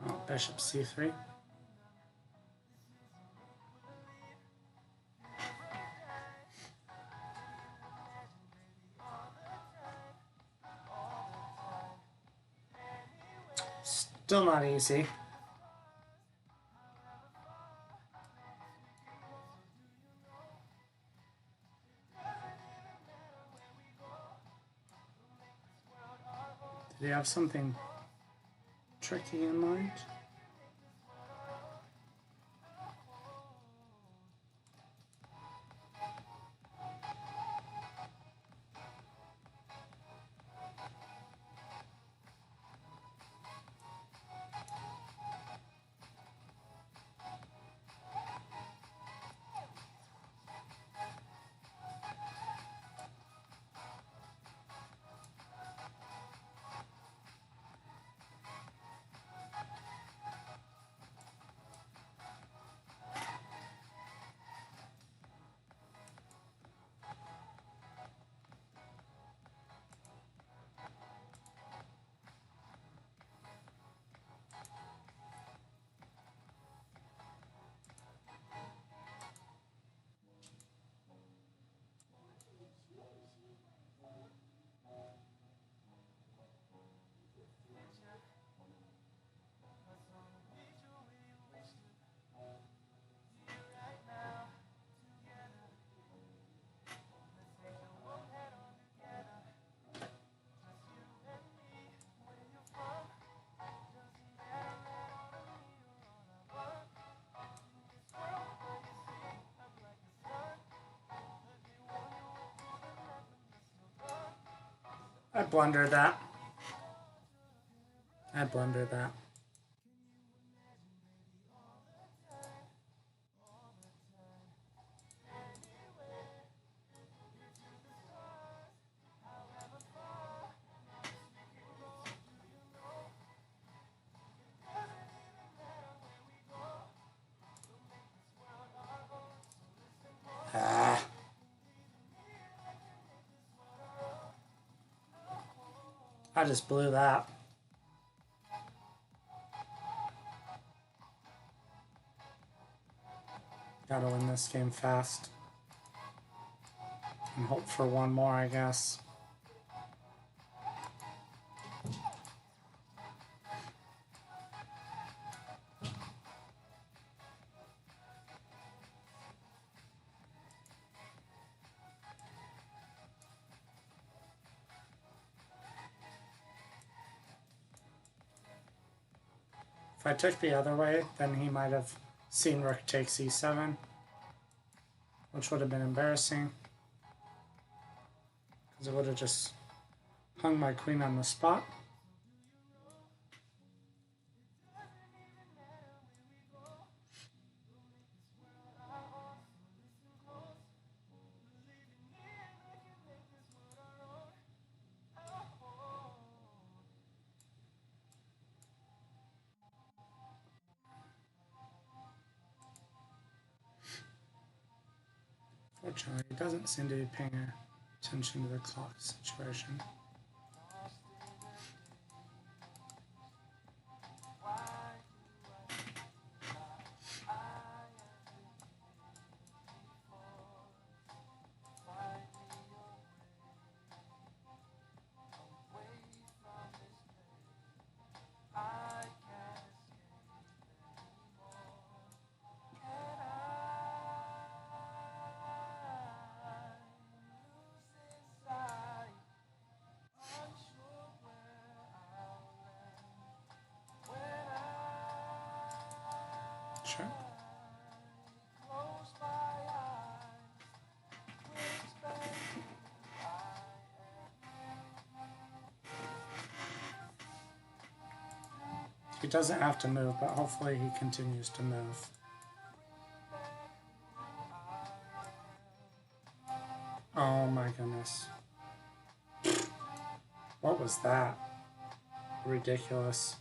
Oh, bishop c3. Still not easy. Did he have something tricky in mind? I blundered that. I blundered that. Ah. I just blew that. Gotta win this game fast. And hope for one more, I guess. If I took the other way, then he might have seen rook takes e7, which would have been embarrassing, because it would have just hung my queen on the spot. Fortunately, he doesn't seem to be paying attention to the clock situation. Sure. He doesn't have to move, but hopefully he continues to move. Oh my goodness. What was that? Ridiculous.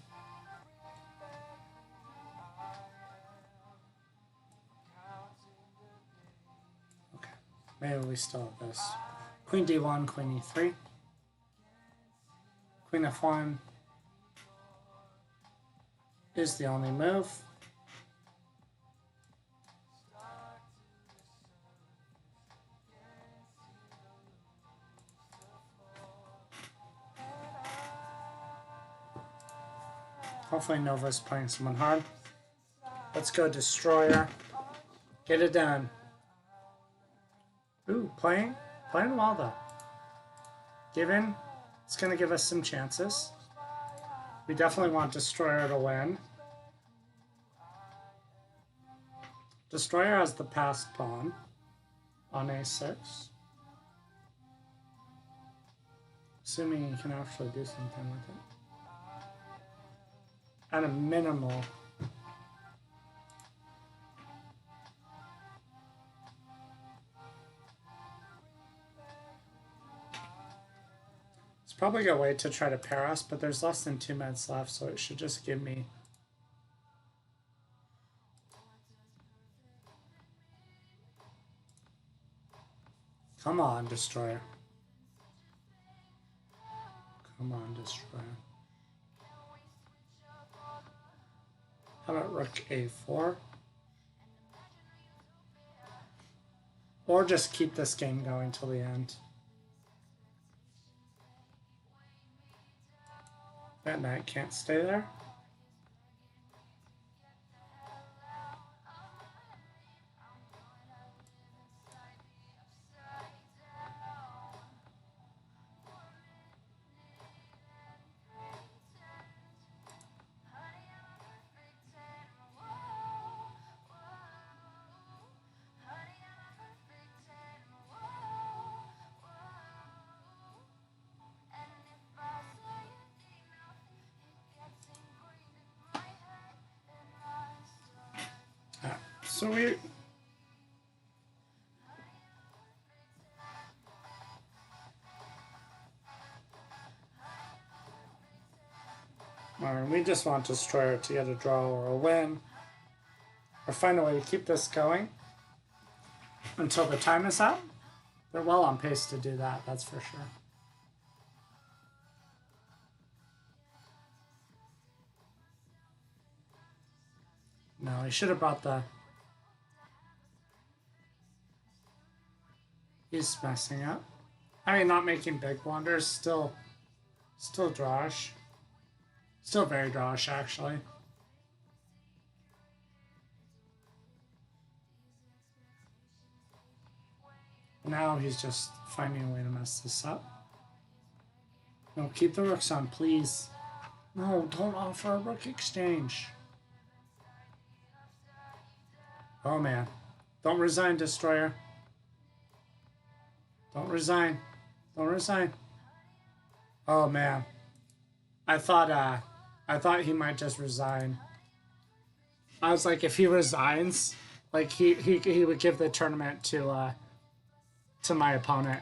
Okay, maybe we still have this. Queen d1, queen e3. Queen f1 is the only move. Hopefully Nova's playing someone hard. Let's go Destroyer. Get it done. Ooh, playing well though. Given, it's gonna give us some chances. We definitely want Destroyer to win. Destroyer has the passed pawn on a6. Assuming you can actually do something with it. At a minimal. It's probably a way to try to pair us, but there's less than 2 minutes left, so it should just give me. Come on, Destroyer. Come on, Destroyer. How about Rook a4? Or just keep this game going till the end. That knight can't stay there. So we. Or we just want Destroyer to get a draw or a win. Or find a way to keep this going until the time is up. They're well on pace to do that, that's for sure. No, he should have brought the... He's messing up. I mean, not making big blunders, still drawish. Still very drawish, actually. Now he's just finding a way to mess this up. No, keep the rooks on, please. No, don't offer a rook exchange. Oh, man. Don't resign, Destroyer. Don't resign. Don't resign. Oh, man. I thought he might just resign. I was like, if he resigns, like he would give the tournament to my opponent.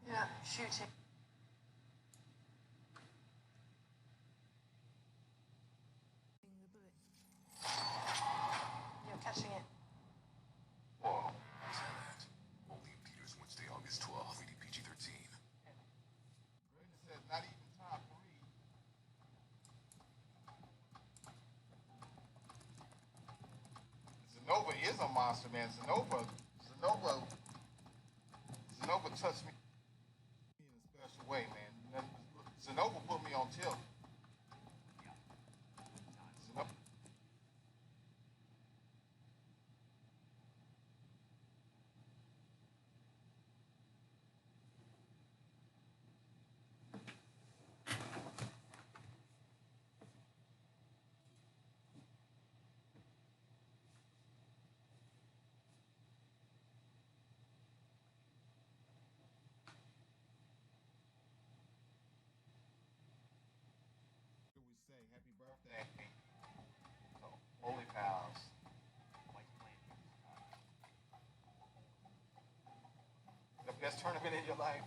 Yeah, shooting. You're catching it. Whoa, what's that? Only in Peters, Wednesday, August 12th, rated PG-13. Brandon says not even top three. Zenova is a monster, man. Zenova touched me in a special way, man. Zenova put me on tilt. Zenova. We say happy birthday. So, holy pals. The best tournament in your life.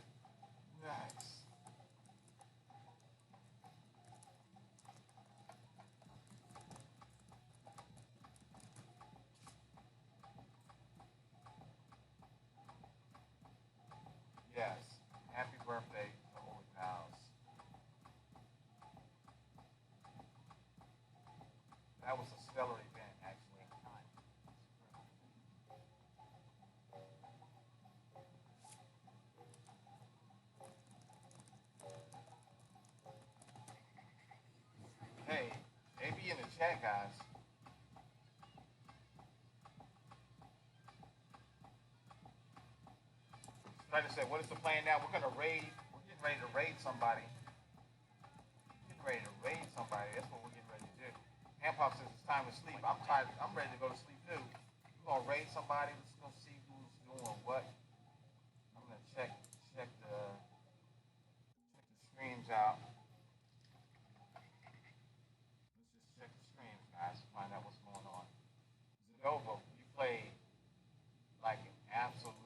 Nice. Yes. Happy birthday to Holy Pals. That was a stellar event, actually. Hey, they be in the chat, guys. Trying to say, what is the plan now? We're gonna raid. We're getting ready to raid somebody. Getting ready to raid somebody. That's what we're getting ready to do. Hampop says it's time to sleep. I'm tired. I'm ready to go to sleep too. We're gonna raid somebody. We're just gonna see who's doing what. I'm gonna check the streams out. Let's just check the streams, guys, to find out what's going on. Zenova, you played like an absolute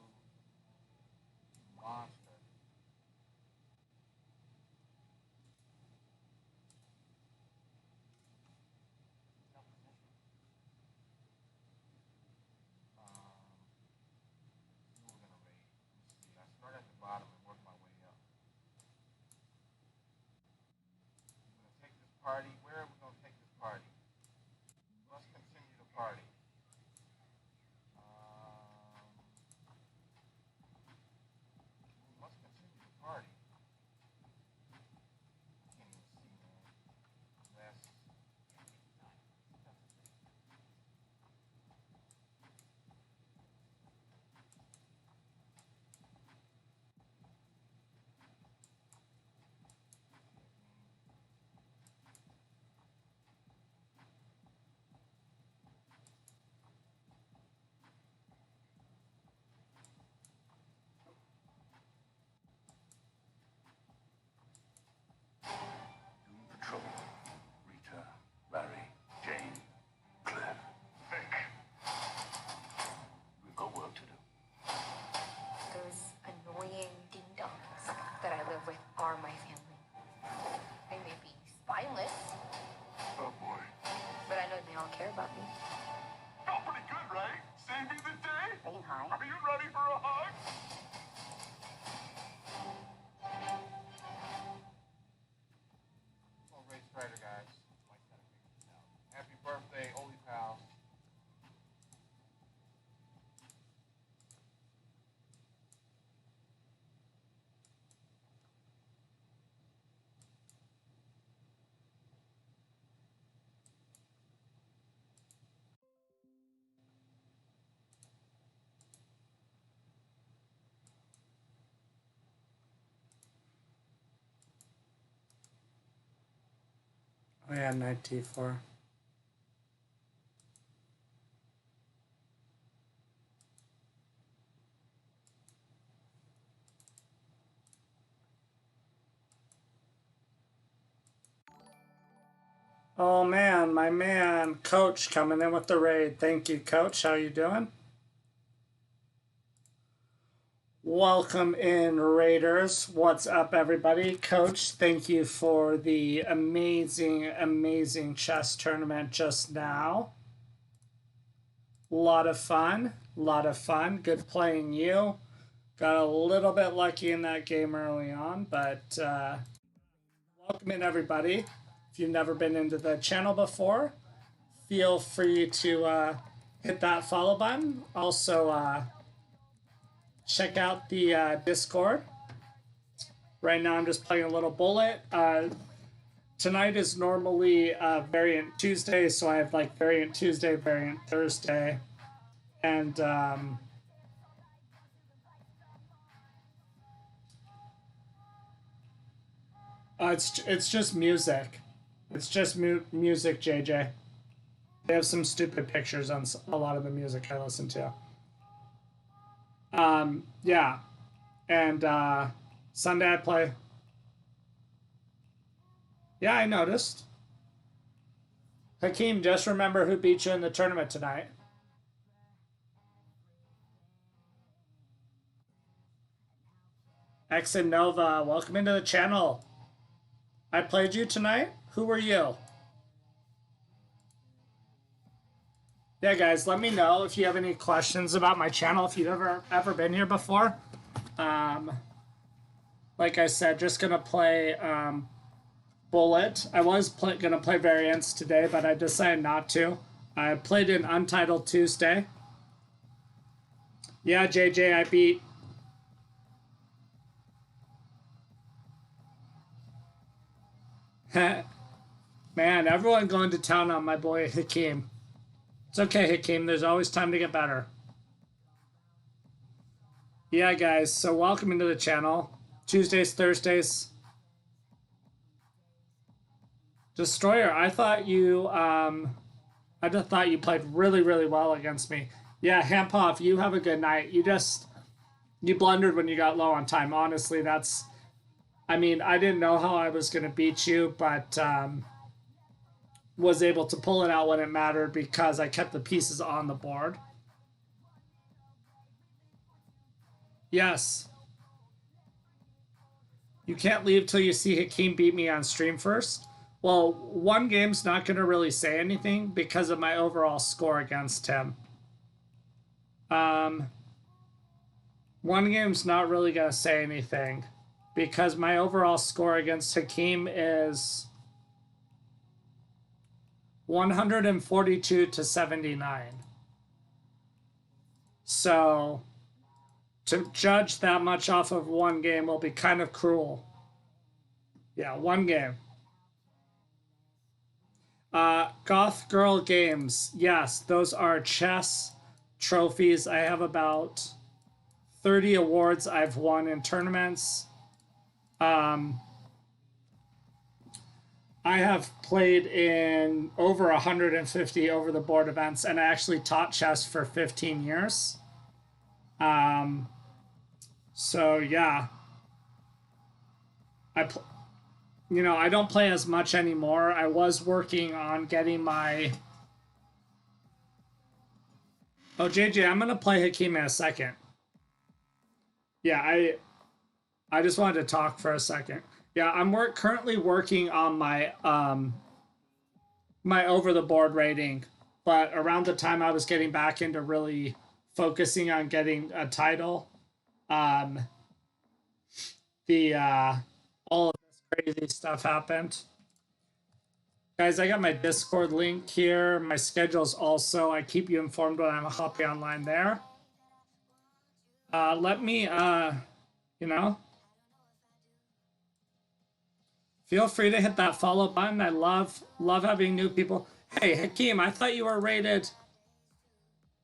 party. Where are we gonna take this party? Let's continue the party. We must continue the party. Can't even see, man. Last. Doom Patrol. Rita, Larry, Jane, Cliff, Vic. We've got work to do. Those annoying ding-dongs that I live with are my family. They may be spineless, Oh boy. but I know they all care about me. Felt pretty good, right? Saving the day? Saying hi. Are you ready for a hug? Oh, Ray Strider, guys. Mike's gotta figure this out. Happy birthday, Oli Pals. Oh yeah, knight d4. Oh man, my man, Coach coming in with the raid. Thank you, Coach. How you doing? Welcome in, Raiders. What's up, everybody? Coach, thank you for the amazing chess tournament just now. Lot of fun. Good playing you. Got a little bit lucky in that game early on, but welcome in, everybody. If you've never been into the channel before, feel free to hit that follow button. Also, check out the Discord. Right now I'm just playing a little bullet. Tonight is normally Variant Tuesday, so I have like Variant Tuesday, Variant Thursday, and it's just music. It's just music, JJ. They have some stupid pictures on a lot of the music I listen to. Yeah, and Sunday I play. Yeah, I noticed. Hakeem, just remember who beat you in the tournament tonight. X and Nova, welcome into the channel. I played you tonight. Who were you? Yeah, guys, let me know if you have any questions about my channel, if you've ever been here before. Like I said, just gonna play Bullet. I was gonna play Variants today, but I decided not to. I played in Untitled Tuesday. Yeah, JJ, I beat. Man, everyone going to town on my boy Hakeem. It's okay, Hakeem. There's always time to get better. Yeah, guys. So welcome into the channel. Tuesdays, Thursdays. Destroyer, I thought you I just thought you played really well against me. Yeah, Hamphoff, you have a good night. You blundered when you got low on time. Honestly, I mean, I didn't know how I was gonna beat you, but was able to pull it out when it mattered because I kept the pieces on the board. Yes. You can't leave till you see Hakeem beat me on stream first. Well, one game's not going to really say anything because of my overall score against him. One game's not really going to say anything because my overall score against Hakeem is 142 to 79. So to judge that much off of one game will be kind of cruel. Yeah, one game. Goth Girl Games. Yes, those are chess trophies. I have about 30 awards I've won in tournaments. I have played in over 150 over the board events, and I actually taught chess for 15 years. So yeah, I don't play as much anymore. I was working on getting my. Oh, JJ, I'm gonna play Hakeem in a second. Yeah, I just wanted to talk for a second. Yeah, I'm currently working on my my over the board rating, but around the time I was getting back into really focusing on getting a title, the all of this crazy stuff happened. Guys, I got my Discord link here. My schedule's also. I keep you informed when I'm hopping online there. Let me, feel free to hit that follow button. I love having new people. Hey, Hakeem, I thought you were rated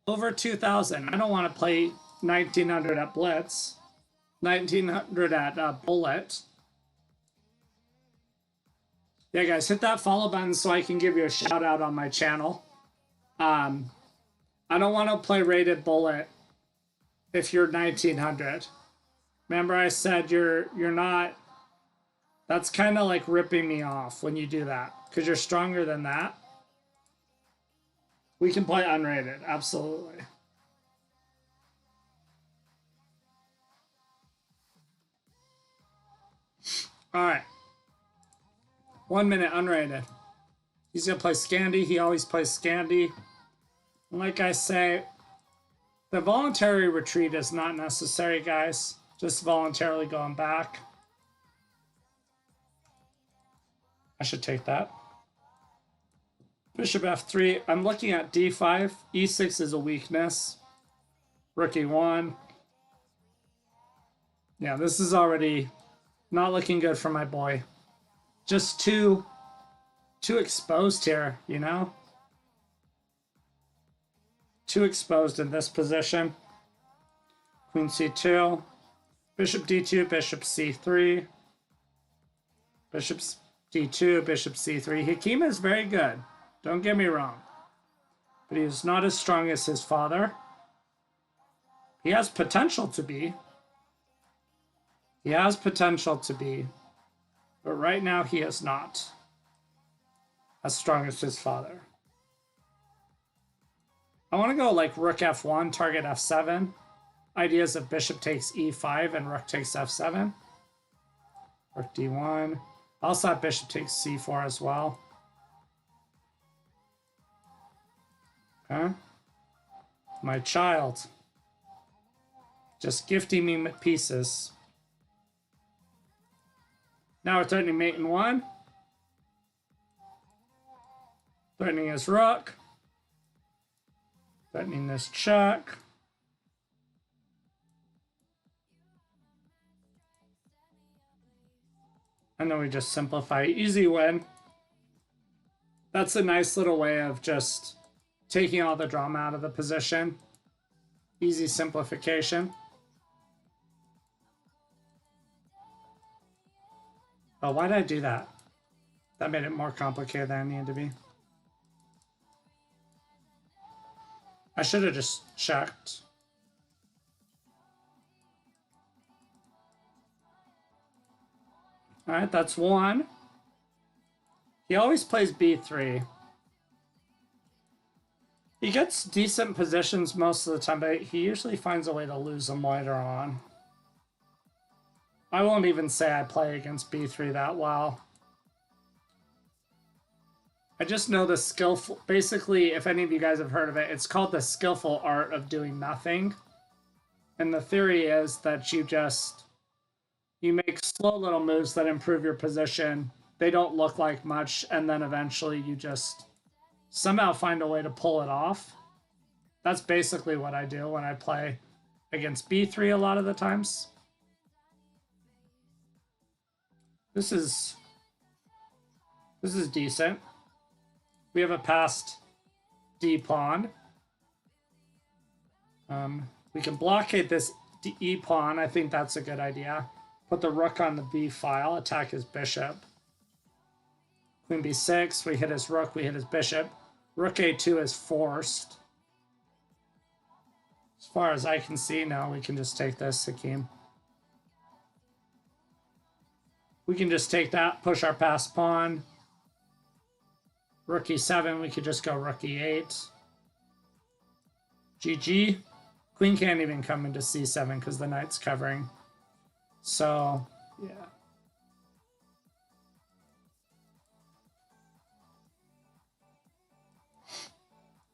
over 2,000. I don't want to play 1,900 at Blitz, 1,900 at Bullet. Yeah, guys, hit that follow button so I can give you a shout out on my channel. I don't want to play rated Bullet if you're 1,900. Remember I said you're not. That's kind of like ripping me off when you do that, because you're stronger than that. We can play unrated, absolutely. All right. 1 minute unrated. He's gonna play Scandy. He always plays Scandy. And like I say, the voluntary retreat is not necessary, guys. Just voluntarily going back. I should take that. Bishop f3. I'm looking at d5. e6 is a weakness. Rook e1. Yeah, this is already not looking good for my boy. Just too exposed here, you know? Too exposed in this position. Queen c2. Bishop d2, bishop c3. Bishop d2, bishop c3. Hakeem is very good. Don't get me wrong. But he is not as strong as his father. He has potential to be. He has potential to be. But right now he is not as strong as his father. I want to go like rook f1, target f7. Ideas of bishop takes e5 and rook takes f7. Rook d1. I also have bishop takes c4 as well. Okay. My child. Just gifting me pieces. Now we're threatening mate in 1. Threatening his rook. Threatening this check. And then we just simplify. Easy win. That's a nice little way of just taking all the drama out of the position. Easy simplification. Oh, why did I do that? That made it more complicated than it needed to be. I should have just checked. All right, that's 1. He always plays b3. He gets decent positions most of the time, but he usually finds a way to lose them later on. I won't even say I play against b3 that well. I just know the skillful, basically, if any of you guys have heard of it, it's called the skillful art of doing nothing. And the theory is that you make slow little moves that improve your position. They don't look like much, and then eventually you just somehow find a way to pull it off. That's basically what I do when I play against b3 a lot of the times. This is decent. We have a passed d pawn. We can blockade this e pawn. I think that's a good idea. Put the rook on the b file, attack his bishop. Queen b6, we hit his rook, we hit his bishop. Rook a2 is forced. As far as I can see, now we can just take this, Hakeem. We can just take that, push our passed pawn. Rook e7, we could just go rook e8. GG. Queen can't even come into c7 because the knight's covering. So, yeah.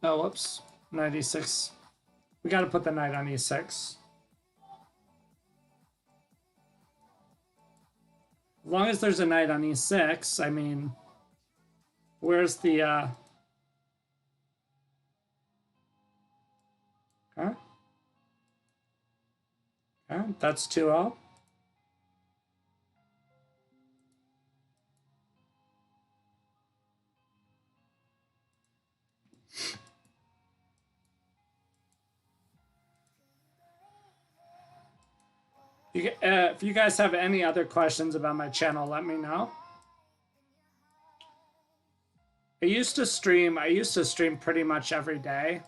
Oh, whoops. Knight e6. We got to put the knight on e6. As long as there's a knight on e6, I mean, where's the... Huh? Okay, that's 2-0. If you guys have any other questions about my channel, let me know. I used to stream pretty much every day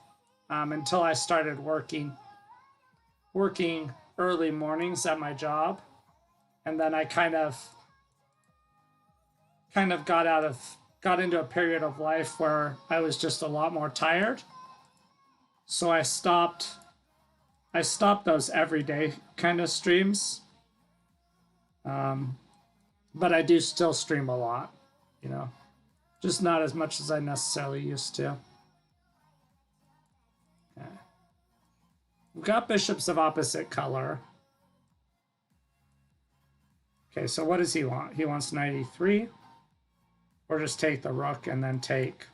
until I started working early mornings at my job, and then I kind of got into a period of life where I was just a lot more tired. So I stopped those everyday kind of streams. But I do still stream a lot, you know, just not as much as I necessarily used to. Okay. We've got bishops of opposite color. Okay, so what does he want? He wants knight e3, or just take the rook and then take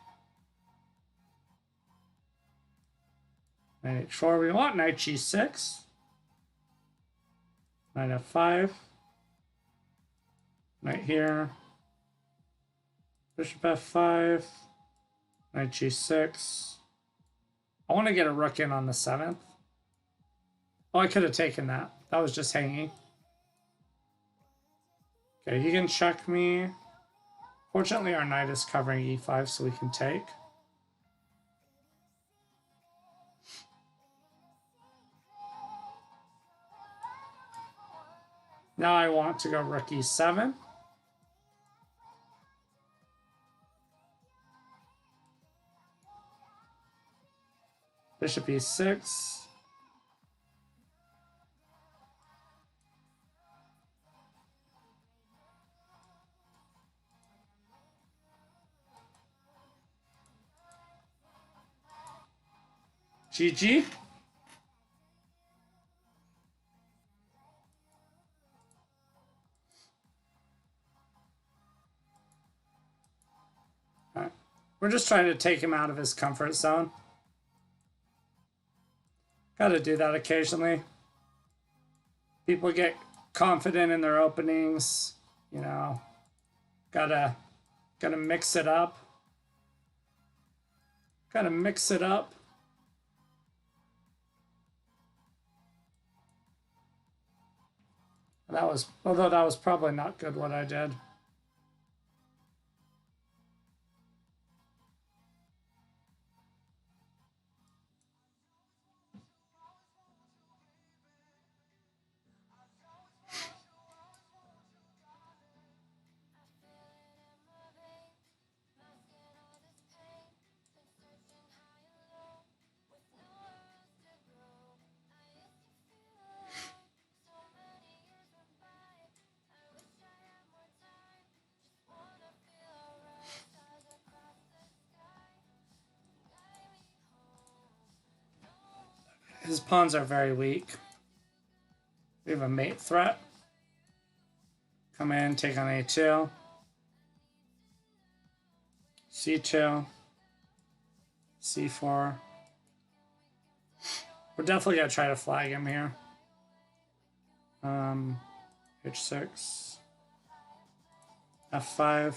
knight h4. We want knight g6, knight f5, knight here, bishop f5, knight g6. I want to get a rook in on the 7th. Oh, I could have taken that. That was just hanging. Okay, he can check me. Fortunately, our knight is covering e5, so we can take. Now I want to go rook e7. Bishop e6. GG. All right. We're just trying to take him out of his comfort zone. Got to do that occasionally. People get confident in their openings, you know. Gotta mix it up. Gotta mix it up. Although that was probably not good what I did. His pawns are very weak. We have a mate threat. Come in, take on a2. c2. C4. We're definitely gonna try to flag him here. H6. F5.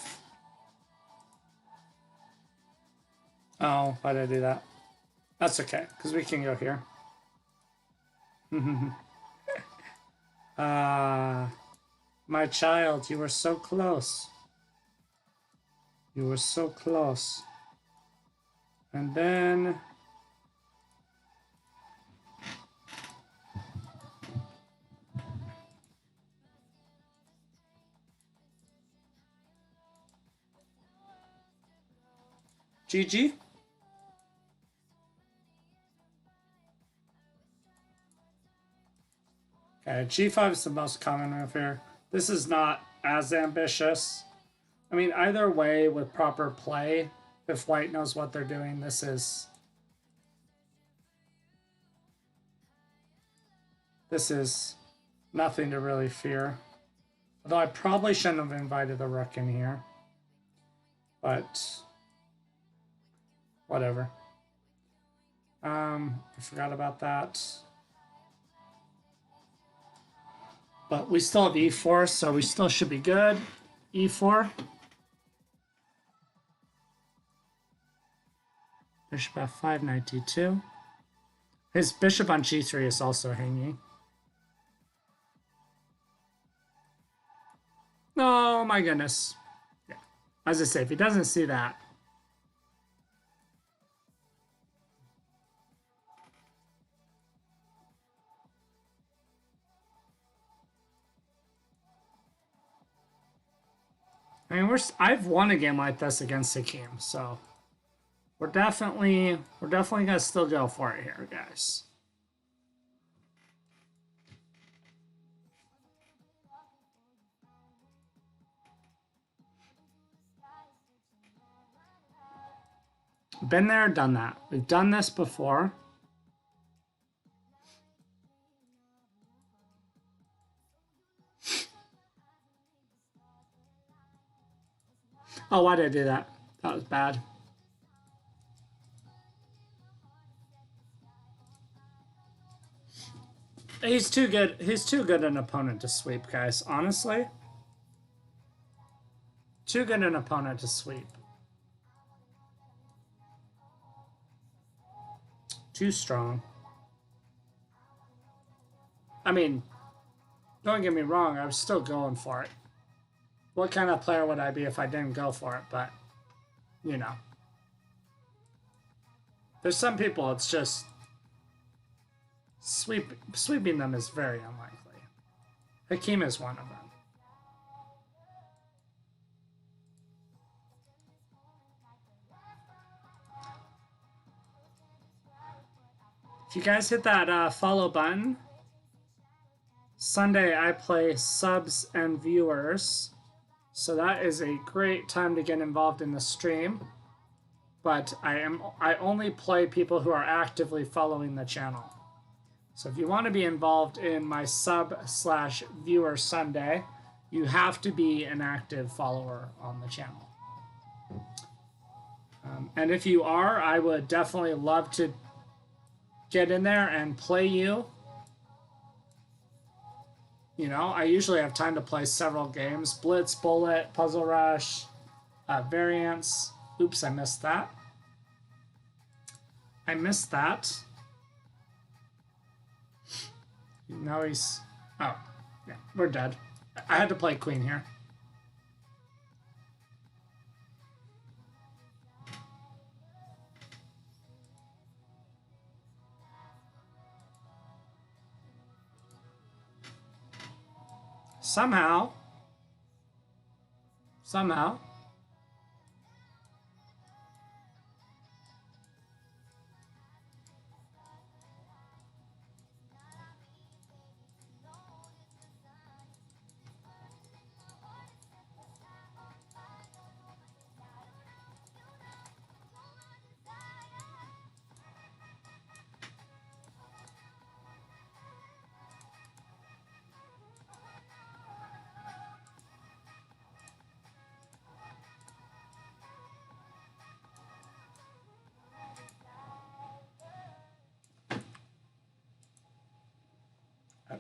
Oh, why did I do that? That's okay, because we can go here. My child, you were so close. You were so close. And then... GG? Okay, G5 is the most common move here. This is not as ambitious. I mean, either way, with proper play, if white knows what they're doing, this is nothing to really fear. Although I probably shouldn't have invited the rook in here. But whatever. I forgot about that. But we still have e4, so we still should be good. E4. Bishop f5, knight d2. His bishop on g3 is also hanging. Oh my goodness. Yeah. As I say, if he doesn't see that. I mean, I've won a game like this against Hakeem, so we're definitely gonna still go for it here, guys. Been there, done that. We've done this before. Oh, why did I do that? That was bad. He's too good. He's too good an opponent to sweep, guys. Honestly. Too good an opponent to sweep. Too strong. I mean, don't get me wrong, I was still going for it. What kind of player would I be if I didn't go for it? But, you know. There's some people, it's just... Sweeping them is very unlikely. Hakeem is one of them. If you guys hit that follow button, Sunday I play subs and viewers, so that is a great time to get involved in the stream. But I only play people who are actively following the channel. So if you want to be involved in my sub/viewer Sunday, you have to be an active follower on the channel. And if you are, I would definitely love to get in there and play you. You know, I usually have time to play several games. Blitz, Bullet, Puzzle Rush, Variants. Oops, I missed that. I missed that. Now he's... Oh, yeah, we're dead. I had to play Queen here. Somehow.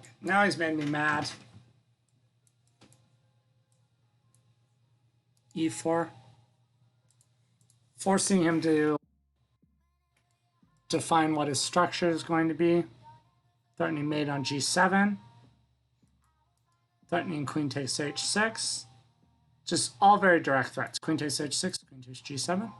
Okay, now he's made me mad. E4. Forcing him to define what his structure is going to be. Threatening mate on G7. Threatening queen takes H6. Just all very direct threats. Queen takes H6, queen takes G7.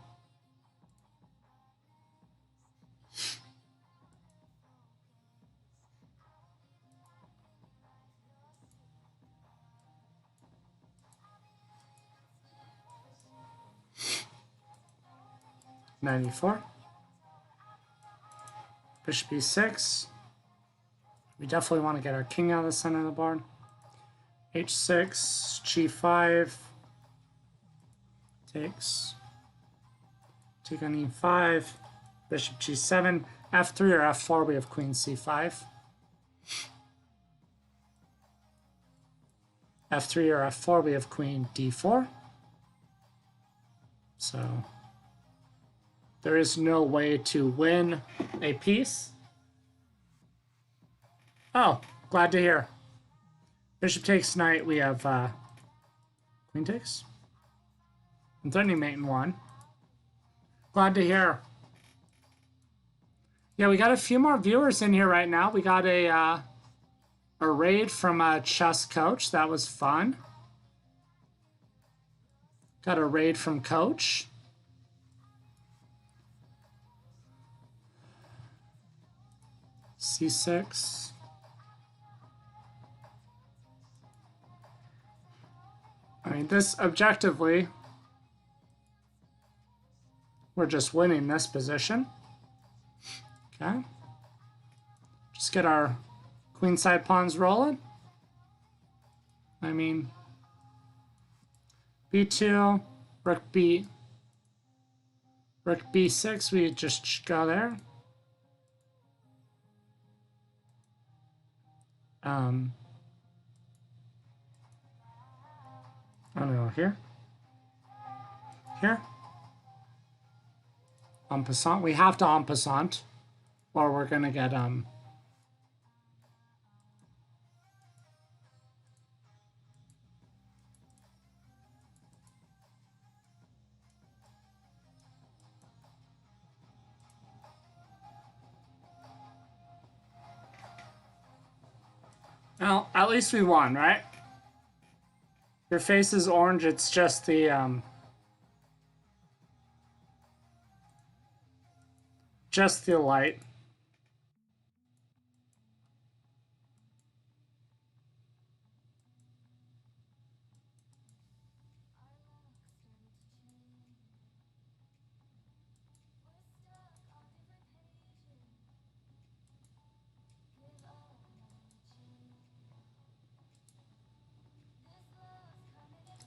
.94. Bishop E6. We definitely want to get our king out of the center of the board. H6, G5. Takes. Take on E5. Bishop G7. F3 or F4, we have queen C5. F3 or F4, we have queen D4. So there is no way to win a piece. Oh, glad to hear. Bishop takes knight, we have queen takes. I'm threatening mate in 1. Glad to hear. Yeah, we got a few more viewers in here right now. We got a raid from a chess coach. That was fun. Got a raid from coach. C6. I mean, this objectively, we're just winning this position. Okay. Just get our queenside pawns rolling. I mean, B2, rook B6, we just go there. I don't know, here. Here. En passant. We have to en passant, or we're gonna get well, at least we won, right? Your face is orange, it's just the light.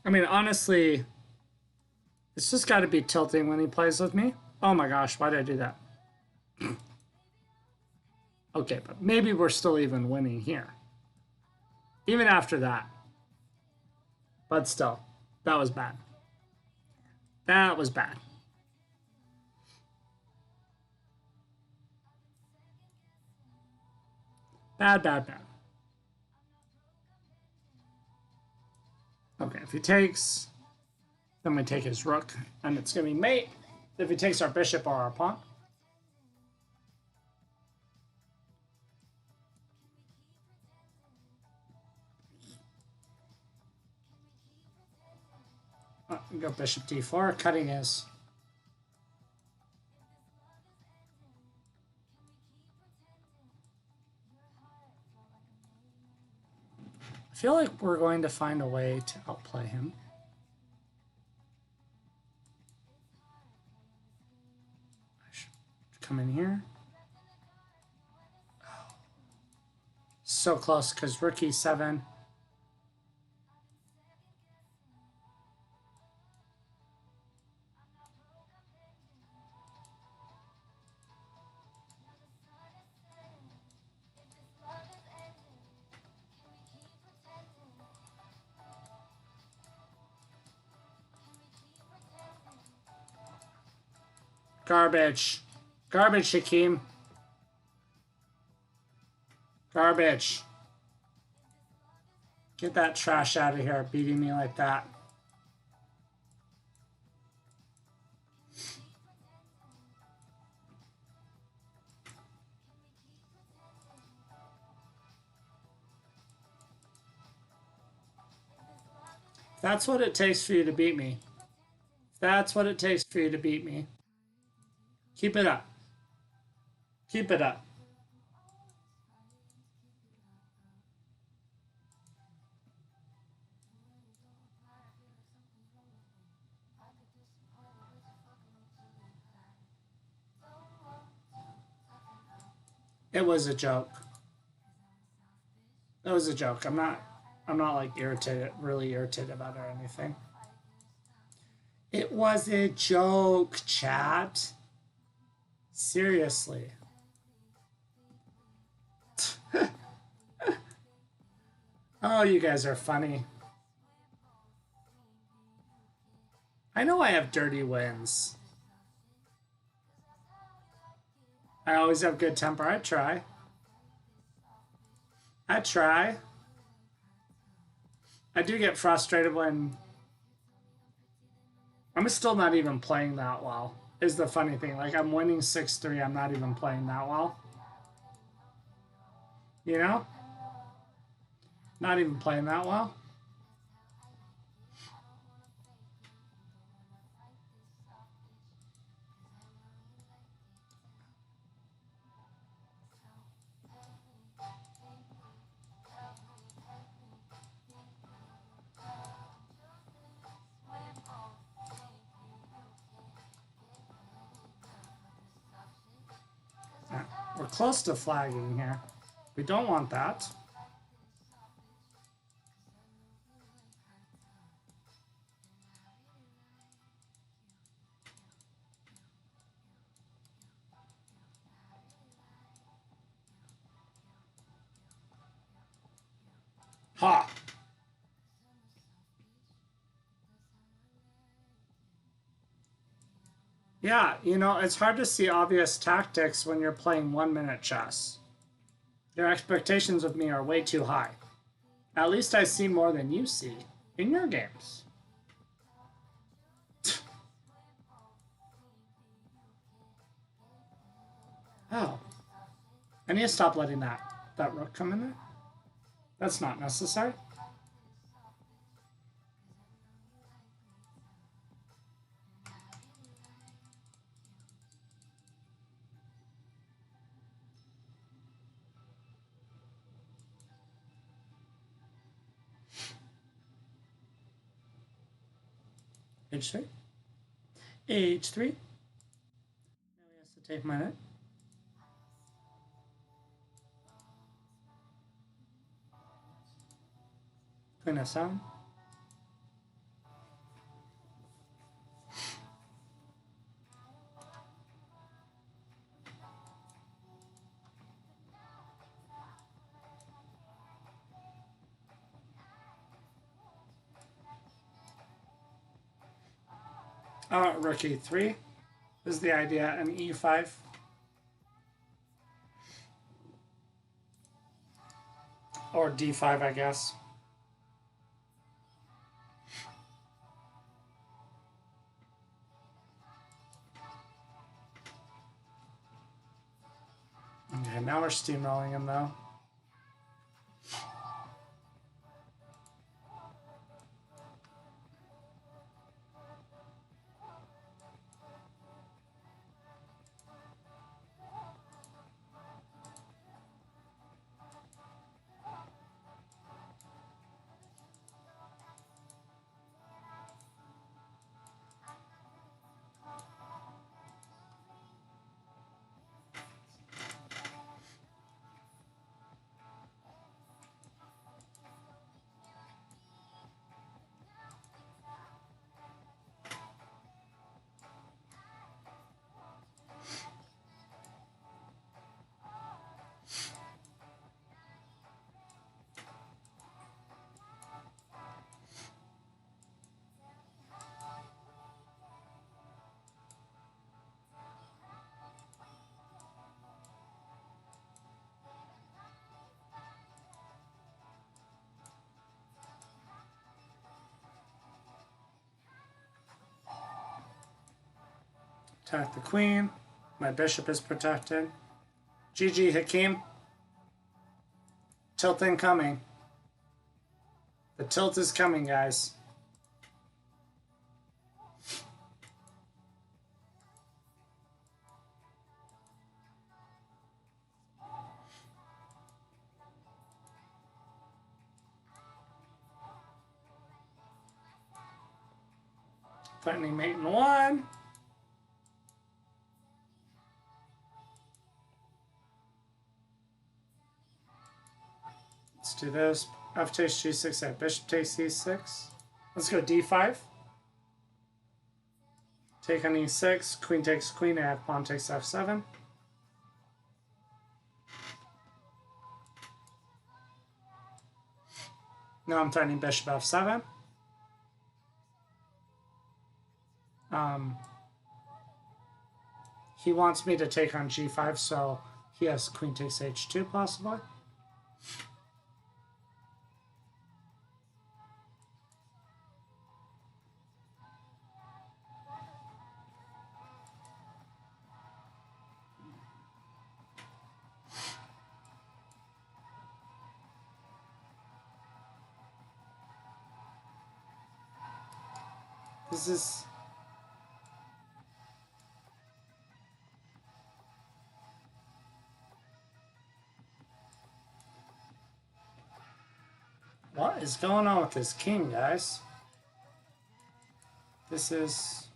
I mean, honestly, it's just got to be tilting when he plays with me. Oh my gosh, why did I do that? Okay, but maybe we're still even winning here. Even after that. But still, that was bad. That was bad. Bad. Okay, if he takes, then we take his rook, and it's going to be mate. If he takes our bishop or our pawn. Go bishop d4, cutting his. I feel like we're going to find a way to outplay him. I should come in here. Oh. So close, because rook e7. Garbage. Garbage, Shaquem. Garbage. Get that trash out of here, beating me like that. That's what it takes for you to beat me. That's what it takes for you to beat me. Keep it up. Keep it up. It was a joke. It was a joke. I'm not like irritated, really irritated about it or anything. It was a joke, chat. Seriously. Oh, you guys are funny. I know I have dirty wins. I always have good temper. I try. I try. I do get frustrated when I'm still not even playing that well, is the funny thing. Like, I'm winning 6-3. I'm not even playing that well. You know? Not even playing that well. Yeah, we're close to flagging here. We don't want that. Ha! Yeah, you know, it's hard to see obvious tactics when you're playing 1-minute chess. Your expectations of me are way too high. At least I see more than you see in your games. Oh. I need to stop letting that rook come in there. That's not necessary. H3. H3. Now he has to take my knight. Queen S7. Rook E3 is the idea, and E5. Or D5, I guess. Okay, now we're steamrolling him though. Attack the queen. My bishop is protected. GG, Hakeem. Tilt incoming. The tilt is coming, guys. Threatening mate in 1. Let's do this. F takes G6, bishop takes E6. Let's go D5. Take on E6, queen takes queen, and pawn takes F7. Now I'm threatening bishop F7. He wants me to take on G5, so he has queen takes H2 possibly. This is... What is going on with this king, guys? This is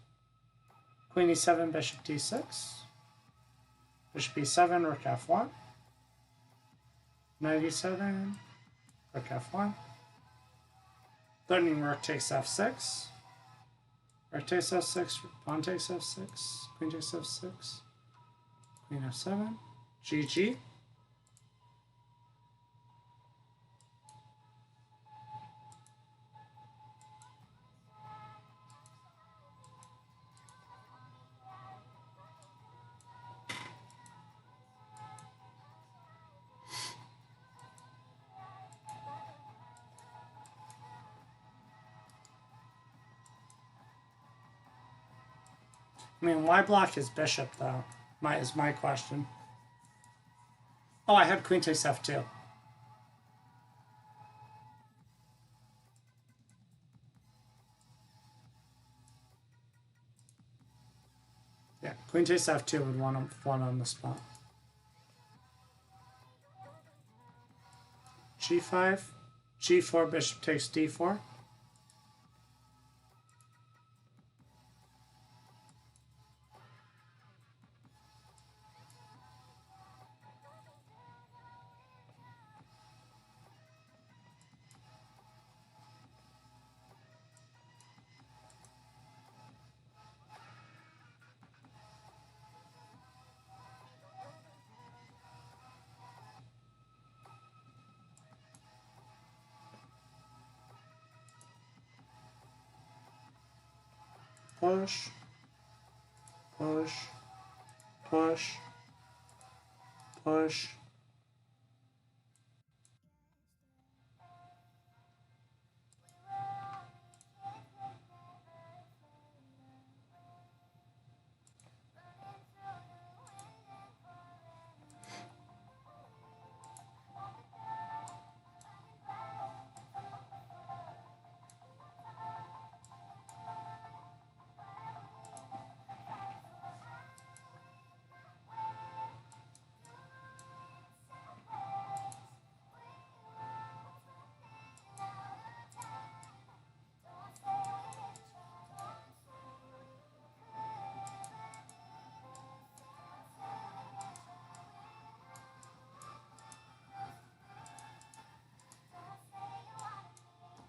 queen E7, bishop D6. Bishop E7, rook F1. Knight E7, rook F1. Threatening rook takes F6. Rook takes F6, pawn takes F6, queen takes F6, queen F7, GG. I mean, why block his bishop, though? Is my question. Oh, I had queen takes F2. Yeah, queen takes F2 would want one on the spot. G5, G4, bishop takes D4. Push, push, push, push.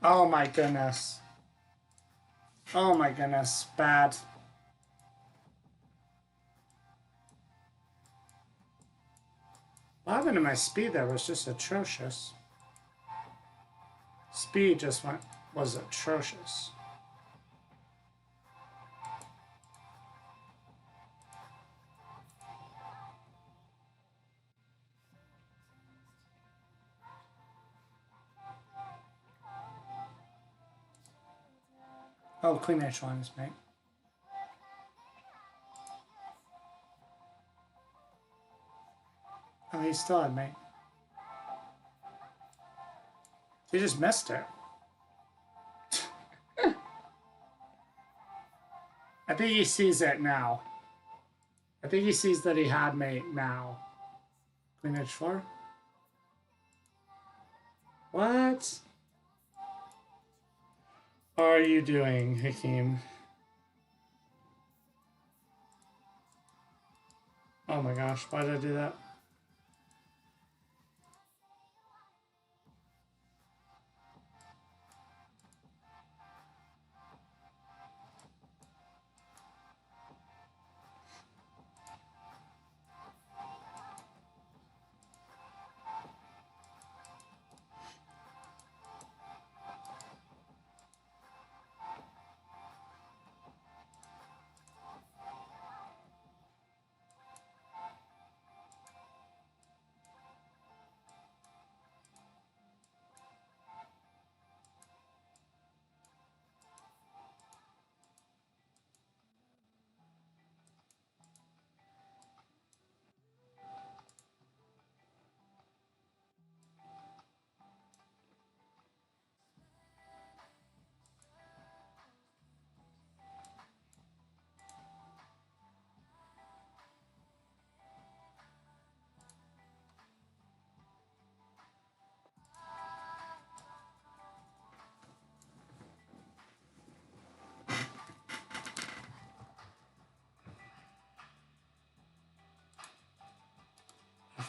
Oh my goodness. Oh my goodness. Bad. What happened to my speed there was just atrocious. Speed just was atrocious. Oh, queen H1 is mate. he still had mate. He just missed it. I think he sees it now. I think he sees that he had mate now. Queen h4. What are you doing, Hakeem? Oh my gosh, why did I do that?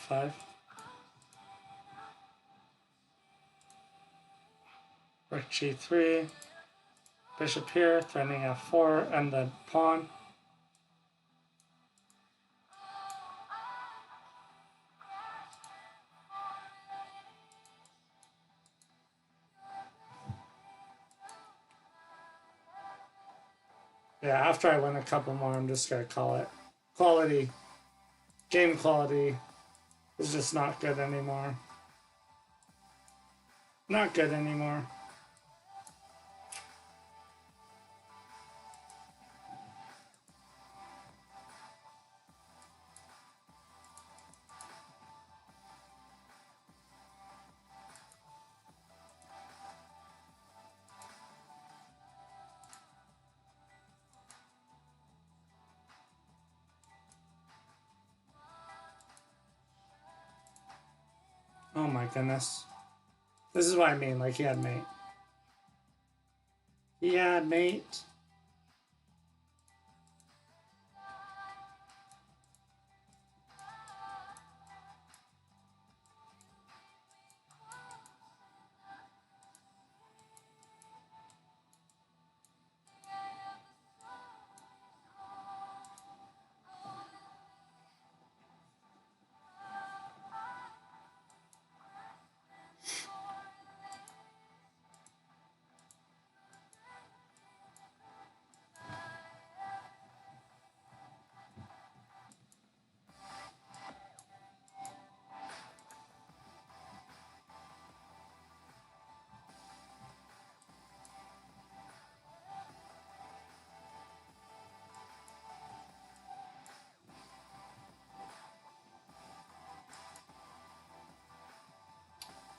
F5. Rook g3. Bishop here, threatening f4, and the pawn. Yeah, after I win a couple more, I'm just gonna call it. Quality, game quality is just not good anymore. Not good anymore. Oh my goodness. This is what I mean, like he had mate. He had mate.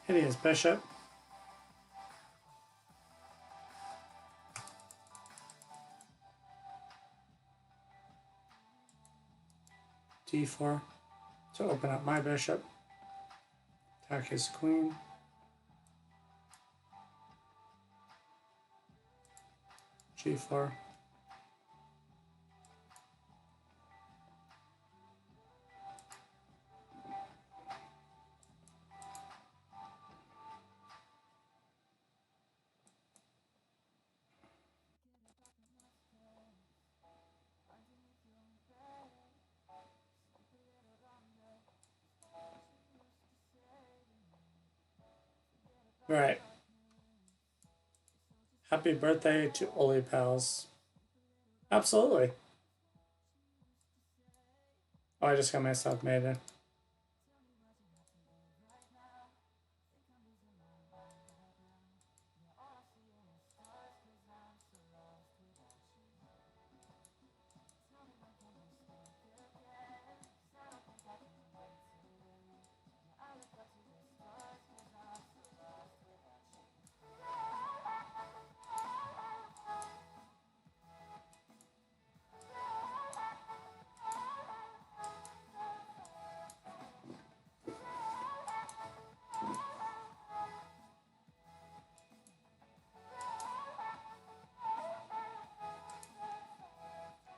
Hitting his bishop. D4 to open up my bishop. Attack his queen. G4. All right. Happy birthday to Oli Pals. Absolutely. Oh, I just got myself made in.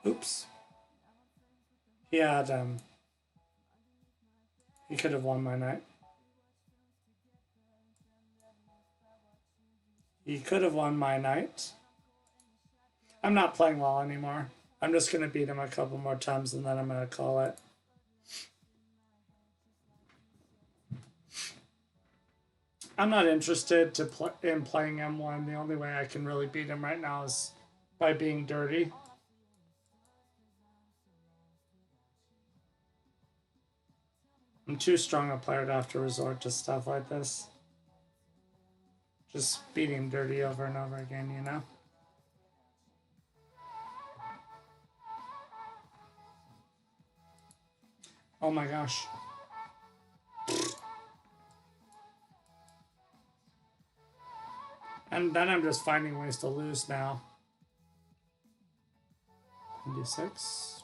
Oops. He had, he could have won my knight. He could have won my knight. I'm not playing well anymore. I'm just going to beat him a couple more times and then I'm going to call it. I'm not interested in playing M1. The only way I can really beat him right now is by being dirty. I'm too strong a player to have to resort to stuff like this. Just beating him dirty over and over again, you know? Oh my gosh. And then I'm just finding ways to lose now. 26.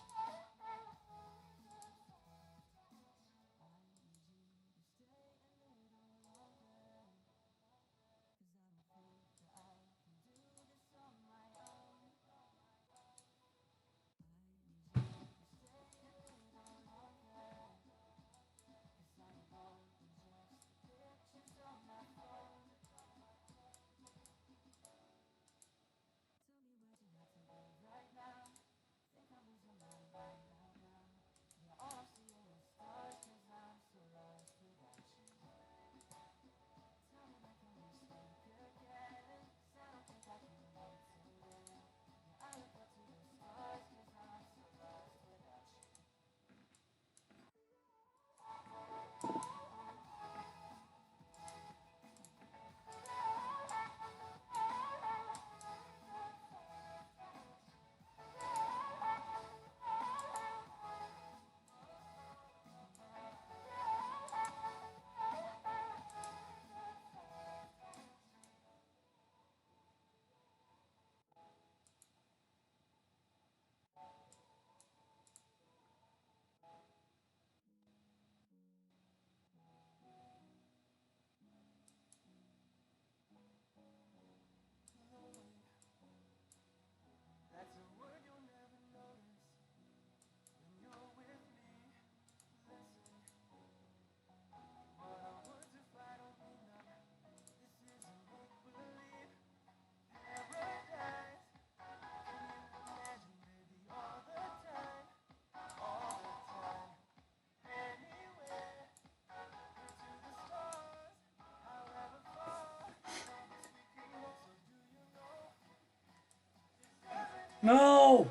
No!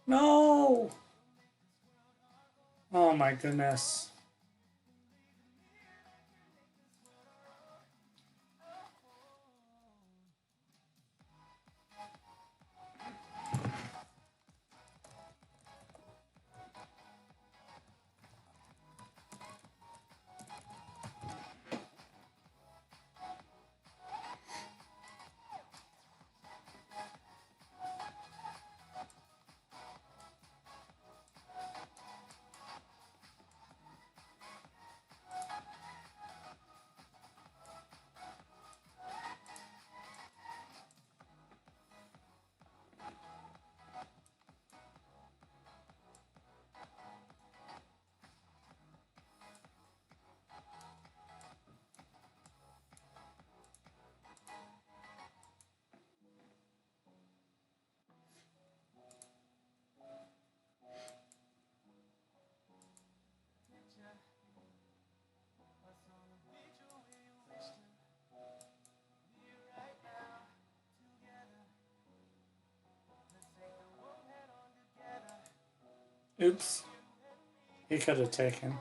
No! Oh my goodness. Oops. He could have taken.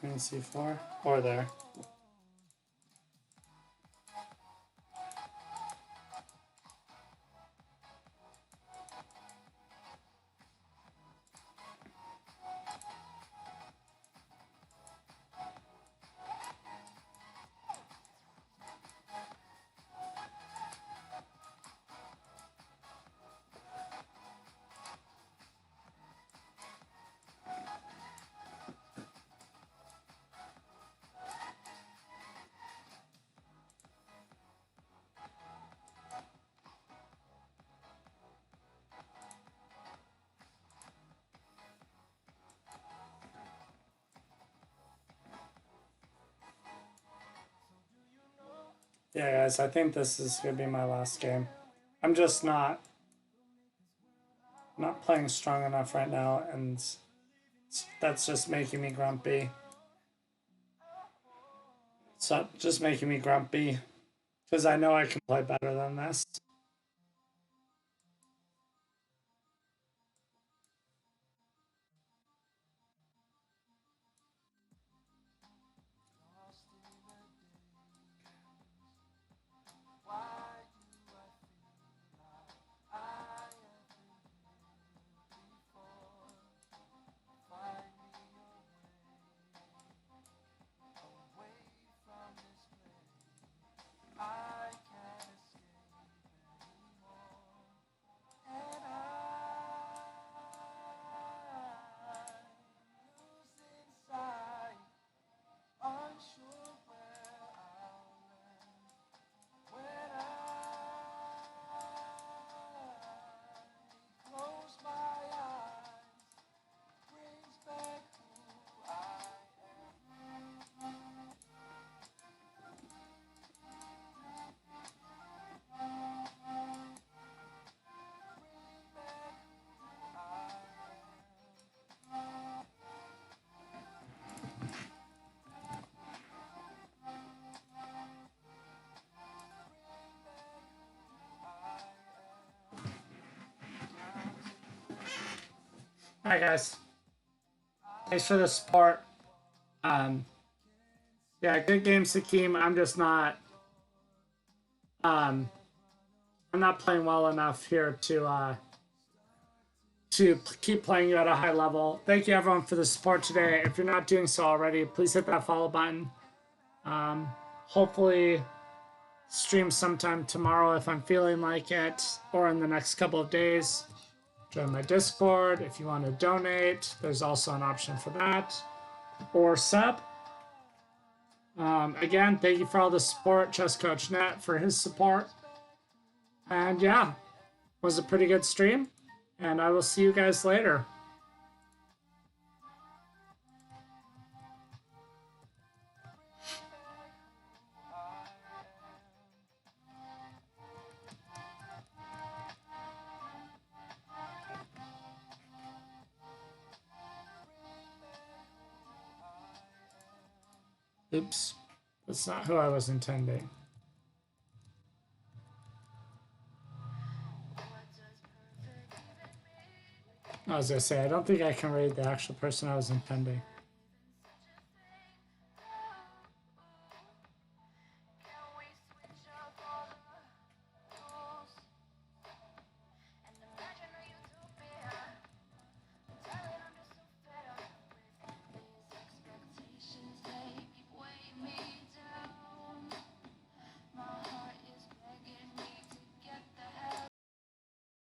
Queen c4 or there. Yeah, guys, I think this is gonna be my last game. I'm just not playing strong enough right now, and that's just making me grumpy. So just making me grumpy because I know I can play better than this. Alright, guys. Thanks for the support. Yeah, good game, Sakeem. I'm just not. I'm not playing well enough here to keep playing you at a high level. Thank you, everyone, for the support today. If you're not doing so already, please hit that follow button. Hopefully, stream sometime tomorrow if I'm feeling like it, or in the next couple of days. Join my Discord if you want to donate. There's also an option for that. Or sub. Again, thank you for all the support. Chess Coach Nat for his support. And yeah, was a pretty good stream. And I will see you guys later. Oops, that's not who I was intending. I was gonna say, I don't think I can read the actual person I was intending.